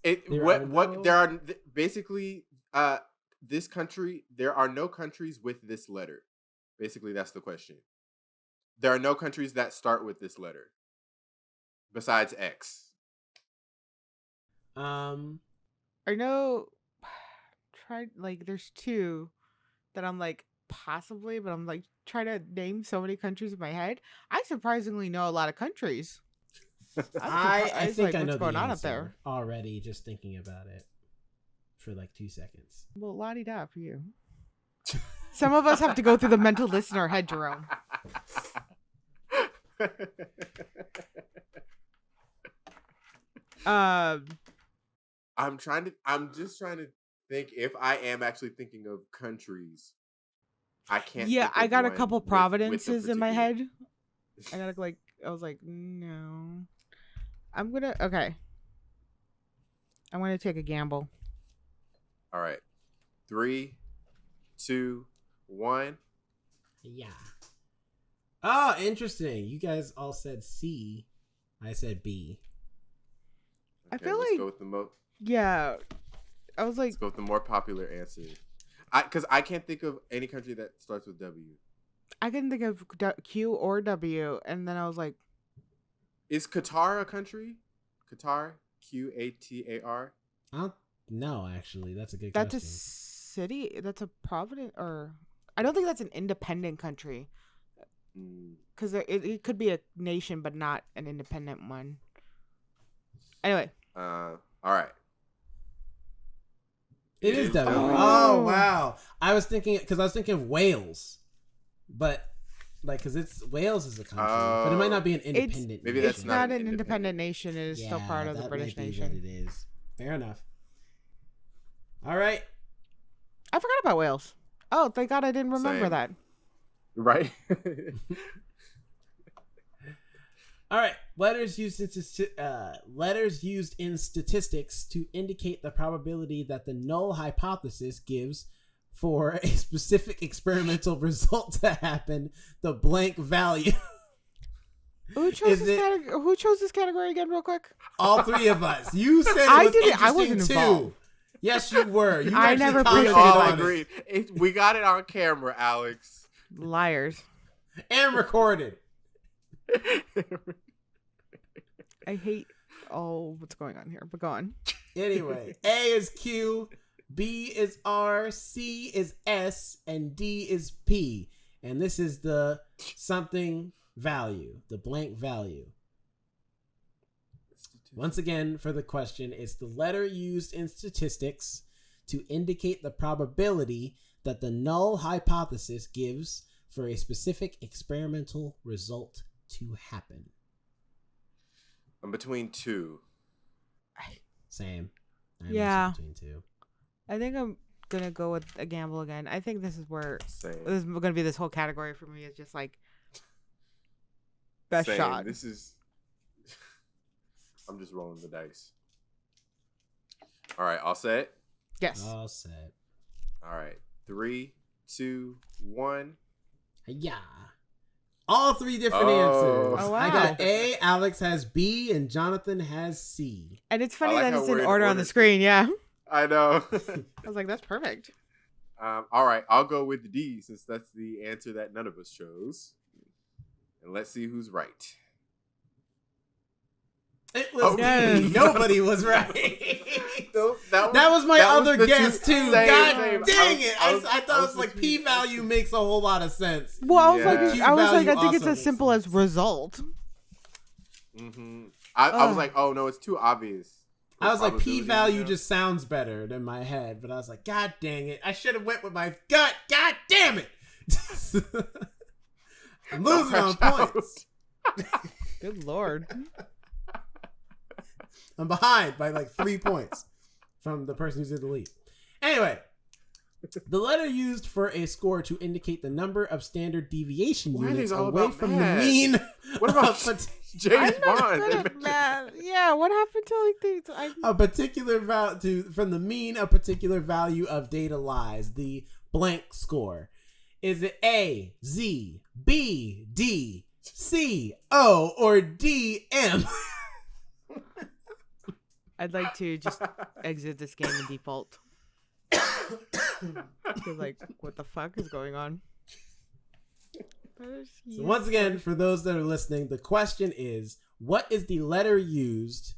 Basically this country, there are no countries with this letter. Basically, that's the question. There are no countries that start with this letter besides X. I know. There's two that I'm like possibly, but I'm like trying to name so many countries in my head. I surprisingly know a lot of countries. I think I know what's going the on up answer there. already just thinking about it for like 2 seconds. Well, la-di-da for you. Some of us have to go through the mental list in our head, Jerome. I'm just trying to think if I am actually thinking of countries. I can't. Yeah, think I of got a one couple with a providences in my particular- head. I was like, no. Okay. I'm gonna take a gamble. All right, 3, 2, 1. Yeah. Oh, interesting. You guys all said C. I said B. I Okay, feel let's like- go with the Yeah. I was like, let's go with the more popular answer. Because I can't think of any country that starts with W. I couldn't think of Q or W, and then I was like, Is Qatar a country? Qatar, Qatar. I don't know, actually. That's a good that's a question. city? That's a province? Or I don't think that's an independent country. Because it could be a nation, but not an independent one. Anyway. All right. It is W. W. Oh, wow. I was thinking of Wales. But, like, because Wales is a country. But it might not be an independent maybe nation. that's It's not not an an independent nation. It is still part of the that British might be nation. what it is. Fair enough. All right. I forgot about Wales. Oh, thank God I didn't remember Same. that. Right. All right. Letters used in statistics to indicate the probability that the null hypothesis gives for a specific experimental result to happen. The blank value. Who chose Is this category? Who chose this category again, real quick? All three of us. You said it I was didn't- I interesting wasn't too. involved. Yes, you were. You I actually never We commented participated all on on agreed. We got it on camera, Alex. Liars. it and recorded. I hate all what's going on here, but go on. Anyway, A is Q, B is R, C is S, and D is P. And this is the something value, the blank value. Once again, for the question, it's the letter used in statistics to indicate the probability that the null hypothesis gives for a specific experimental result to happen. I'm between two. Same. I'm Yeah. also between two. I think I'm gonna go with a gamble again. I think this is where Same. this is gonna be this whole category for me. Is just like best Same. shot. This is. I'm just rolling the dice. All right, all set. Yes. All set. All right, 3, 2, 1. Yeah. All three different Oh. answers. Oh, I wow. got A, Alex has B, and Jonathan has C. And it's funny like that how it's we're in in order on the order. screen. Yeah. I know. I was like, that's perfect. All right, I'll go with D since that's the answer that none of us chose. And let's see who's right. It was Oh, yes. B. Nobody was right. That was my other the guess two- too. same, God same. dang it! I thought it was the like two- P value makes a whole lot of sense. Well, I was Yeah. like, Q I value think it's also as simple makes as result. Mm-hmm. I was Ugh. like, oh no, it's too obvious. I was like, P Probability, value you know? just sounds better than my head, but I was like, God dang it! I should have went with my gut. God damn it! I'm losing on crash out. points. Good Lord. I'm behind by like 3 points from the person who's in the lead. Anyway, the letter used for a score to indicate the number of standard deviation Why are units these all away about from math? the mean. What about of James I'm not Bond? good at math. Yeah, what happened to like things? a particular value from the mean a particular value of data lies? The blank score. Is it A, Z, B, D, C, O, or D, M? I'd like to just exit this game in default. Because, like, what the fuck is going on? So once again, for those that are listening, the question is, what is the letter used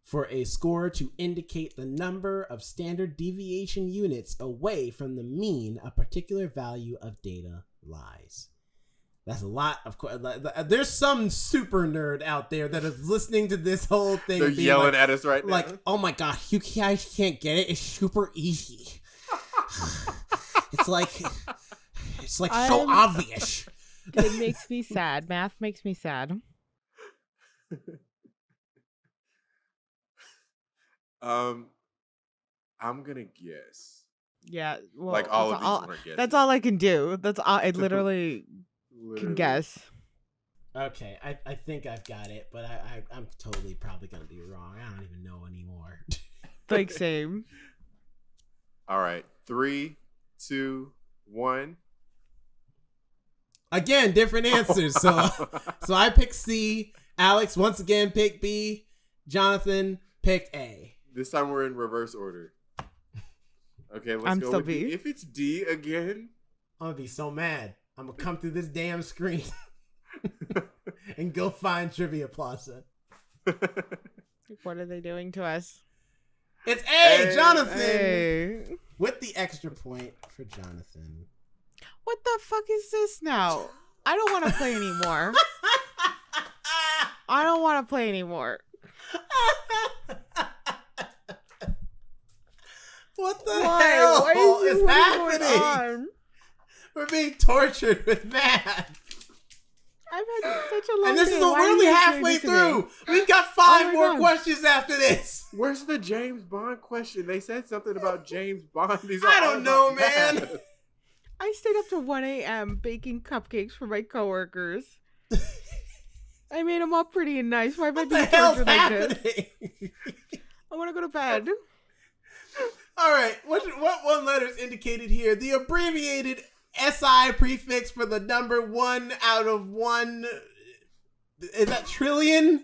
for a score to indicate the number of standard deviation units away from the mean a particular value of data lies? That's a lot of there's some super nerd out there that is listening to this whole thing. They're being yelling like, at us right like, now. oh my god, you guys can't get it. It's super easy. it's like so I'm- obvious. It makes me sad. Math makes me sad. I'm gonna guess. Yeah, well, Like all of that's these weren't guesses. that's all I can do. That's all I literally can guess. Okay, I think I've got it, but I'm totally probably gonna be wrong. I don't even know anymore. Like same. All right, 3, 2, 1. Again, different answers. So I picked C. Alex once again picked B. Jonathan picked A. This time we're in reverse order. Okay, let's I'm go still with B. D. If it's D again, I'm gonna be so mad. I'm gonna come through this damn screen and go find Trivia Plaza. What are they doing to us? It's A, Hey, Jonathan, Hey. with the extra point for Jonathan. What the fuck is this now? I don't want to play anymore. I don't want to play anymore. What the Why? hell What is going happening? on? We're being tortured with math. I've had such a long And this day. is what Why we're are only you doing halfway this to me? through. We've got 5 Oh my more God. questions after this. where's the James Bond question? They said something about James Bond. These I are don't all know, about man. math. I stayed up to 1 a.m. baking cupcakes for my coworkers. I made them all pretty and nice. Why am I What the being hell's tortured like this? happening? I want to go to bed. All right, what one letter is indicated here? The abbreviated SI prefix for the number 1 out of 1. Is that trillion?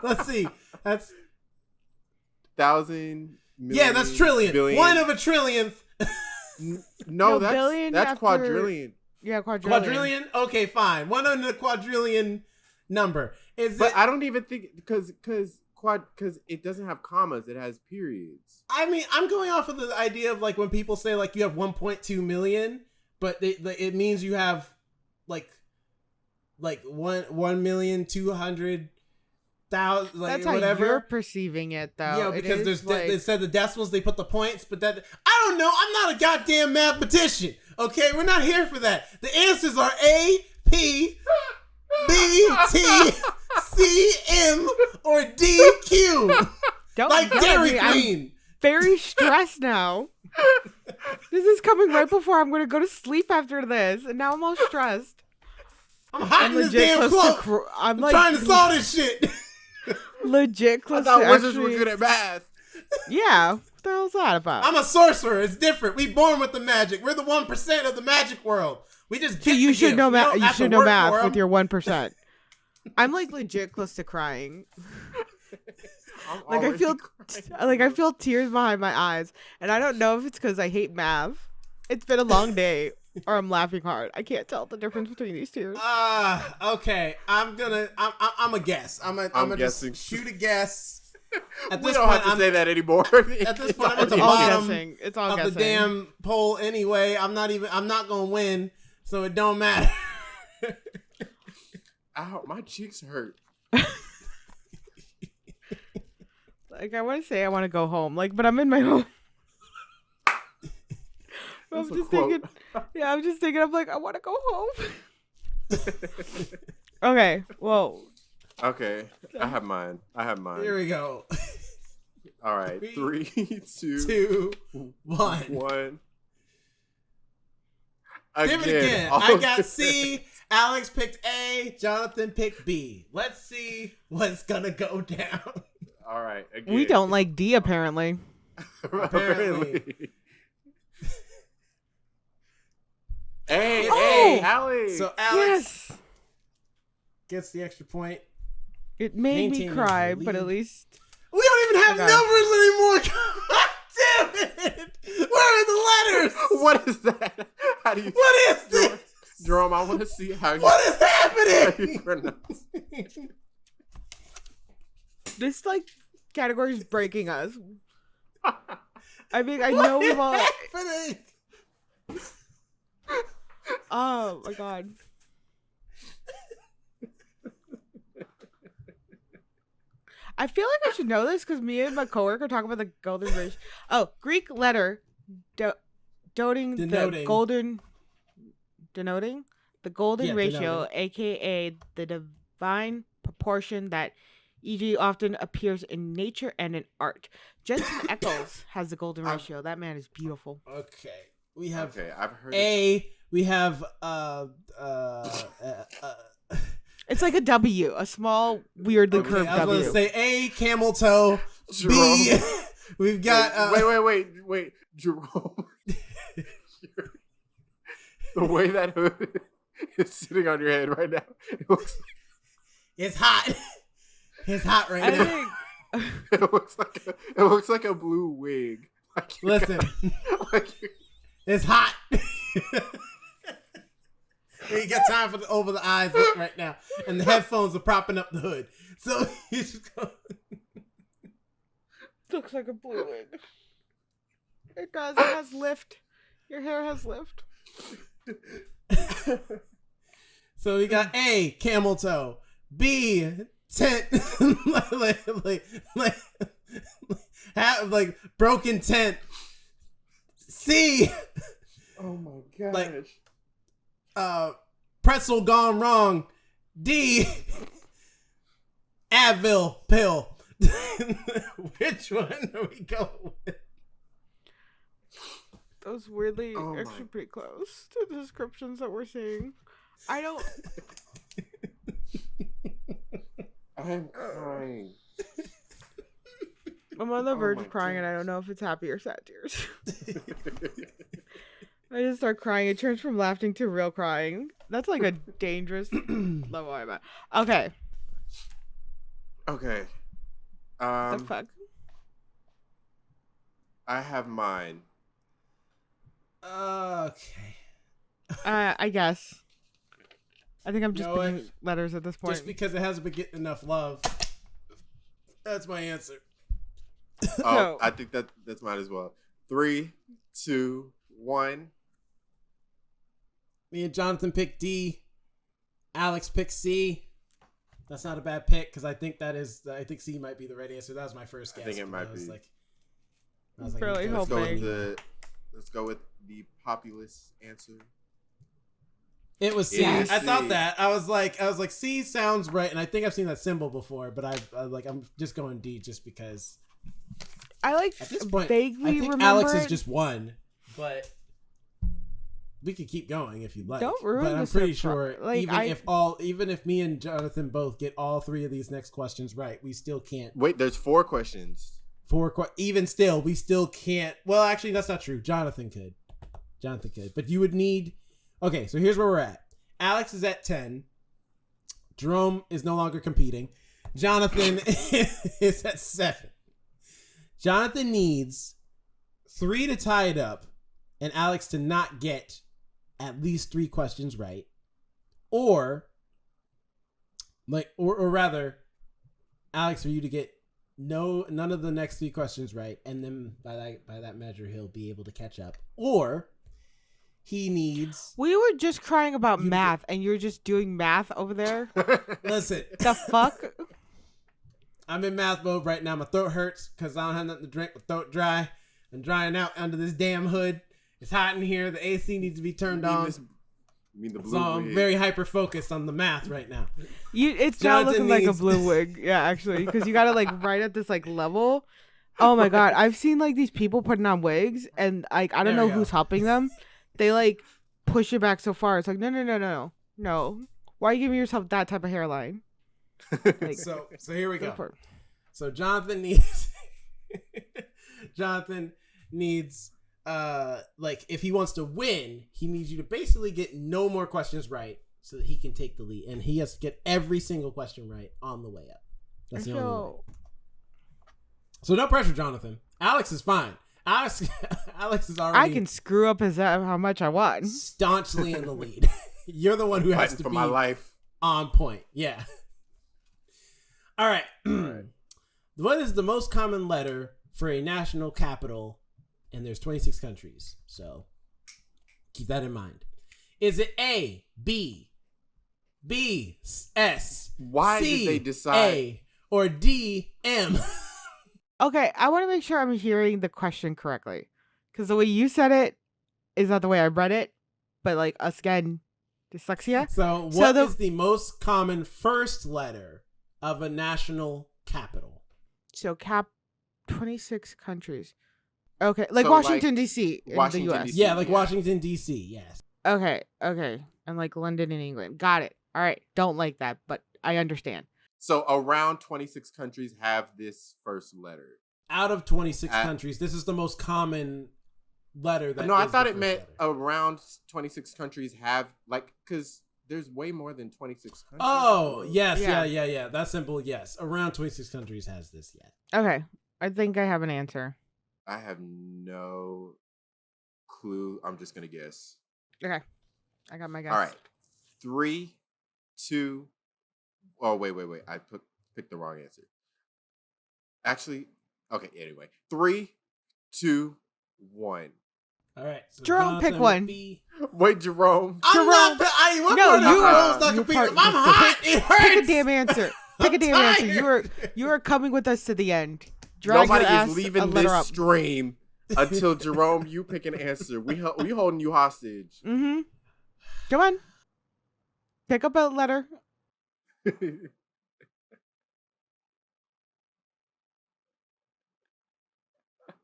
Let's see. That's 1,000 million. yeah, that's trillion. Billion. 1 of a trillionth. No, billion that's after- quadrillion. Yeah, quadrillion. Quadrillion? Okay, fine. 1 in a quadrillion number. Is But it? I don't even think because it doesn't have commas. It has periods. I mean, I'm going off of the idea of like when people say like you have 1.2 million, but it means you have like 1,200,000 like That's how whatever. you're perceiving it, though. Yeah, It because is, there's instead of the decimals they put the points, but that I don't know. I'm not a goddamn mathematician. Okay, we're not here for that. The answers are A, P, B, T, C, M, or D, Q. Don't Like yell at Dairy me. I'm Queen. very stressed now. This is coming right before I'm going to go to sleep after this, and now I'm all stressed. I'm hiding this damn close cloak. to I'm I'm trying to solve this shit. legit I close thought to wizards actually... were good at math. Yeah, what the hell's that about? I'm a sorcerer. It's different. We born with the magic. We're the 1% of the magic world. We just So get you the should gifts. know We math. don't You have to should know work math for with 'em. your 1%. I'm like legit close to crying. Like I feel, I feel tears behind my eyes, and I don't know if it's because I hate math. It's been a long day, or I'm laughing hard. I can't tell the difference between these tears. Okay. I'm a guess. I'm gonna guessing. just shoot a guess. At We this don't point, have to say that anymore. At this point, I'm at the It's all bottom guessing. It's all of guessing. the damn poll anyway. I'm not gonna win, so it don't matter. Ow, my cheeks hurt. Like I want to say I want to go home. Like, but I'm in my home. I'm That's a just quote. thinking. Yeah, I'm just thinking. I'm like, I want to go home. Okay. Well. Okay, I have mine. Here we go. All right, 3, 2, 2, 1. 1. Give it again. I got C. Alex picked A. Jonathan picked B. Let's see what's gonna go down. All right, again. We don't like D apparently. Apparently. Hey, Oh! hey, Alex. So Alex Yes. gets the extra point. It made me Maintaining cry, the but lead. at least We don't even have Okay. numbers anymore. God damn it! Where are the letters? What is that? How do you? What is this? Jerome, I want to see how you, What is how you happening? pronounce. this like category is breaking us. I mean, I know we've all. Happening? Oh my god. I feel like I should know this because me and my coworker talk about the golden ratio. Oh, Greek letter denoting the golden Yeah, ratio, denoting. aka the divine proportion that e.g., often appears in nature and in art. Jensen Ackles has the golden I've- ratio. That man is beautiful. Okay. We have Okay, I've heard we have It's like a W, a small, weirdly okay, curved I was W. gonna say A, camel toe. Jerome. B, we've got wait, Jerome. The way that hood is sitting on your head right now, it looks it's hot. It's hot right I now. think it looks like a blue wig. Like you Listen, it's hot. You got time for the over the eyes look right now, and the headphones are propping up the hood. So you just go. looks like a blue wig. It does. It has lift. Your hair has lift. So we got A, camel toe. B, tent, like broken tent. C, oh my gosh. Like, pretzel gone wrong. D, Advil pill. Which one are we going with? Those weirdly Oh my- actually pretty close to the descriptions that we're seeing. I don't. I'm crying. I'm on the verge my of crying, and I gosh. don't know if it's happy or sad tears. I just start crying. It turns from laughing to real crying. That's like a dangerous level I'm at. Okay. Okay. The fuck? I have mine. Okay. I guess. I think I'm just You know what? picking letters at this point. Just because it hasn't been getting enough love. That's my answer. Oh, No. I think that's mine as well. 3, 2, 1. Me and Jonathan picked D. Alex picked C. That's not a bad pick because I think C might be the right answer. That was my first guess. I think it but might I was be. Like, I was like, Really I'm Let's gonna go hoping. with let's go with the populist answer. It was C. It is I thought C. that. I was like, C sounds right, and I think I've seen that symbol before, but I'm just going D just because. I like At this point, vaguely I think remember Alex is it. just one, but we could keep going if you'd like. Don't ruin But I'm the pretty surprise. sure Like, even if me and Jonathan both get all 3 of these next questions right, we still can't. Wait, there's 4 questions. Even still, we still can't. Well, actually, that's not true. Jonathan could, but you would need. Okay, so here's where we're at. Alex is at 10. Jerome is no longer competing. Jonathan is at 7. Jonathan needs 3 to tie it up, and Alex to not get at least 3 questions right, or rather, Alex, for you to get none of the next 3 questions right, and then by that measure, he'll be able to catch up, or he needs. We were just crying about You math, and you're just doing math over there. Listen, The fuck? I'm in math mode right now. My throat hurts because I don't have nothing to drink. My throat dry. I'm drying out under this damn hood. It's hot in here. The AC needs to be turned on. You mean the blue So I'm wig. very hyper focused on the math right now. It's now Jonathan looking like a needs- blue wig. Yeah, actually, because you gotta like right at this like level. Oh my god, I've seen like these people putting on wigs, and like I don't There know we go. who's helping them. They like push it back so far. It's like no. Why are you giving yourself that type of hairline? Like, So here we go go. for it. So Jonathan needs like if he wants to win, he needs you to basically get no more questions right so that he can take the lead, and he has to get every single question right on the way up. That's the only way. So no pressure, Jonathan. Alex is fine. Alex is already I can screw up how much I want. staunchly in the lead. You're the one who has Fighting to for be my life. on point. Yeah. All right. What is the most common letter for a national capital? And there's 26 countries. So keep that in mind. Is it A, B, S, Why C, did they decide? A, or D, M? Okay, I want to make sure I'm hearing the question correctly, because the way you said it is not the way I read it. But like us again, dyslexia. So what is the most common first letter of a national capital. So 26 countries. Okay, like So, Washington D.C. in Washington, the U.S. D.C. Yeah, like Yeah. Washington, D.C., yes. Okay, and like London and England. Got it. All right, don't like that, but I understand. So around 26 countries have this first letter. Out of 26 At- countries, this is the most common letter that No, I is thought the it first meant letter. around 26 countries have, like, because there's way more than 26 countries. Oh, yes, Yeah. yeah. That's simple, yes. Around 26 countries has this, yes. Okay, I think I have an answer. I have no clue. I'm just going to guess. Okay, I got my guess. All right. 3, 2. Oh, wait. I picked the wrong answer. Actually, okay, anyway. 3, 2, 1. All right. So Jerome, pick Jonathan one. would be- Wait, Jerome. I'm not. Jerome. What No, part of you the are- Jerome's not you competing? part- I'm hot. It hurts. Pick a damn answer. Pick a I'm damn answer. tired. You are coming with us to the end. Drag Nobody your ass is a leaving letter this up. stream until Jerome, you pick an answer. We holding you hostage. Mm-hmm. Come on. Pick up a letter.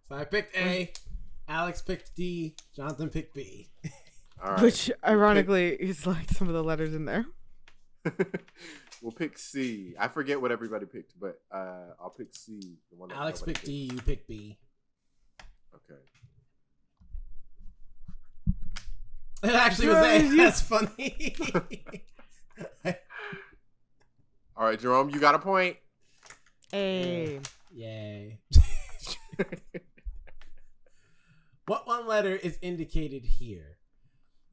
So I picked A. Alex picked D. Jonathan picked B. All right. Which, ironically, is like some of the letters in there. We'll pick C. I forget what everybody picked, but I'll pick C. The one that Alex nobody picked D. You picked B. Okay. It actually was A. That's funny. All right, Jerome, you got a point. A. Yay. What one letter is indicated here?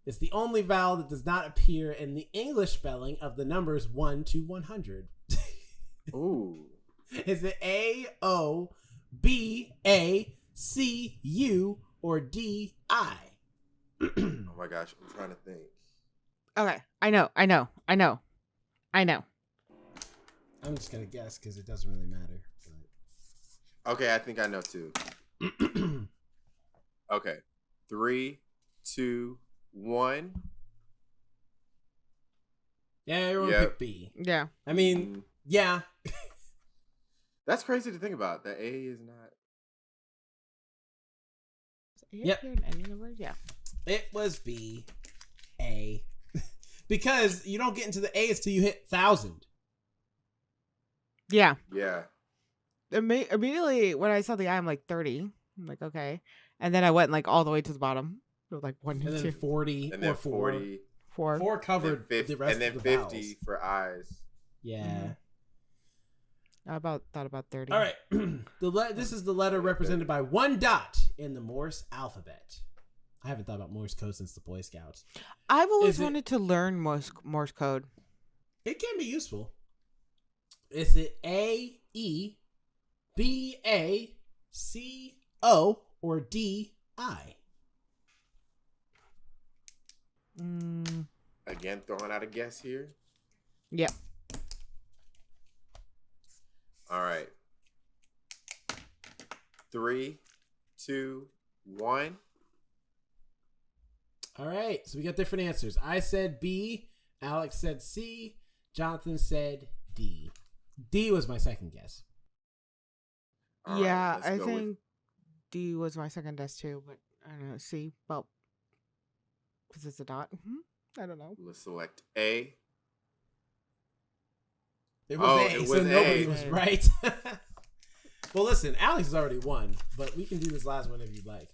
It's the only vowel that does not appear in the English spelling of the numbers 1 to 100. Ooh. Is it A, O, B, A, C, U, or D, I? Oh my gosh, I'm trying to think. Okay. I know. I'm just going to guess because it doesn't really matter. Okay, I think I know too. Okay. 3, 2, 1. Yeah, everyone Yep. picked B. Yeah. I mean, yeah. That's crazy to think about. That A is not. Yep. Yeah. It was B, A. Because you don't get into the A's till you hit 1,000. Yeah. Yeah. Immediately when I saw the I, I'm like 30. I'm like, okay. And then I went like all the way to the bottom. So like 1 And and then 2, 40 And or then 4. 40. 4. 4 And covered then 50, the rest and then of the 50 vowels. for eyes. Yeah. I thought about 30. All right. This is the letter represented by 1 dot in the Morse alphabet. I haven't thought about Morse code since the Boy Scouts. I've always Is it- wanted to learn Morse code. It can be useful. Is it A, E, B, A, C, O, or D, I? Again, throwing out a guess here. Yeah. All right. 3, 2, 1. All right. So we got different answers. I said B. Alex said C. Jonathan said D. D was my second guess. All right, Yeah, let's I go with- think D was my second guess too, but I don't know. C, well, because it's a dot. I don't know. Let's select A. It was Oh, A, it so was nobody A. was right. Well, listen, Alex has already won, but we can do this last one if you'd like.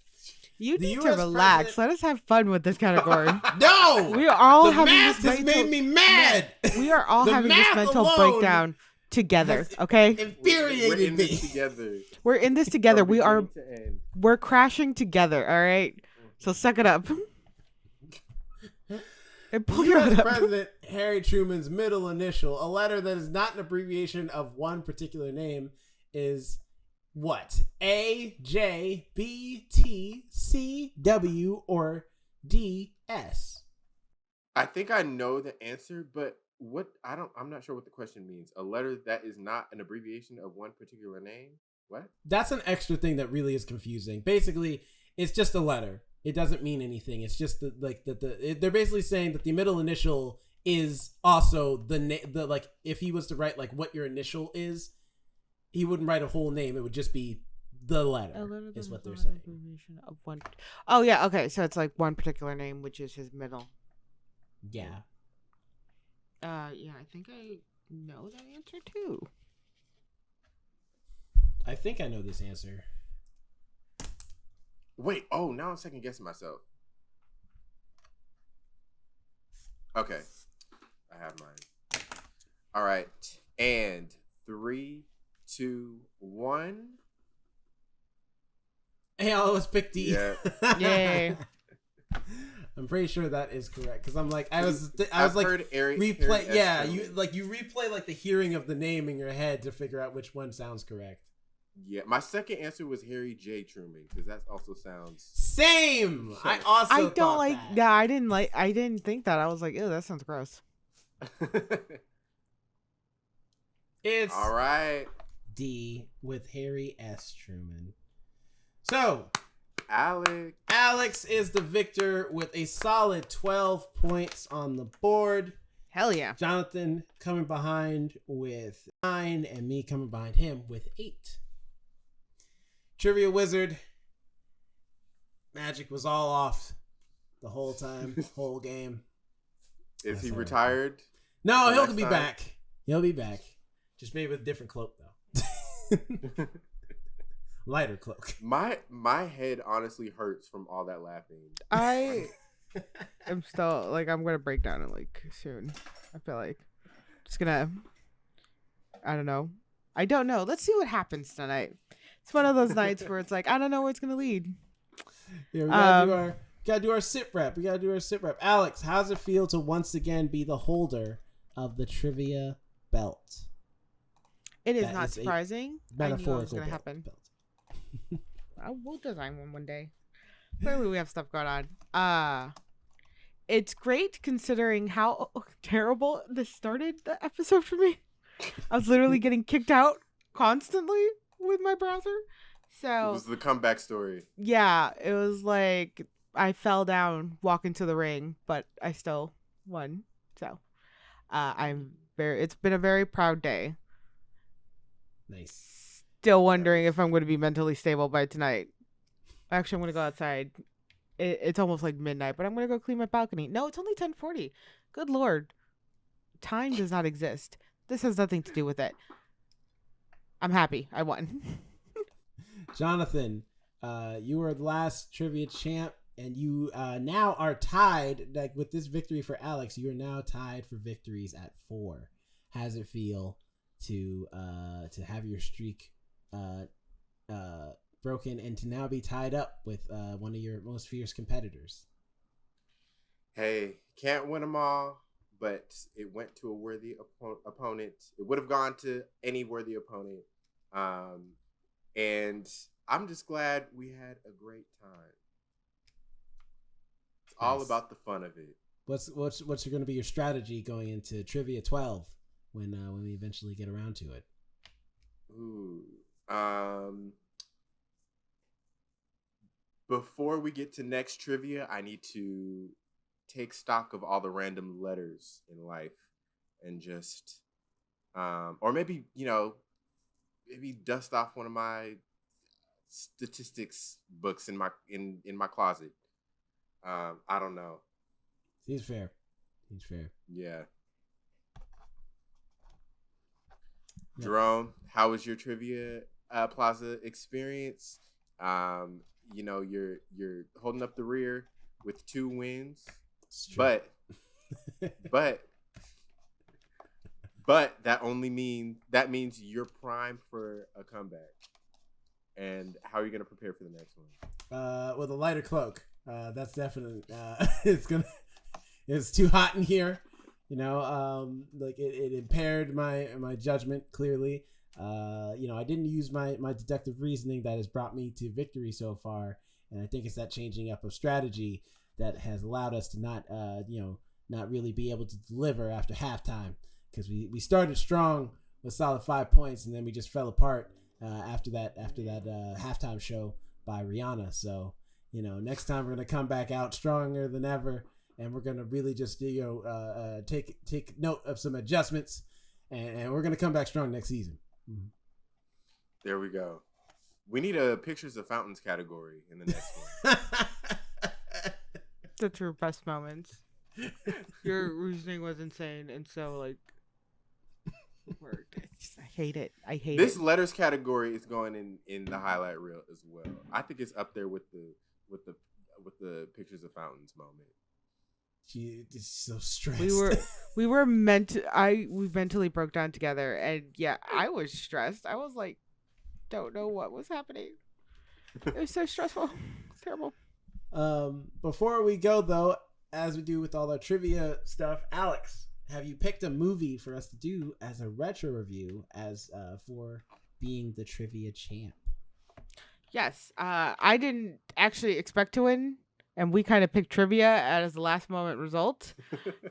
You The need to US relax. Let us have fun with this category. No! We are all The having math this has made me mad! We are all The having this math mental alone breakdown together. has Okay, We're Infuriated in me. this together. we're in this together. From We are. beginning to end. We're crashing together. All right. So suck it up. And pull your U.S. hood up. President Harry Truman's middle initial, a letter that is not an abbreviation of one particular name, is what? A, J, B, T, C, W, or D, S? I think I know the answer, but I'm not sure what the question means. A letter that is not an abbreviation of one particular name? What? That's an extra thing that really is confusing. Basically, it's just a letter. It doesn't mean anything. It's just they're basically saying that the middle initial is also the like if he was to write like what your initial is, he wouldn't write a whole name. It would just be the letter, is what they're saying. Of one. Oh yeah, okay. So it's like one particular name, which is his middle. Yeah. Yeah, I think I know that answer too. I think I know this answer. Wait, now I'm second guessing myself. Okay. I have mine. All right. And 3, 2, 1. Hey, I always pick D. Yeah. Yay. I'm pretty sure that is correct because I'm like I was I've like heard replay. Harry Yeah, S. you replay like the hearing of the name in your head to figure out which one sounds correct. Yeah, my second answer was Harry J. Truman because that also sounds Same. I also I don't thought like. that. Yeah, I didn't think that. I was like, ew, that sounds gross. It's all right. D with Harry S. Truman. So Alex is the victor with a solid 12 points on the board. Hell yeah. Jonathan coming behind with 9 and me coming behind him with 8. Trivia Wizard. Magic was all off the whole time, whole game. Is he retired? No, he'll next be time? back. He'll be back. Just maybe with a different cloak though. Lighter cloak. My head honestly hurts from all that laughing. I am still like I'm gonna break down in like soon. I feel like just gonna. I don't know. Let's see what happens tonight. It's one of those nights where it's like I don't know where it's gonna lead. Yeah, we gotta do our sit rep. Alex, how's it feel to once again be the holder of the trivia belt? It is That not is a surprising. I knew it was gonna happen. I will design one day. Clearly, we have stuff going on. It's great considering how terrible this started the episode for me. I was literally getting kicked out constantly with my browser. So It was the comeback story. yeah, it was like I fell down walking to the ring, but I still won. So it's been a very proud day. Nice. Still wondering if I'm going to be mentally stable by tonight. Actually, I'm going to go outside. It's almost like midnight, but I'm going to go clean my balcony. No, it's only 10:40. Good Lord. Time does not exist. This has nothing to do with it. I'm happy. I won. Jonathan, you were the last trivia champ, and you now are tied. Like with this victory for Alex, you are now tied for victories at 4. How does it feel to have your streak broken and to now be tied up with one of your most fierce competitors? Hey, can't win them all, but it went to a worthy opponent. It would have gone to any worthy opponent. And I'm just glad we had a great time. It's all about the fun of it. What's going to be your strategy going into Trivia 12 when we eventually get around to it? Ooh. Before we get to next trivia, I need to take stock of all the random letters in life and just or maybe, maybe dust off one of my statistics books in my closet. I don't know. He's fair. Yeah. Jerome, how was your trivia plaza experience? You're holding up the rear with 2 wins, but that means you're primed for a comeback. And how are you going to prepare for the next one? With a lighter cloak. That's definitely it's too hot in here. Like it impaired my judgment clearly. I didn't use my deductive reasoning that has brought me to victory so far, and I think it's that changing up of strategy that has allowed us to not really be able to deliver after halftime, because we started strong with solid 5 points, and then we just fell apart after that halftime show by Rihanna. So next time we're gonna come back out stronger than ever, and we're gonna really just take note of some adjustments, and we're gonna come back strong next season. Mm-hmm. There we go. We need a pictures of fountains category in the next one. The true best moments. Your reasoning was insane, and so like, I hate it. I hate This it. letters category is going in the highlight reel as well. I think it's up there with the pictures of fountains moment. She is so stressed. We mentally broke down together, and yeah, I was stressed. I was like, don't know what was happening. It was so stressful. It's terrible. Before we go though, as we do with all our trivia stuff, Alex, have you picked a movie for us to do as a retro review as for being the trivia champ? Yes, I didn't actually expect to win, and we kind of picked trivia as the last moment result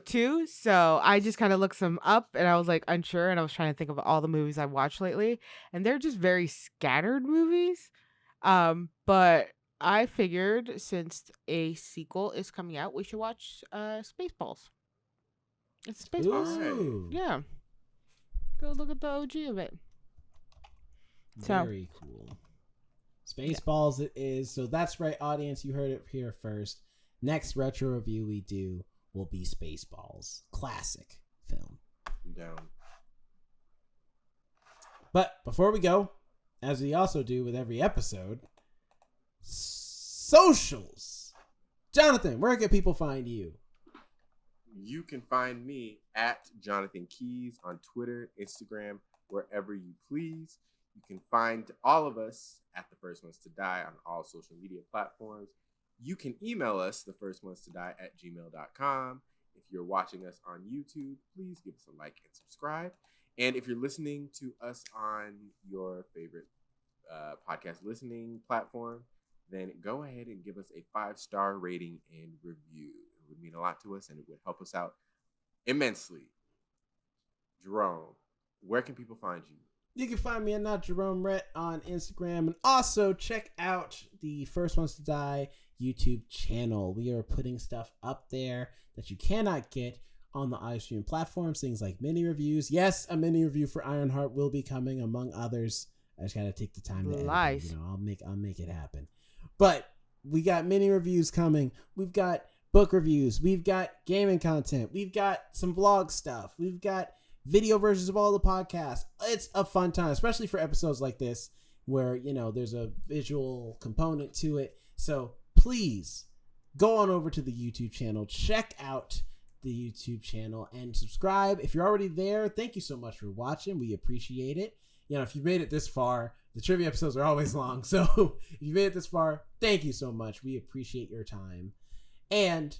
too. So I just kind of looked some up, and I was like unsure, and I was trying to think of all the movies I've watched lately, and they're just very scattered movies. But I figured since a sequel is coming out, we should watch Spaceballs. It's Spaceballs. Ooh. Yeah. Go look at the OG of it. Very cool. Spaceballs it is. So that's right, audience. You heard it here first. Next retro review we do will be Spaceballs. Classic film. I'm down. But before we go, as we also do with every episode, socials. Jonathan, where can people find you? You can find me at Jonathan Keys on Twitter, Instagram, wherever you please. You can find all of us at The First Ones to Die on all social media platforms. You can email us, thefirstones2die@gmail.com. If you're watching us on YouTube, please give us a like and subscribe. And if you're listening to us on your favorite podcast listening platform, then go ahead and give us a 5-star rating and review. It would mean a lot to us, and it would help us out immensely. Jerome, where can people find you? You can find me at Not Jerome Rhett on Instagram, and also check out the First Ones to Die YouTube channel. We are putting stuff up there that you cannot get on the iStream platforms, things like mini reviews. Yes, a mini review for Ironheart will be coming, among others. I just gotta take the time to edit it. You know, I'll make it happen. But we got mini reviews coming. We've got book reviews. We've got gaming content. We've got some vlog stuff. We've got video versions of all the podcasts. It's a fun time, especially for episodes like this where, you know, there's a visual component to it. So please go on over to the YouTube channel. Check out the YouTube channel and subscribe. If you're already there, thank you so much for watching. We appreciate it. You know, if you made it this far, the trivia episodes are always long. So if you made it this far, thank you so much. We appreciate your time. And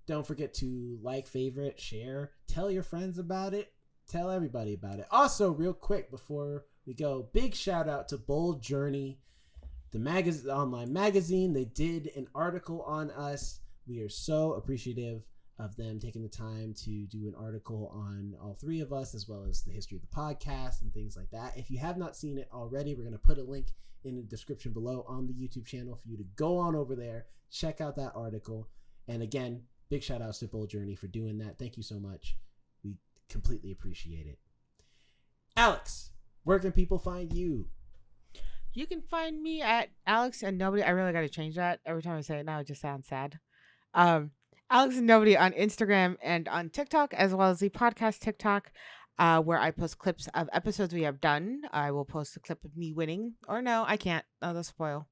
don't forget to like, favorite, share, tell your friends about it. Tell everybody about it. Also, real quick before we go, big shout out to Bold Journey, the online magazine. They did an article on us. We are so appreciative of them taking the time to do an article on all three of us, as well as the history of the podcast and things like that. If you have not seen it already, we're going to put a link in the description below on the YouTube channel for you to go on over there, check out that article. And again, big shout outs to Bold Journey for doing that. Thank you so much. We completely appreciate it. Alex, where can people find you? You can find me at Alex and Nobody. I really got to change that. Every time I say it now, it just sounds sad. Alex and Nobody on Instagram and on TikTok, as well as the podcast TikTok, where I post clips of episodes we have done. I will post a clip of me winning. Or no, I can't. Oh, that's spoil.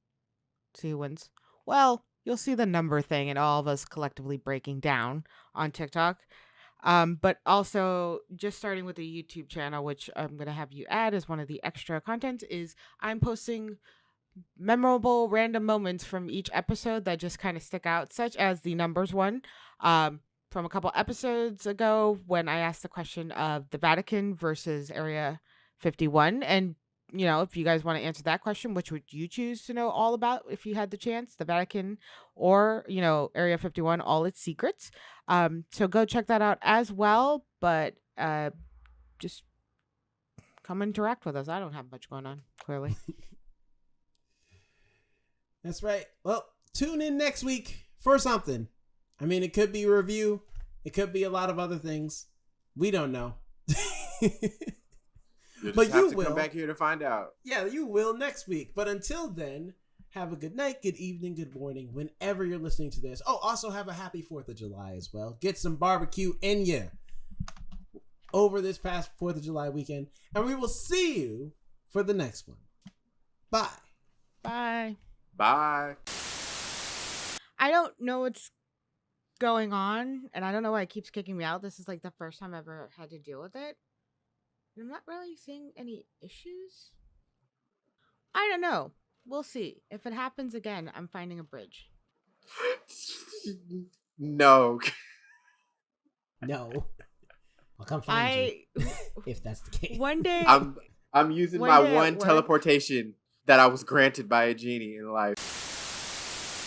See who wins. Well, you'll see the number thing and all of us collectively breaking down on TikTok. But also just starting with the YouTube channel, which I'm going to have you add as one of the extra content, is I'm posting memorable random moments from each episode that just kind of stick out, such as the numbers one from a couple episodes ago when I asked the question of the Vatican versus Area 51. And, you know, if you guys want to answer that question, which would you choose to know all about if you had the chance, the Vatican or, you know, Area 51, all its secrets. So go check that out as well. But just come interact with us. I don't have much going on, clearly. That's right. Well, tune in next week for something. I mean, it could be a review. It could be a lot of other things. We don't know. You'll But just have you to will. come back here to find out. Yeah, you will next week. But until then, have a good night, good evening, good morning, whenever you're listening to this. Oh, also have a happy 4th of July as well. Get some barbecue in you over this past 4th of July weekend. And we will see you for the next one. Bye. Bye. Bye. I don't know what's going on, and I don't know why it keeps kicking me out. This is like the first time I've ever had to deal with it. I'm not really seeing any issues. I don't know. We'll see. If it happens again, I'm finding a bridge. No. No. I'll come find you if that's the case. One day, I'm using One my day at one work- teleportation that I was granted by a genie in life.